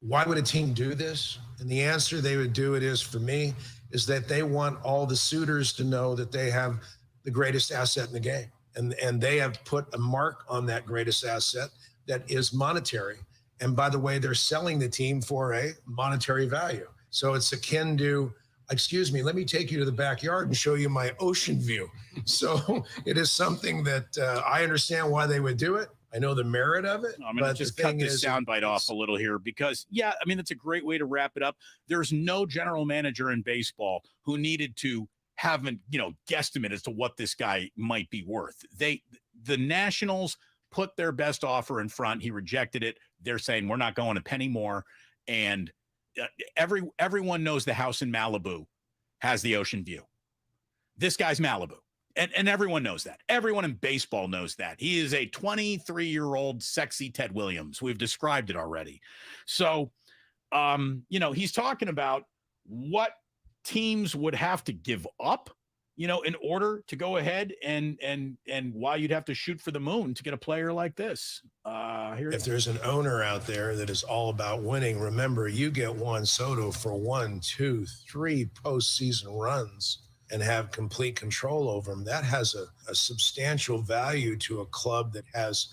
S7: Why would a team do this? And the answer they would do it is, for me, is that they want all the suitors to know that they have the greatest asset in the game. And they have put a mark on that greatest asset that is monetary. And by the way, they're selling the team for a monetary value. So it's akin to, excuse me, let me take you to the backyard and show you my ocean view. So it is something that I understand why they would do it. I know the merit of it.
S2: I'm going to just cut this soundbite off a little here because, that's a great way to wrap it up. There's no general manager in baseball who needed to have a guesstimate as to what this guy might be worth. The Nationals put their best offer in front. He rejected it. They're saying we're not going a penny more. And everyone knows the house in Malibu has the ocean view. This guy's Malibu. And everyone knows that. Everyone in baseball knows that. He is a 23-year-old sexy Ted Williams. We've described it already. So, he's talking about what teams would have to give up, in order to go ahead and why you'd have to shoot for the moon to get a player like this.
S7: If there's an owner out there that is all about winning, remember, you get Juan Soto for 1, 2, 3 postseason runs and have complete control over them. That has a substantial value to a club that has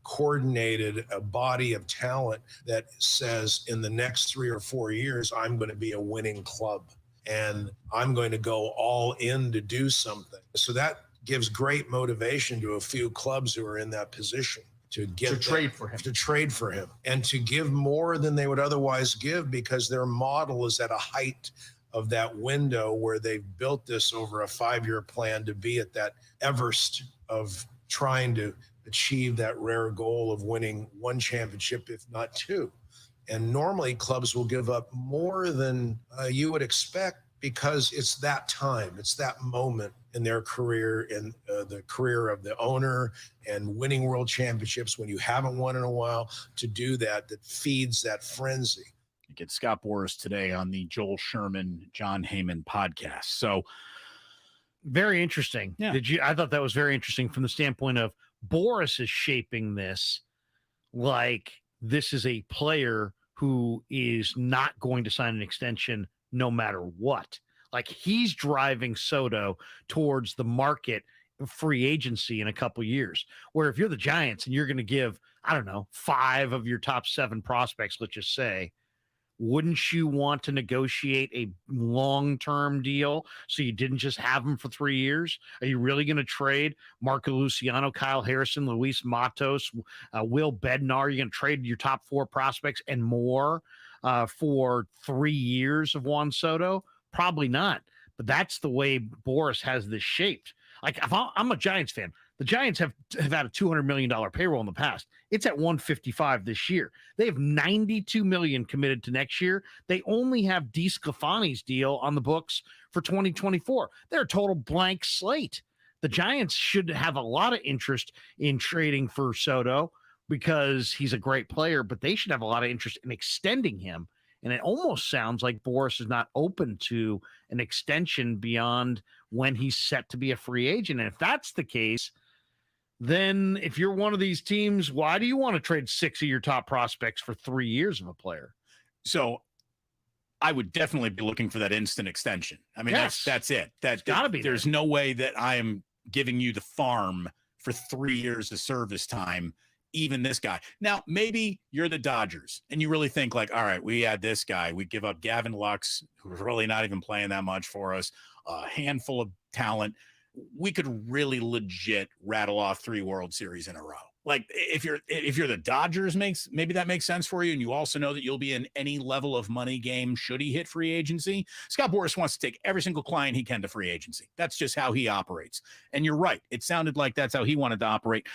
S7: coordinated a body of talent that says in the next 3 or 4 years, I'm going to be a winning club and I'm going to go all in to do something. So that gives great motivation to a few clubs who are in that position to trade for him and to give more than they would otherwise give because their model is at a height of that window where they've built this over a 5-year plan to be at that Everest of trying to achieve that rare goal of winning 1 championship, if not 2. And normally clubs will give up more than you would expect because it's that time, it's that moment in their career, in the career of the owner and winning world championships when you haven't won in a while, to do that feeds that frenzy.
S2: You get Scott Boras today on the Joel Sherman, John Heyman podcast. So
S1: very interesting. Yeah. I thought that was very interesting from the standpoint of Boras is shaping this like this is a player who is not going to sign an extension no matter what. Like he's driving Soto towards the market free agency in a couple years, where if you're the Giants and you're going to give, 5 of your top 7 prospects, let's just say, wouldn't you want to negotiate a long-term deal so you didn't just have them for 3 years? Are you really going to trade Marco Luciano, Kyle Harrison, Luis Matos, Will Bednar? You're going to trade your top 4 prospects and more for 3 years of Juan Soto? Probably not. But that's the way Boras has this shaped. Like if I'm a Giants fan, the Giants have had a $200 million payroll in the past. It's at 155 this year. They have $92 million committed to next year. They only have DeSclafani's deal on the books for 2024. They're a total blank slate. The Giants should have a lot of interest in trading for Soto because he's a great player, but they should have a lot of interest in extending him. And it almost sounds like Boras is not open to an extension beyond when he's set to be a free agent. And if that's the case, then if you're one of these teams, why do you want to trade 6 of your top prospects for 3 years of a player?
S2: So I would definitely be looking for that instant extension. I mean,
S1: yes.
S2: that's it.
S1: That's gotta be.
S2: There's no way that I am giving you the farm for 3 years of service time even this guy. Now, maybe you're the Dodgers and you really think like, all right, we had this guy. We give up Gavin Lux, who's really not even playing that much for us, a handful of talent. We could really legit rattle off 3 World Series in a row. Like if you're the Dodgers, maybe that makes sense for you. And you also know that you'll be in any level of money game should he hit free agency. Scott Boras wants to take every single client he can to free agency. That's just how he operates. And you're right. It sounded like that's how he wanted to operate.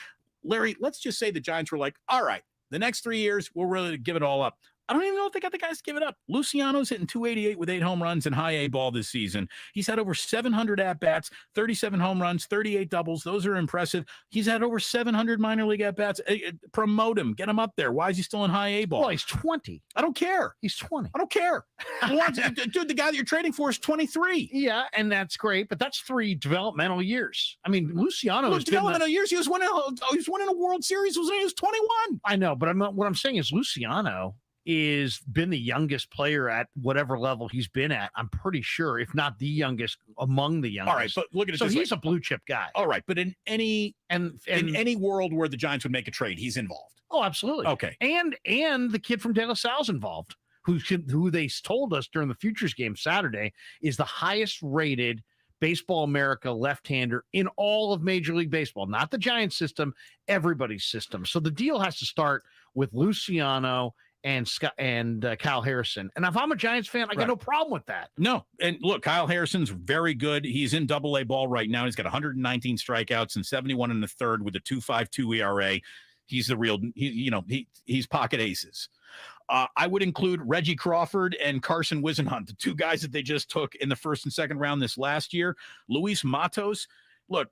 S2: Larry, let's just say the Giants were like, all right, the next 3 years, we'll really give it all up. I don't even know if they got the guys to give it up. Luciano's hitting 288 with 8 home runs in high A ball this season. He's had over 700 at-bats, 37 home runs, 38 doubles. Those are impressive. He's had over 700 minor league at-bats. Promote him. Get him up there. Why is he still in high A ball?
S1: Well, he's 20.
S2: I don't care.
S1: He's 20.
S2: I don't care. Dude, the guy that you're trading for is 23.
S1: Yeah, and that's great, but that's 3 developmental years. I mean, Luciano has
S2: developmental years. He was winning a World Series when he was 21.
S1: I know, but what I'm saying is Luciano is been the youngest player at whatever level he's been at. I'm pretty sure, if not the youngest, among the youngest.
S2: All right, but look at it.
S1: So
S2: this
S1: he's
S2: way.
S1: a blue chip guy.
S2: All right, but in any in any world where the Giants would make a trade, he's involved.
S1: Oh, absolutely.
S2: Okay,
S1: and the kid from De La Salle's involved, who they told us during the Futures game Saturday is the highest rated Baseball America left-hander in all of Major League Baseball, not the Giants system, everybody's system. So the deal has to start with Luciano and Scott and Kyle Harrison. And if I'm a Giants fan, I got no problem with that.
S2: No. And look, Kyle Harrison's very good. He's in Double-A ball right now. He's got 119 strikeouts and 71 in the third with a 2.52 ERA. He's the real, he's pocket aces. I would include Reggie Crawford and Carson Whisenhunt, the 2 guys that they just took in the first and second round this last year. Luis Matos, look,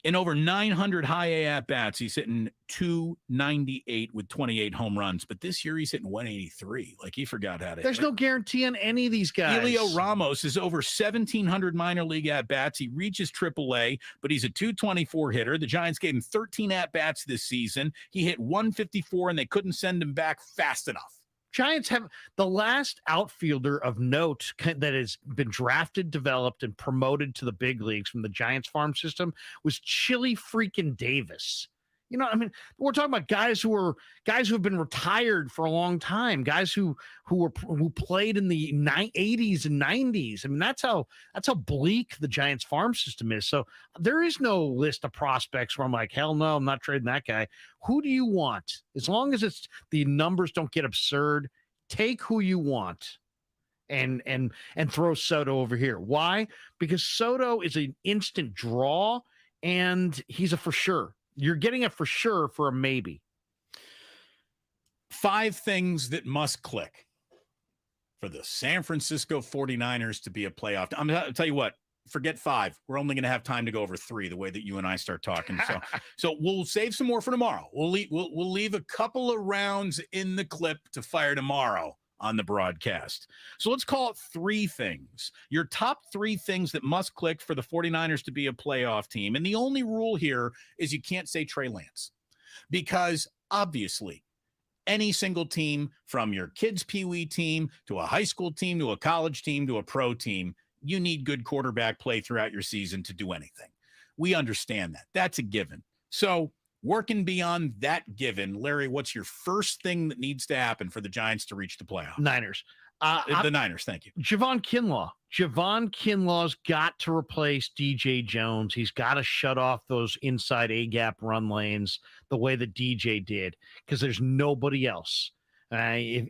S2: in over 900 high A at-bats, he's hitting 298 with 28 home runs. But this year, he's hitting 183. Like, he forgot how to
S1: There's no guarantee on any of these guys.
S2: Elio Ramos is over 1,700 minor league at-bats. He reaches AAA, but he's a 224 hitter. The Giants gave him 13 at-bats this season. He hit 154, and they couldn't send him back fast enough.
S1: Giants have the last outfielder of note that has been drafted, developed, and promoted to the big leagues from the Giants farm system was Chili freaking Davis. You know, I mean, we're talking about guys who have been retired for a long time, guys who played in the 80s and 90s. I mean, that's how bleak the Giants farm system is. So there is no list of prospects where I'm like, hell no, I'm not trading that guy. Who do you want? As long as it's the numbers don't get absurd, take who you want. And throw Soto over here. Why? Because Soto is an instant draw, and he's a for sure. You're getting it for sure for a maybe.
S2: 5 things that must click for the San Francisco 49ers to be a playoff. I'm going to tell you what, forget 5. We're only going to have time to go over 3 the way that you and I start talking. So we'll save some more for tomorrow. We'll leave a couple of rounds in the clip to fire tomorrow on the broadcast. So let's call it 3 things. Your top 3 things that must click for the 49ers to be a playoff team. And the only rule here is you can't say Trey Lance, because obviously any single team, from your kids' peewee team to a high school team to a college team to a pro team, you need good quarterback play throughout your season to do anything. We understand that. That's a given. So working beyond that given, Larry, what's your first thing that needs to happen for the Giants to reach the playoffs?
S1: Niners.
S2: The Niners, thank you.
S1: Javon Kinlaw's got to replace DJ Jones. He's got to shut off those inside A-gap run lanes the way that DJ did, because there's nobody else. They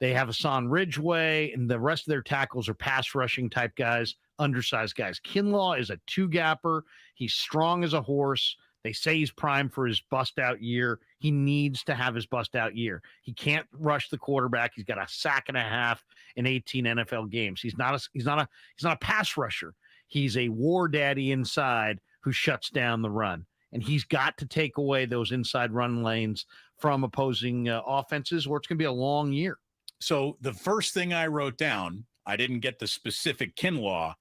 S1: have Hassan Ridgeway, and the rest of their tackles are pass rushing type guys, undersized guys. Kinlaw is a 2-gapper. He's strong as a horse. They say he's primed for his bust-out year. He needs to have his bust-out year. He can't rush the quarterback. He's got a sack and a half in 18 NFL games. He's not a pass rusher. He's a war daddy inside who shuts down the run. And he's got to take away those inside run lanes from opposing offenses, or it's going to be a long year.
S2: So the first thing I wrote down, I didn't get the specific Kinlaw,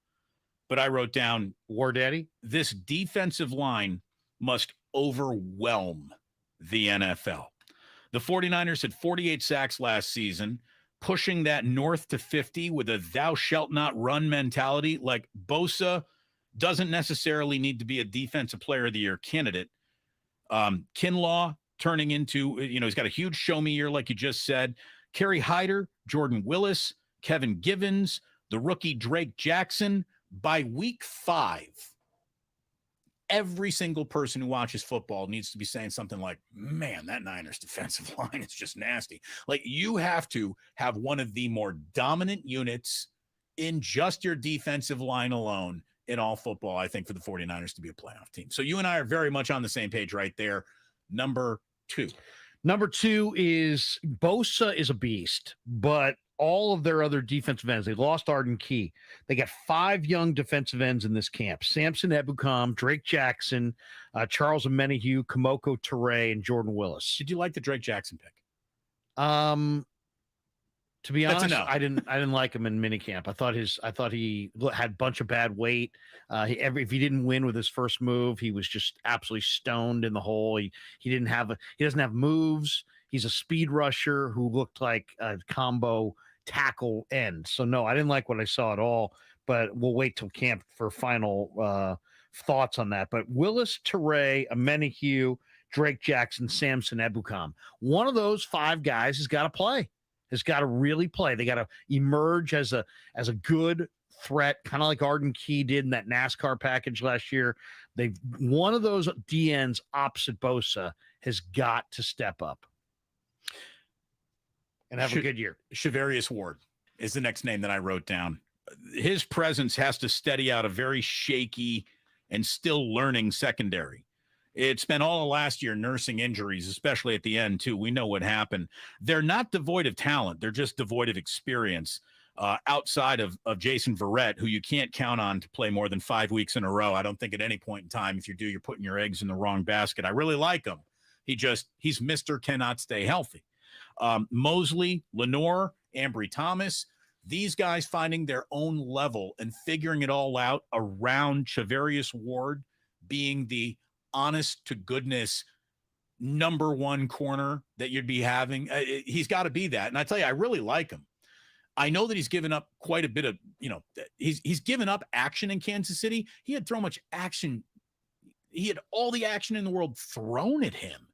S2: but I wrote down
S1: war daddy.
S2: This defensive line must overwhelm the NFL. The 49ers had 48 sacks last season, pushing that north to 50 with a thou shalt not run mentality. Like, Bosa doesn't necessarily need to be a defensive player of the year candidate. Kinlaw turning into, he's got a huge show me year, like you just said. Kerry Hyder, Jordan Willis, Kevin Givens, the rookie Drake Jackson. By week 5, every single person who watches football needs to be saying something like, man, that Niners defensive line is just nasty. Like, you have to have one of the more dominant units in just your defensive line alone in all football, I think, for the 49ers to be a playoff team. So you and I are very much on the same page right there. Number 2.
S1: Number 2 is Bosa is a beast, but all of their other defensive ends, they lost Arden Key. They got 5 young defensive ends in this camp: Samson Ebukam, Drake Jackson, Charles Omenihu, Kamoko Toure, and Jordan Willis.
S2: Did you like the Drake Jackson pick?
S1: To be
S2: That's
S1: honest,
S2: a no.
S1: I didn't like him in minicamp. I thought he had a bunch of bad weight. If he didn't win with his first move, he was just absolutely stoned in the hole. He doesn't have moves. He's a speed rusher who looked like a combo tackle end. So no, I didn't like what I saw at all, but we'll wait till camp for final thoughts on that. But Willis, Toure, Omenihu, Drake Jackson, Samson Ebukam. One of those 5 guys has got to play. Has got to really play. They got to emerge as a good threat, kind of like Arden Key did in that NASCAR package last year. One of those DNs opposite Bosa has got to step up and have a good year.
S2: Shavarius Ward is the next name that I wrote down. His presence has to steady out a very shaky and still learning secondary. It spent all of last year nursing injuries, especially at the end, too. We know what happened. They're not devoid of talent. They're just devoid of experience outside of Jason Verrett, who you can't count on to play more than 5 weeks in a row. I don't think at any point in time, if you do, you're putting your eggs in the wrong basket. I really like him. He's Mr. Cannot Stay Healthy. Mosley, Lenore, Ambry Thomas, these guys finding their own level and figuring it all out around Shavarius Ward being the honest to goodness number 1 corner that you'd be having. He's got to be that. And I tell you, I really like him. I know that he's given up quite a bit of, he's given up action in Kansas City. He had so much action. He had all the action in the world thrown at him.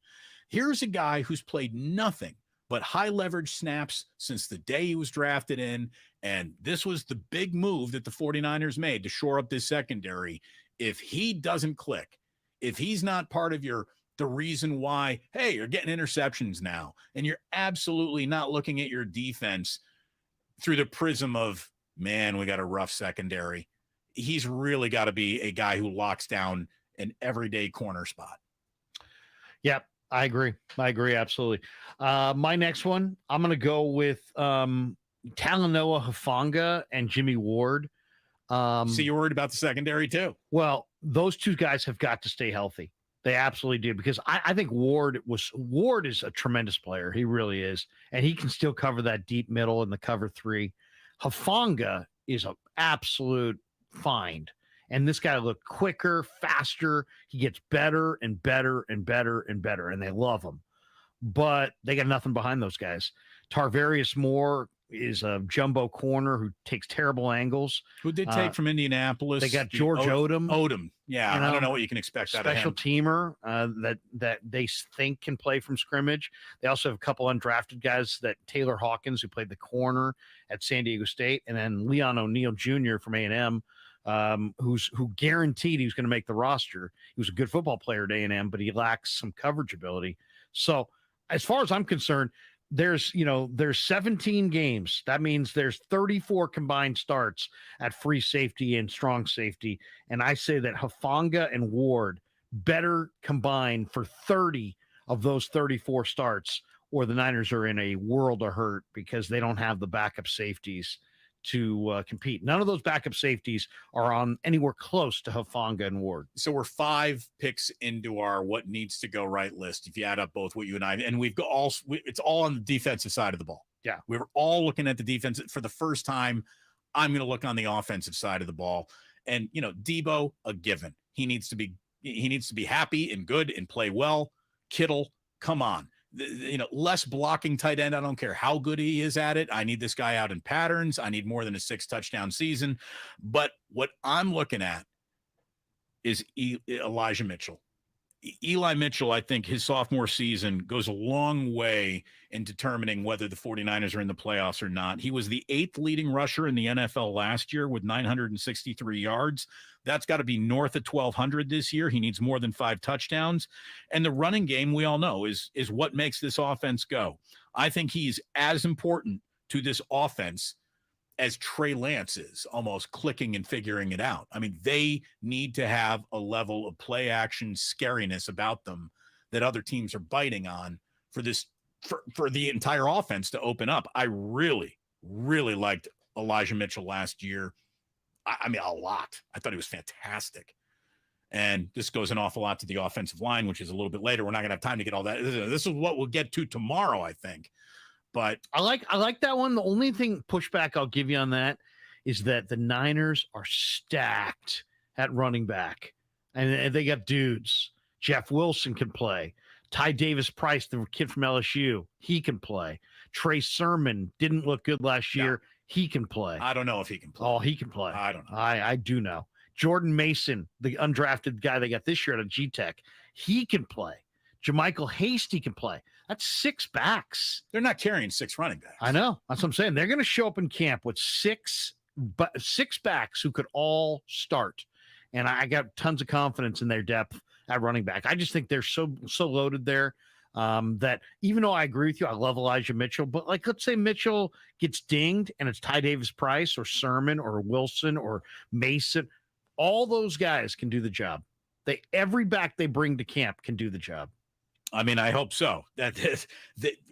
S2: Here's a guy who's played nothing but high leverage snaps since the day he was drafted in. And this was the big move that the 49ers made to shore up this secondary. If he doesn't click, if he's not part of the reason why, hey, you're getting interceptions now, and you're absolutely not looking at your defense through the prism of, man, we got a rough secondary. He's really got to be a guy who locks down an everyday corner spot.
S1: Yep, I agree. Absolutely. My next one, I'm going to go with Talanoa Hufanga and Jimmy Ward.
S2: So you're worried about the secondary too?
S1: Well, those 2 guys have got to stay healthy. They absolutely do, because I think Ward is a tremendous player. He really is. And he can still cover that deep middle in the cover 3. Hufanga is an absolute find. And this guy looked quicker, faster. He gets better and better and better and better. And they love him. But they got nothing behind those guys. Tarvarius Moore is a jumbo corner who takes terrible angles.
S2: Who did take from Indianapolis?
S1: They got George Odom.
S2: Odom. Yeah, I don't know what you can expect out of him.
S1: Special teamer that they think can play from scrimmage. They also have a couple undrafted guys, that Taylor Hawkins, who played the corner at San Diego State, and then Leon O'Neal Jr. from A&M, who guaranteed he was going to make the roster. He was a good football player at A&M, but he lacks some coverage ability. So as far as I'm concerned, there's 17 games. That means there's 34 combined starts at free safety and strong safety. And I say that Hufanga and Ward better combine for 30 of those 34 starts, or the Niners are in a world of hurt because they don't have the backup safeties to compete. None of those backup safeties are on anywhere close to Hufanga and Ward.
S2: So we're 5 picks into our what needs to go right list. If you add up both what you and I, and it's all on the defensive side of the ball.
S1: Yeah.
S2: We were all looking at the defense for the first time. I'm going to look on the offensive side of the ball, and Debo, a given. He needs to be happy and good and play well. Kittle, come on. Less blocking tight end. I don't care how good he is at it. I need this guy out in patterns. I need more than a 6 touchdown season. But what I'm looking at is Elijah Mitchell. Eli Mitchell, I think his sophomore season goes a long way in determining whether the 49ers are in the playoffs or not. He was the 8th leading rusher in the NFL last year with 963 yards. That's got to be north of 1,200 this year. He needs more than 5 touchdowns. And the running game, we all know, is what makes this offense go. I think he's as important to this offense as Trey Lance is, almost clicking and figuring it out. I mean, they need to have a level of play action scariness about them that other teams are biting on for the entire offense to open up. I really, really liked Elijah Mitchell last year. I mean, a lot. I thought he was fantastic. And this goes an awful lot to the offensive line, which is a little bit later. We're not going to have time to get all that. This is what we'll get to tomorrow, I think. But
S1: I like that one. The only thing pushback I'll give you on that is that the Niners are stacked at running back, and they got dudes. Jeff Wilson can play. Ty Davis Price, the kid from LSU, he can play. Trey Sermon didn't look good last year. He can play.
S2: I don't know if he can play.
S1: Oh, he can play.
S2: I don't know.
S1: I do know. Jordan Mason, the undrafted guy they got this year at G-Tech, he can play. Jermichael Hasty can play. That's 6 backs.
S2: They're not carrying 6 running backs.
S1: I know. That's what I'm saying. They're going to show up in camp with 6 backs who could all start. And I got tons of confidence in their depth at running back. I just think they're so loaded there that even though I agree with you, I love Elijah Mitchell, but like, let's say Mitchell gets dinged and it's Ty Davis Price or Sermon or Wilson or Mason. All those guys can do the job. Every back they bring to camp can do the job.
S2: I mean, I hope so. That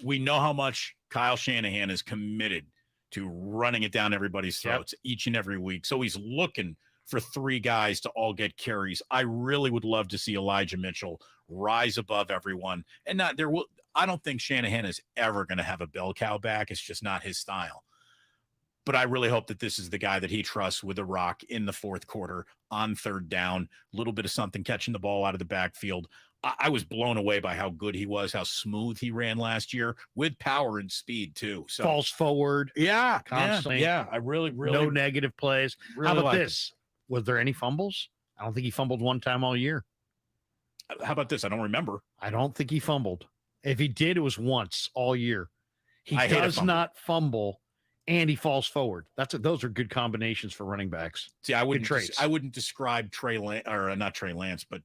S2: we know how much Kyle Shanahan is committed to running it down everybody's throats each and every week. So he's looking for 3 guys to all get carries. I really would love to see Elijah Mitchell rise above everyone. And I don't think Shanahan is ever going to have a bell cow back. It's just not his style. But I really hope that this is the guy that he trusts with a rock in the 4th quarter on 3rd down, a little bit of something catching the ball out of the backfield. I was blown away by how good he was, how smooth he ran last year with power and speed too. So
S1: falls forward.
S2: Yeah.
S1: Constantly.
S2: Yeah. I really
S1: no negative plays.
S2: Really
S1: how about
S2: liked
S1: this? Was there any fumbles? I don't think he fumbled one time all year.
S2: How about this? I don't remember.
S1: I don't think he fumbled. If he did, it was once all year. He does not fumble. And he falls forward. Those are good combinations for running backs.
S2: See, I wouldn't describe Trey Lance, or not Trey Lance, but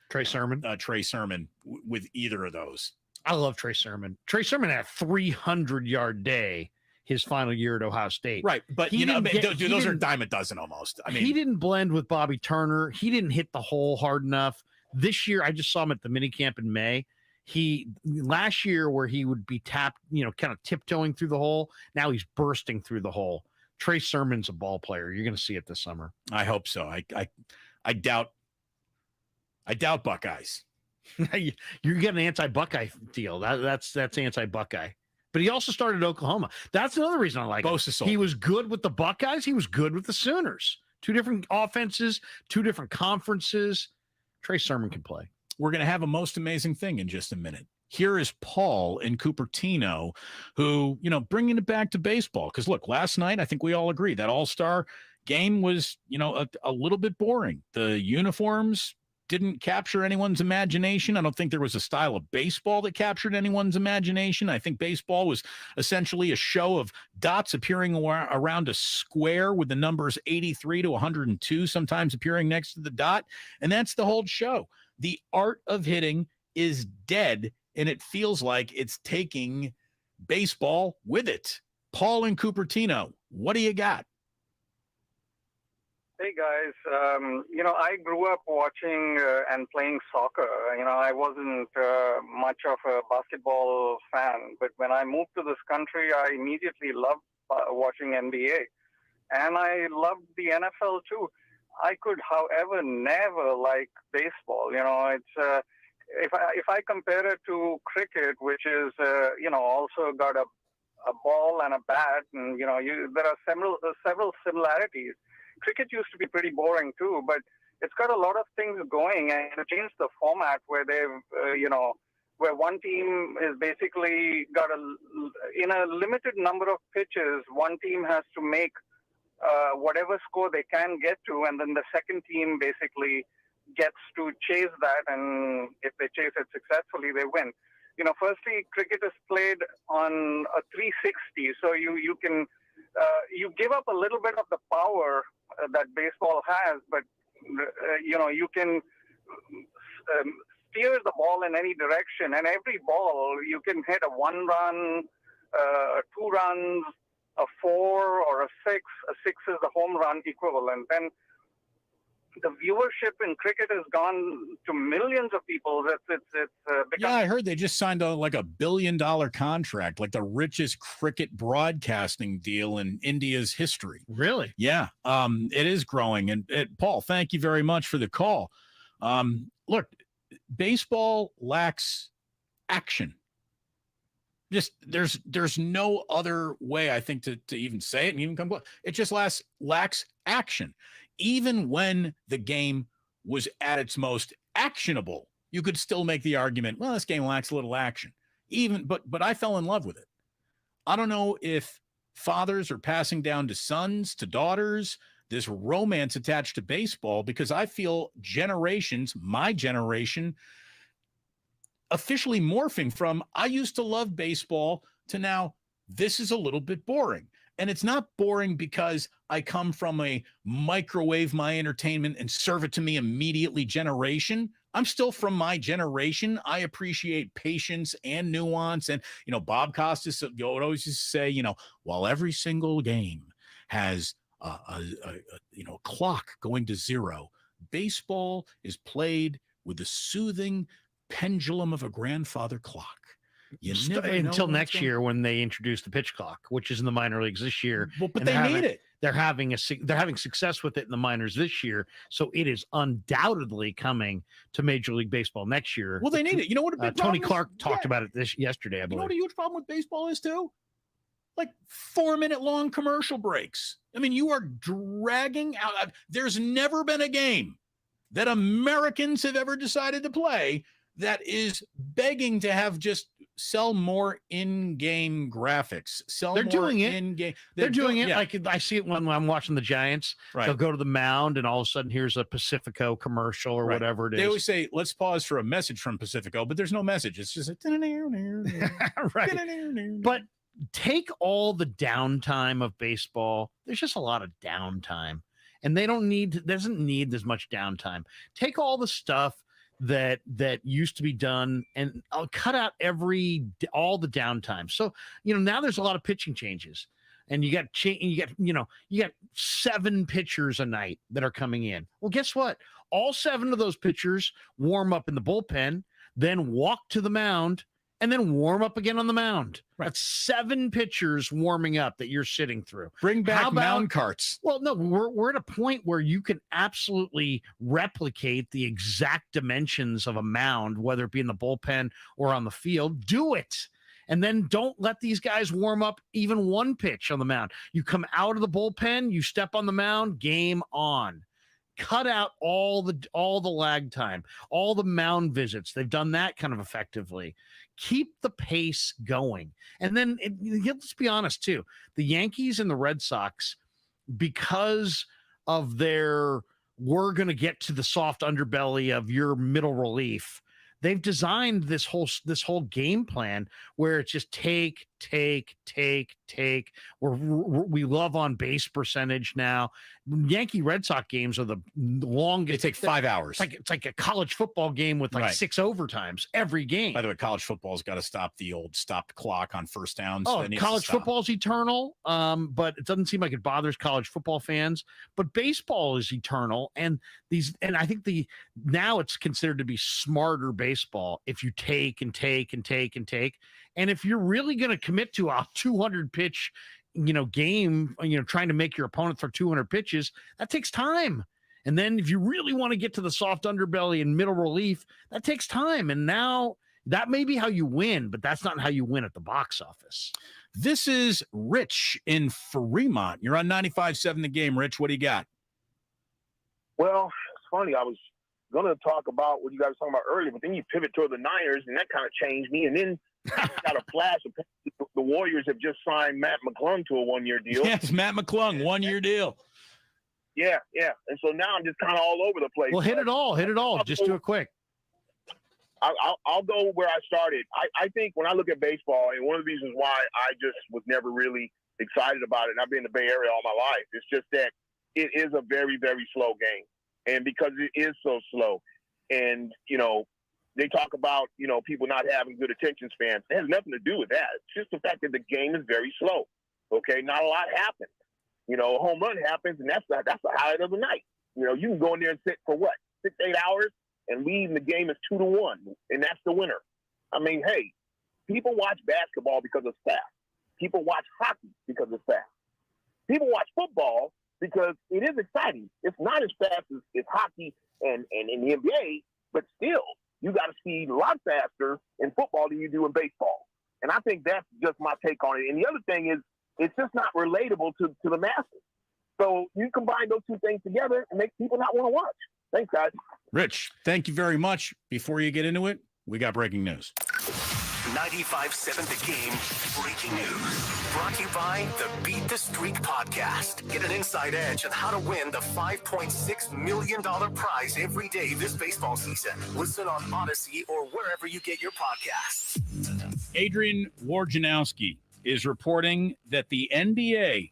S1: Trey Sermon.
S2: Trey Sermon with either of those.
S1: I love Trey Sermon. Trey Sermon had a 300-yard day his final year at Ohio State.
S2: Right, but those are a dime a dozen almost. I mean,
S1: he didn't blend with Bobby Turner. He didn't hit the hole hard enough. This year, I just saw him at the minicamp in May. Last year where he would be tapped, kind of tiptoeing through the hole. Now he's bursting through the hole. Trey Sermon's a ball player. You're going to see it this summer.
S2: I hope so. I doubt Buckeyes.
S1: You're getting an anti-Buckeye deal. That's anti-Buckeye. But he also started at Oklahoma. That's another reason I like him. He was good with the Buckeyes. He was good with the Sooners. 2 different offenses, 2 different conferences. Trey Sermon can play.
S2: We're going to have a most amazing thing in just a minute. Here is Paul in Cupertino, who, bringing it back to baseball. Because, look, last night, I think we all agree that all-star game was, a little bit boring. The uniforms didn't capture anyone's imagination. I don't think there was a style of baseball that captured anyone's imagination. I think baseball was essentially a show of dots appearing around a square with the numbers 83 to 102 sometimes appearing next to the dot. And that's the whole show. The art of hitting is dead, and it feels like it's taking baseball with it. Paul in Cupertino, what do you got?
S9: Hey, guys. I grew up watching and playing soccer. I wasn't much of a basketball fan, but when I moved to this country, I immediately loved watching NBA. And I loved the NFL, too. I could, however, never like baseball. It's if I compare it to cricket, which is also got a ball and a bat, and there are several similarities. Cricket used to be pretty boring too, but it's got a lot of things going, and it changed the format where they've where one team is basically got in a limited number of pitches, one team has to make whatever score they can get to, and then the second team basically gets to chase that, and if they chase it successfully, they win. Firstly, cricket is played on a 360, so you can you give up a little bit of the power that baseball has, but you can steer the ball in any direction, and every ball you can hit a 1 run, 2 runs, a 4 or a 6. A 6 is the home run equivalent. And the viewership in cricket has gone to millions of people.
S2: Yeah, I heard they just signed like $1 billion contract, like the richest cricket broadcasting deal in India's history.
S1: Really?
S2: Yeah, it is growing. And Paul, thank you very much for the call. Look, baseball lacks action. Just there's no other way, I think, to even say it and even come close. It just lacks action. Even when the game was at its most actionable, you could still make the argument, well, this game lacks a little action. But I fell in love with it. I don't know if fathers are passing down to sons, to daughters, this romance attached to baseball, because I feel generations, my generation, officially morphing from I used to love baseball to now this is a little bit boring. And it's not boring because I come from a microwave my entertainment and serve it to me immediately generation. I'm still from my generation. I appreciate patience and nuance. And, Bob Costas would always used to say, while every single game has a clock going to 0, baseball is played with the soothing pendulum of a grandfather clock.
S1: Until next year when they introduce the pitch clock, which is in the minor leagues this year.
S2: Well, but they need it.
S1: They're having success with it in the minors this year, so it is undoubtedly coming to Major League Baseball next year.
S2: Well, they need it. You know what?
S1: Tony Clark talked about it yesterday. I believe.
S2: You know what a huge problem with baseball is too? Like 4-minute long commercial breaks. I mean, you are dragging out. There's never been a game that Americans have ever decided to play that is begging to have just sell more in-game graphics.
S1: They're doing it
S2: in-game.
S1: They're doing it. Like I see it when I'm watching the Giants.
S2: Right.
S1: They'll go to the mound, and all of a sudden, here's a Pacifico commercial or whatever it is.
S2: They always say, "Let's pause for a message from Pacifico," but there's no message. It's just
S1: right. But take all the downtime of baseball. There's just a lot of downtime, and doesn't need as much downtime. Take all the stuff that used to be done, and I'll cut out all the downtime. So now there's a lot of pitching changes, and you got 7 pitchers a night that are coming in. Well, guess what? All 7 of those pitchers warm up in the bullpen, then walk to the mound, and then warm up again on the mound. Right. That's 7 pitchers warming up that you're sitting through.
S2: Bring back mound carts.
S1: Well, no, we're at a point where you can absolutely replicate the exact dimensions of a mound, whether it be in the bullpen or on the field. Do it. And then don't let these guys warm up even one pitch on the mound. You come out of the bullpen, you step on the mound, game on. Cut out all the lag time, all the mound visits. They've done that kind of effectively. Keep the pace going. And then let's be honest too, the Yankees and the Red Sox, because of we're going to get to the soft underbelly of your middle relief, they've designed this whole game plan where it's just take. We love on base percentage now. Yankee Red Sox games are the longest.
S2: They take 5 hours.
S1: It's like a college football game with 6 overtimes every game.
S2: By the way, college football's got to stop the old stopped clock on first downs.
S1: Oh, college football's eternal, but it doesn't seem like it bothers college football fans. But baseball is eternal, and I think now it's considered to be smarter baseball if you take. And if you're really going to commit to a 200 pitch, game, trying to make your opponent throw 200 pitches, that takes time. And then if you really want to get to the soft underbelly and middle relief, that takes time. And now that may be how you win, but that's not how you win at the box office.
S2: This is Rich in Fremont. You're on 95.7 The Game. Rich, what do you got?
S22: Well, it's funny. I was going to talk about what you guys were talking about earlier, but then you pivot toward the Niners, and that kind of changed me. And then got a flash. The Warriors have just signed Matt Mcclung to a 1-year deal.
S2: Yes, Matt Mcclung, 1-year deal.
S22: Yeah. And so now I'm just kind of all over the place.
S1: Well, hit it all. Just do it quick.
S22: I'll go where I started. I think when I look at baseball, and one of the reasons why I just was never really excited about it, and I've been in the Bay Area all my life, it's just that it is a very, very slow game. And because it is so slow, and, they talk about, people not having good attention spans. It has nothing to do with that. It's just the fact that the game is very slow. Okay, not a lot happens. A home run happens, and that's the highlight of the night. You can go in there and sit for 6-8 hours and leave, and the game is 2-1, and that's the winner. I mean, hey, people watch basketball because it's fast. People watch hockey because it's fast. People watch football because it is exciting. It's not as fast as hockey and in the NBA, but still, you got to speed a lot faster in football than you do in baseball. And I think that's just my take on it. And the other thing is, it's just not relatable to the masses. So you combine those two things together and make people not want to watch. Thanks, guys.
S2: Rich, thank you very much. Before you get into it, we got breaking news.
S5: 95.7 The Game breaking news. Brought to you by the Beat the Streak podcast. Get an inside edge on how to win the $5.6 million prize every day this baseball season. Listen on Odyssey or wherever you get your podcasts.
S2: Adrian Wojnarowski is reporting that the NBA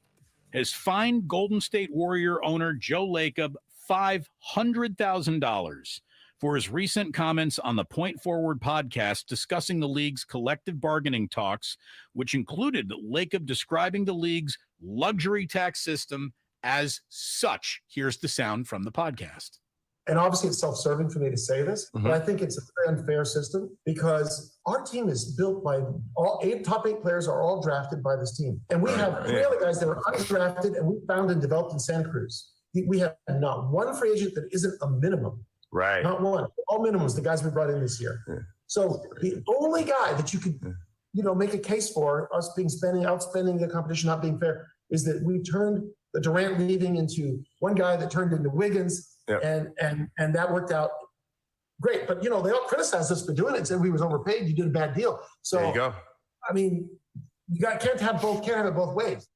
S2: has fined Golden State Warrior owner Joe Lacob $500,000 for his recent comments on the Point Forward podcast discussing the league's collective bargaining talks, which included Lacob describing the league's luxury tax system as such. Here's the sound from the podcast.
S10: And obviously it's self-serving for me to say this, but I think it's a very unfair system because our team is built by top eight players are all drafted by this team. And we have 3 other guys that are undrafted and we found and developed in Santa Cruz. We have not one free agent that isn't a minimum.
S11: Right.
S10: Not one. All minimums, the guys we brought in this year. Yeah. So the only guy that you could, make a case for us outspending the competition, not being fair, is that we turned the Durant leaving into one guy that turned into Wiggins, and that worked out great. But they all criticized us for doing it, said we was overpaid. You did a bad deal. So
S11: there you go.
S10: I mean, can't have it both ways.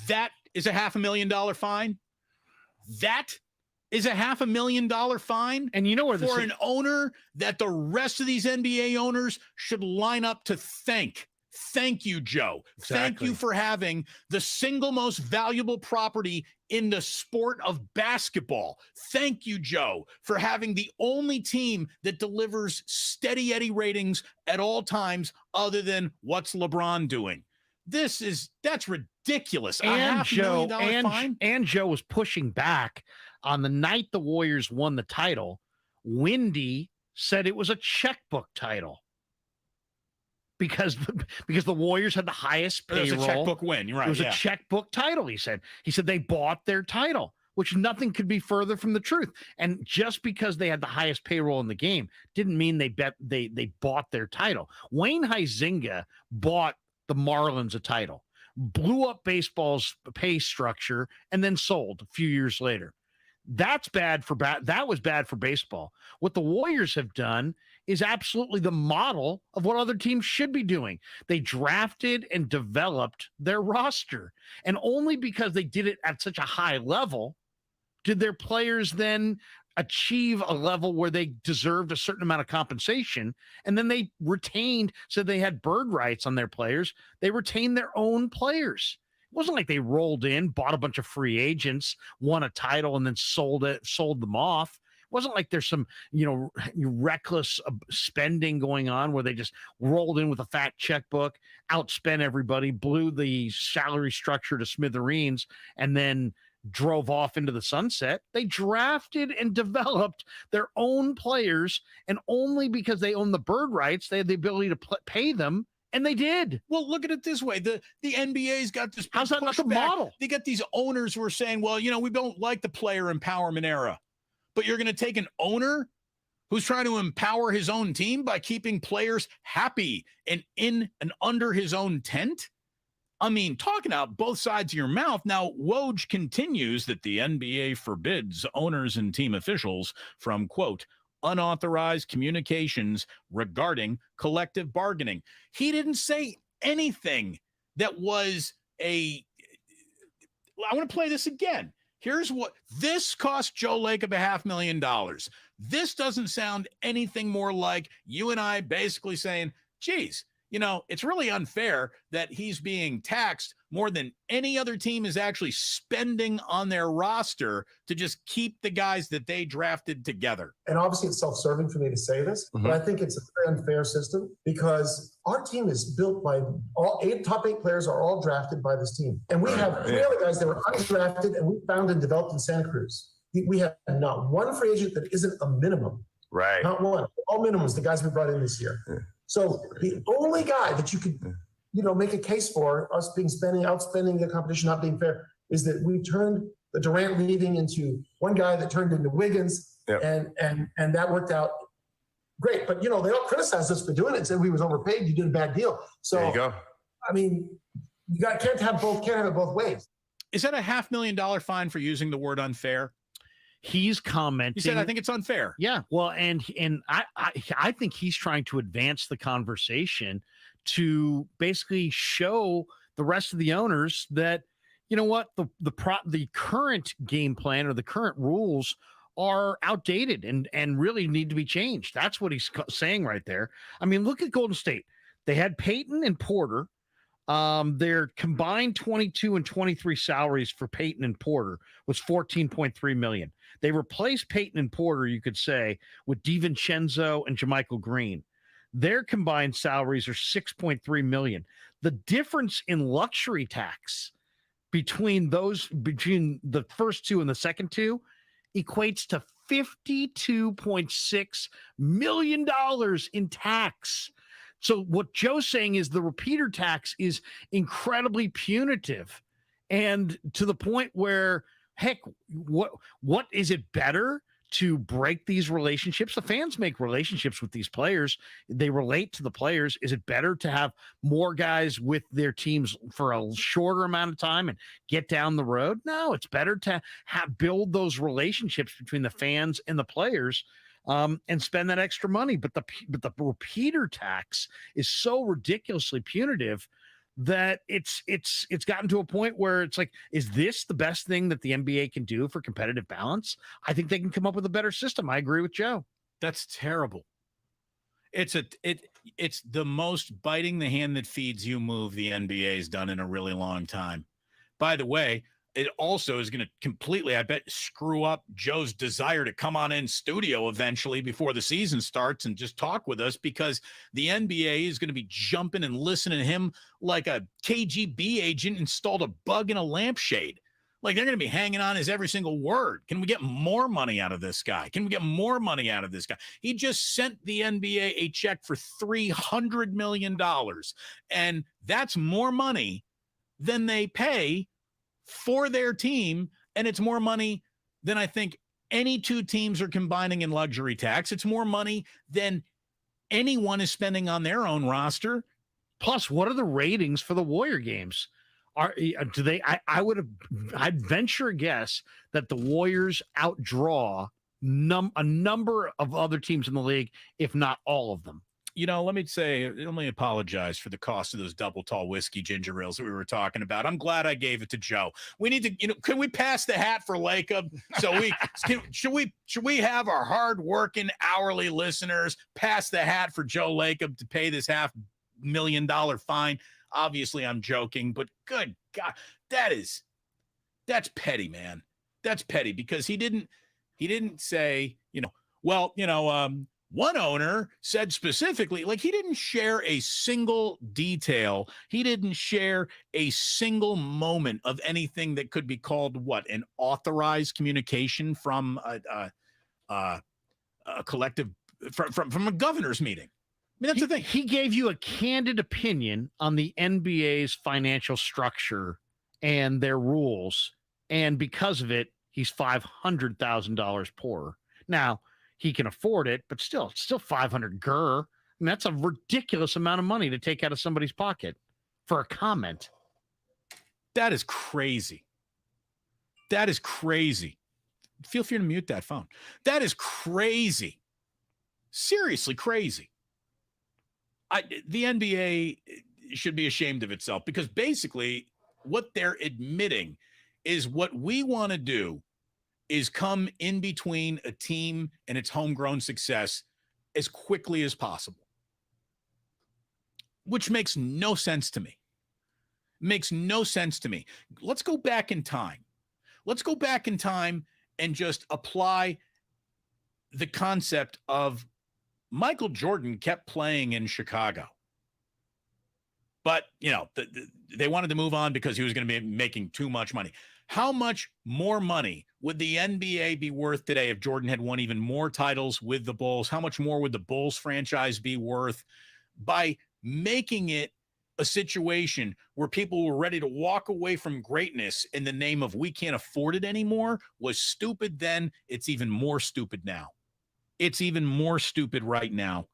S2: That is a $500,000 fine. That is a $500,000 fine. And you know where for an owner that the rest of these NBA owners should line up to thank. Thank you, Joe.
S11: Exactly.
S2: Thank you for having the single most valuable property in the sport of basketball. Thank you, Joe, for having the only team that delivers steady Eddie ratings at all times other than what's LeBron doing. That's ridiculous.
S1: And Joe,
S2: fine?
S1: and Joe was pushing back on the night the Warriors won the title. Wendy said it was a checkbook title because the Warriors had the highest payroll.
S2: It was a checkbook win. You're right.
S1: It was a checkbook title. He said they bought their title, which nothing could be further from the truth. And just because they had the highest payroll in the game didn't mean they bought their title. Wayne Huizenga bought the Marlins a title, blew up baseball's pay structure, and then sold a few years later. That was bad for baseball. What the Warriors have done is absolutely the model of what other teams should be doing. They drafted and developed their roster, and only because they did it at such a high level did their players then achieve a level where they deserved a certain amount of compensation. And then they so they had bird rights on their players. They retained their own players. It wasn't like they rolled in, bought a bunch of free agents, won a title, and then sold them off. It wasn't like there's some, reckless spending going on where they just rolled in with a fat checkbook, outspent everybody, blew the salary structure to smithereens, and then drove off into the sunset. They drafted and developed their own players, and only because they own the bird rights, they had the ability to pay them. And they did.
S2: Well, look at it this way. The NBA's got this.
S1: How's that not the model?
S2: They got these owners who are saying, well, we don't like the player empowerment era. But you're going to take an owner who's trying to empower his own team by keeping players happy and in and under his own tent? I mean, talking out both sides of your mouth. Now, Woj continues that the NBA forbids owners and team officials from, quote, unauthorized communications regarding collective bargaining. He didn't say anything that was I want to play this again. Here's what this cost Joe Lacob $500,000. This doesn't sound anything more like you and I basically saying, geez, it's really unfair that he's being taxed more than any other team is actually spending on their roster to just keep the guys that they drafted together.
S10: And obviously it's self-serving for me to say this, but I think it's a very unfair system because our team is built by top eight players are all drafted by this team. And we have 3 other guys that were undrafted and we found and developed in Santa Cruz. We have not one free agent that isn't a minimum.
S11: Right.
S10: Not one. All minimums, the guys we brought in this year. So the only guy that you could, make a case for us outspending the competition, not being fair, is that we turned the Durant leaving into one guy that turned into Wiggins, and that worked out great. But they all criticized us for doing it, said we was overpaid. You did a bad deal. So
S11: there you go.
S10: I mean, can't have it both ways.
S2: Is that a $500,000 fine for using the word unfair?
S1: He's commenting.
S2: He said, I think it's unfair.
S1: Yeah. Well, and I think he's trying to advance the conversation to basically show the rest of the owners that, the current game plan or the current rules are outdated and really need to be changed. That's what he's saying right there. I mean, look at Golden State. They had Peyton and Porter. Their combined 22 and 23 salaries for Peyton and Porter was $14.3 million. They replaced Peyton and Porter, you could say, with DiVincenzo and JaMychal Green. Their combined salaries are $6.3 million. The difference in luxury tax between the first two and the second two equates to $52.6 million in tax. So what Joe's saying is the repeater tax is incredibly punitive, and to the point where, heck, what is it better to break these relationships? The fans make relationships with these players. They relate to the players. Is it better to have more guys with their teams for a shorter amount of time and get down the road? No, it's better to build those relationships between the fans and the players. And spend that extra money. But the repeater tax is so ridiculously punitive that it's gotten to a point where it's like, is this the best thing that the NBA can do for competitive balance? I think they can come up with a better system. I agree with Joe.
S2: That's terrible. It's the most biting the hand that feeds you move the NBA has done in a really long time. By the way, it also is going to completely, I bet, screw up Joe's desire to come on in studio eventually before the season starts and just talk with us, because the NBA is going to be jumping and listening to him like a KGB agent installed a bug in a lampshade. Like, they're going to be hanging on his every single word. Can we get more money out of this guy? Can we get more money out of this guy? He just sent the NBA a check for $300 million, and that's more money than they pay for their team, and it's more money than I think any two teams are combining in luxury tax. It's more money than anyone is spending on their own roster.
S1: Plus, what are the ratings for the Warrior games? I'd venture a guess that the Warriors outdraw a number of other teams in the league, if not all of them.
S2: Let me apologize for the cost of those double tall whiskey ginger ales that we were talking about. I'm glad I gave it to Joe. We need to, can we pass the hat for Lacob? So should we have our hard-working hourly listeners pass the hat for Joe Lacob to pay this $500,000 fine? Obviously, I'm joking, but good God, that's petty, man. That's petty, because he didn't say, one owner said specifically, like, he didn't share a single detail. He didn't share a single moment of anything that could be called an authorized communication from a collective, from a governor's meeting. I mean, that's the thing.
S1: He gave you a candid opinion on the NBA's financial structure and their rules, and because of it, he's $500,000 poorer. Now, he can afford it, but still 500 gur. I mean, that's a ridiculous amount of money to take out of somebody's pocket for a comment.
S2: That is crazy. That is crazy. Feel free to mute that phone. That is crazy. Seriously crazy. The NBA should be ashamed of itself, because basically what they're admitting is what we want to do is come in between a team and its homegrown success as quickly as possible, which makes no sense to me. Makes no sense to me. Let's go back in time. Let's go back in time and just apply the concept of Michael Jordan kept playing in Chicago. But, they wanted to move on because he was going to be making too much money. How much more money would the NBA be worth today if Jordan had won even more titles with the Bulls? How much more would the Bulls franchise be worth by making it a situation where people were ready to walk away from greatness in the name of we can't afford it anymore? Was stupid then. It's even more stupid now. It's even more stupid right now.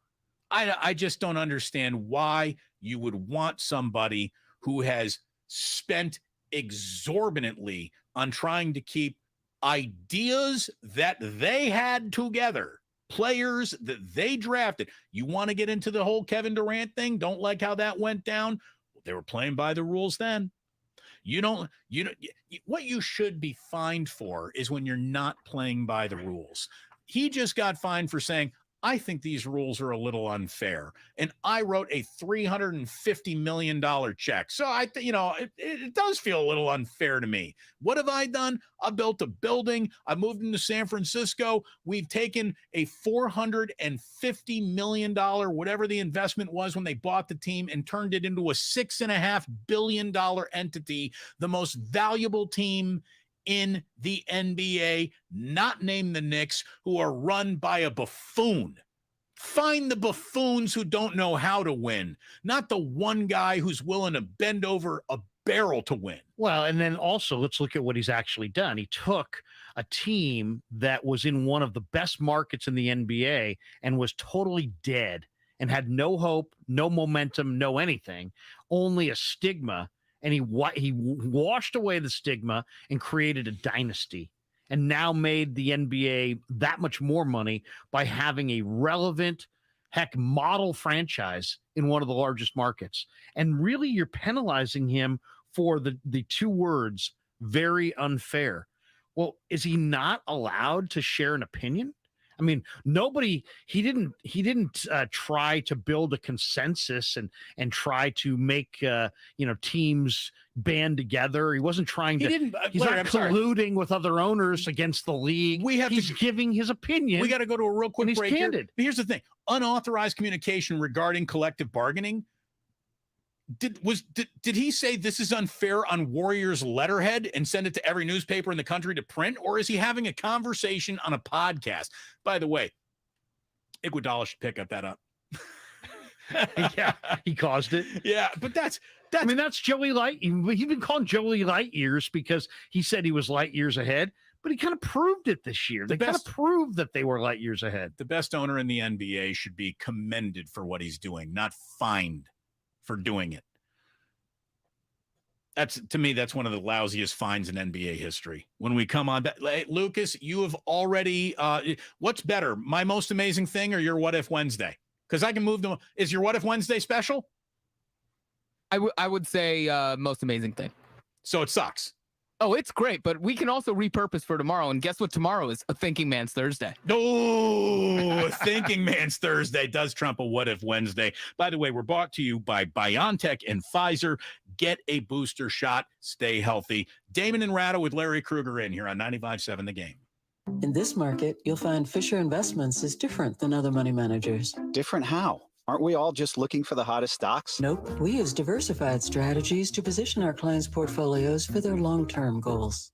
S2: I just don't understand why you would want somebody who has spent exorbitantly on trying to keep ideas that they had together, players that they drafted. You want to get into the whole Kevin Durant thing? Don't like how that went down? They were playing by the rules then. What you should be fined for is when you're not playing by the rules. He just got fined for saying, I think these rules are a little unfair. And I wrote a $350 million check. So it does feel a little unfair to me. What have I done? I built a building. I moved into San Francisco. We've taken a $450 million, whatever the investment was when they bought the team, and turned it into a $6.5 billion entity, the most valuable team in the NBA, not named the Knicks, who are run by a buffoon. Find the buffoons who don't know how to win, not the one guy who's willing to bend over a barrel to win.
S1: Well, and then also let's look at what he's actually done. He took a team that was in one of the best markets in the NBA and was totally dead and had no hope, no momentum, no anything, only a stigma. And he washed away the stigma and created a dynasty, and now made the NBA that much more money by having a relevant, model franchise in one of the largest markets. And really, you're penalizing him for the two words, very unfair. Well, is he not allowed to share an opinion? I mean, he didn't try to build a consensus and try to make, teams band together. He wasn't trying to, he's not colluding with other owners against the league. He's giving his opinion.
S2: We got to go to a real quick break.
S1: Candid.
S2: Here's the thing. Unauthorized communication regarding collective bargaining. Did he say this is unfair on Warriors letterhead and send it to every newspaper in the country to print? Or is he having a conversation on a podcast? By the way, Iguodala should pick up that up.
S1: Yeah, he caused it.
S2: Yeah, but that's
S1: Joey Light. He's been calling Joey light years because he said he was light years ahead, but he kind of proved it this year. They kind of proved that they were light years ahead.
S2: The best owner in the NBA should be commended for what he's doing, not fined for doing it. To me, that's one of the lousiest fines in NBA history. When we come on, Lucas, you have already, what's better, my most amazing thing or your What If Wednesday? Because I can move them. Is your What If Wednesday special?
S15: I would say most amazing thing.
S2: So it sucks.
S15: Oh, it's great, but we can also repurpose for tomorrow. And guess what tomorrow is? A Thinking Man's Thursday.
S2: Oh, Thinking Man's Thursday does trump a What If Wednesday. By the way, we're brought to you by BioNTech and Pfizer. Get a booster shot. Stay healthy. Damon and Ratto with Larry Krueger in here on 95.7 The Game.
S11: In this market, you'll find Fisher Investments is different than other money managers.
S13: Different how? Aren't we all just looking for the hottest stocks?
S11: Nope. We use diversified strategies to position our clients' portfolios for their long-term goals.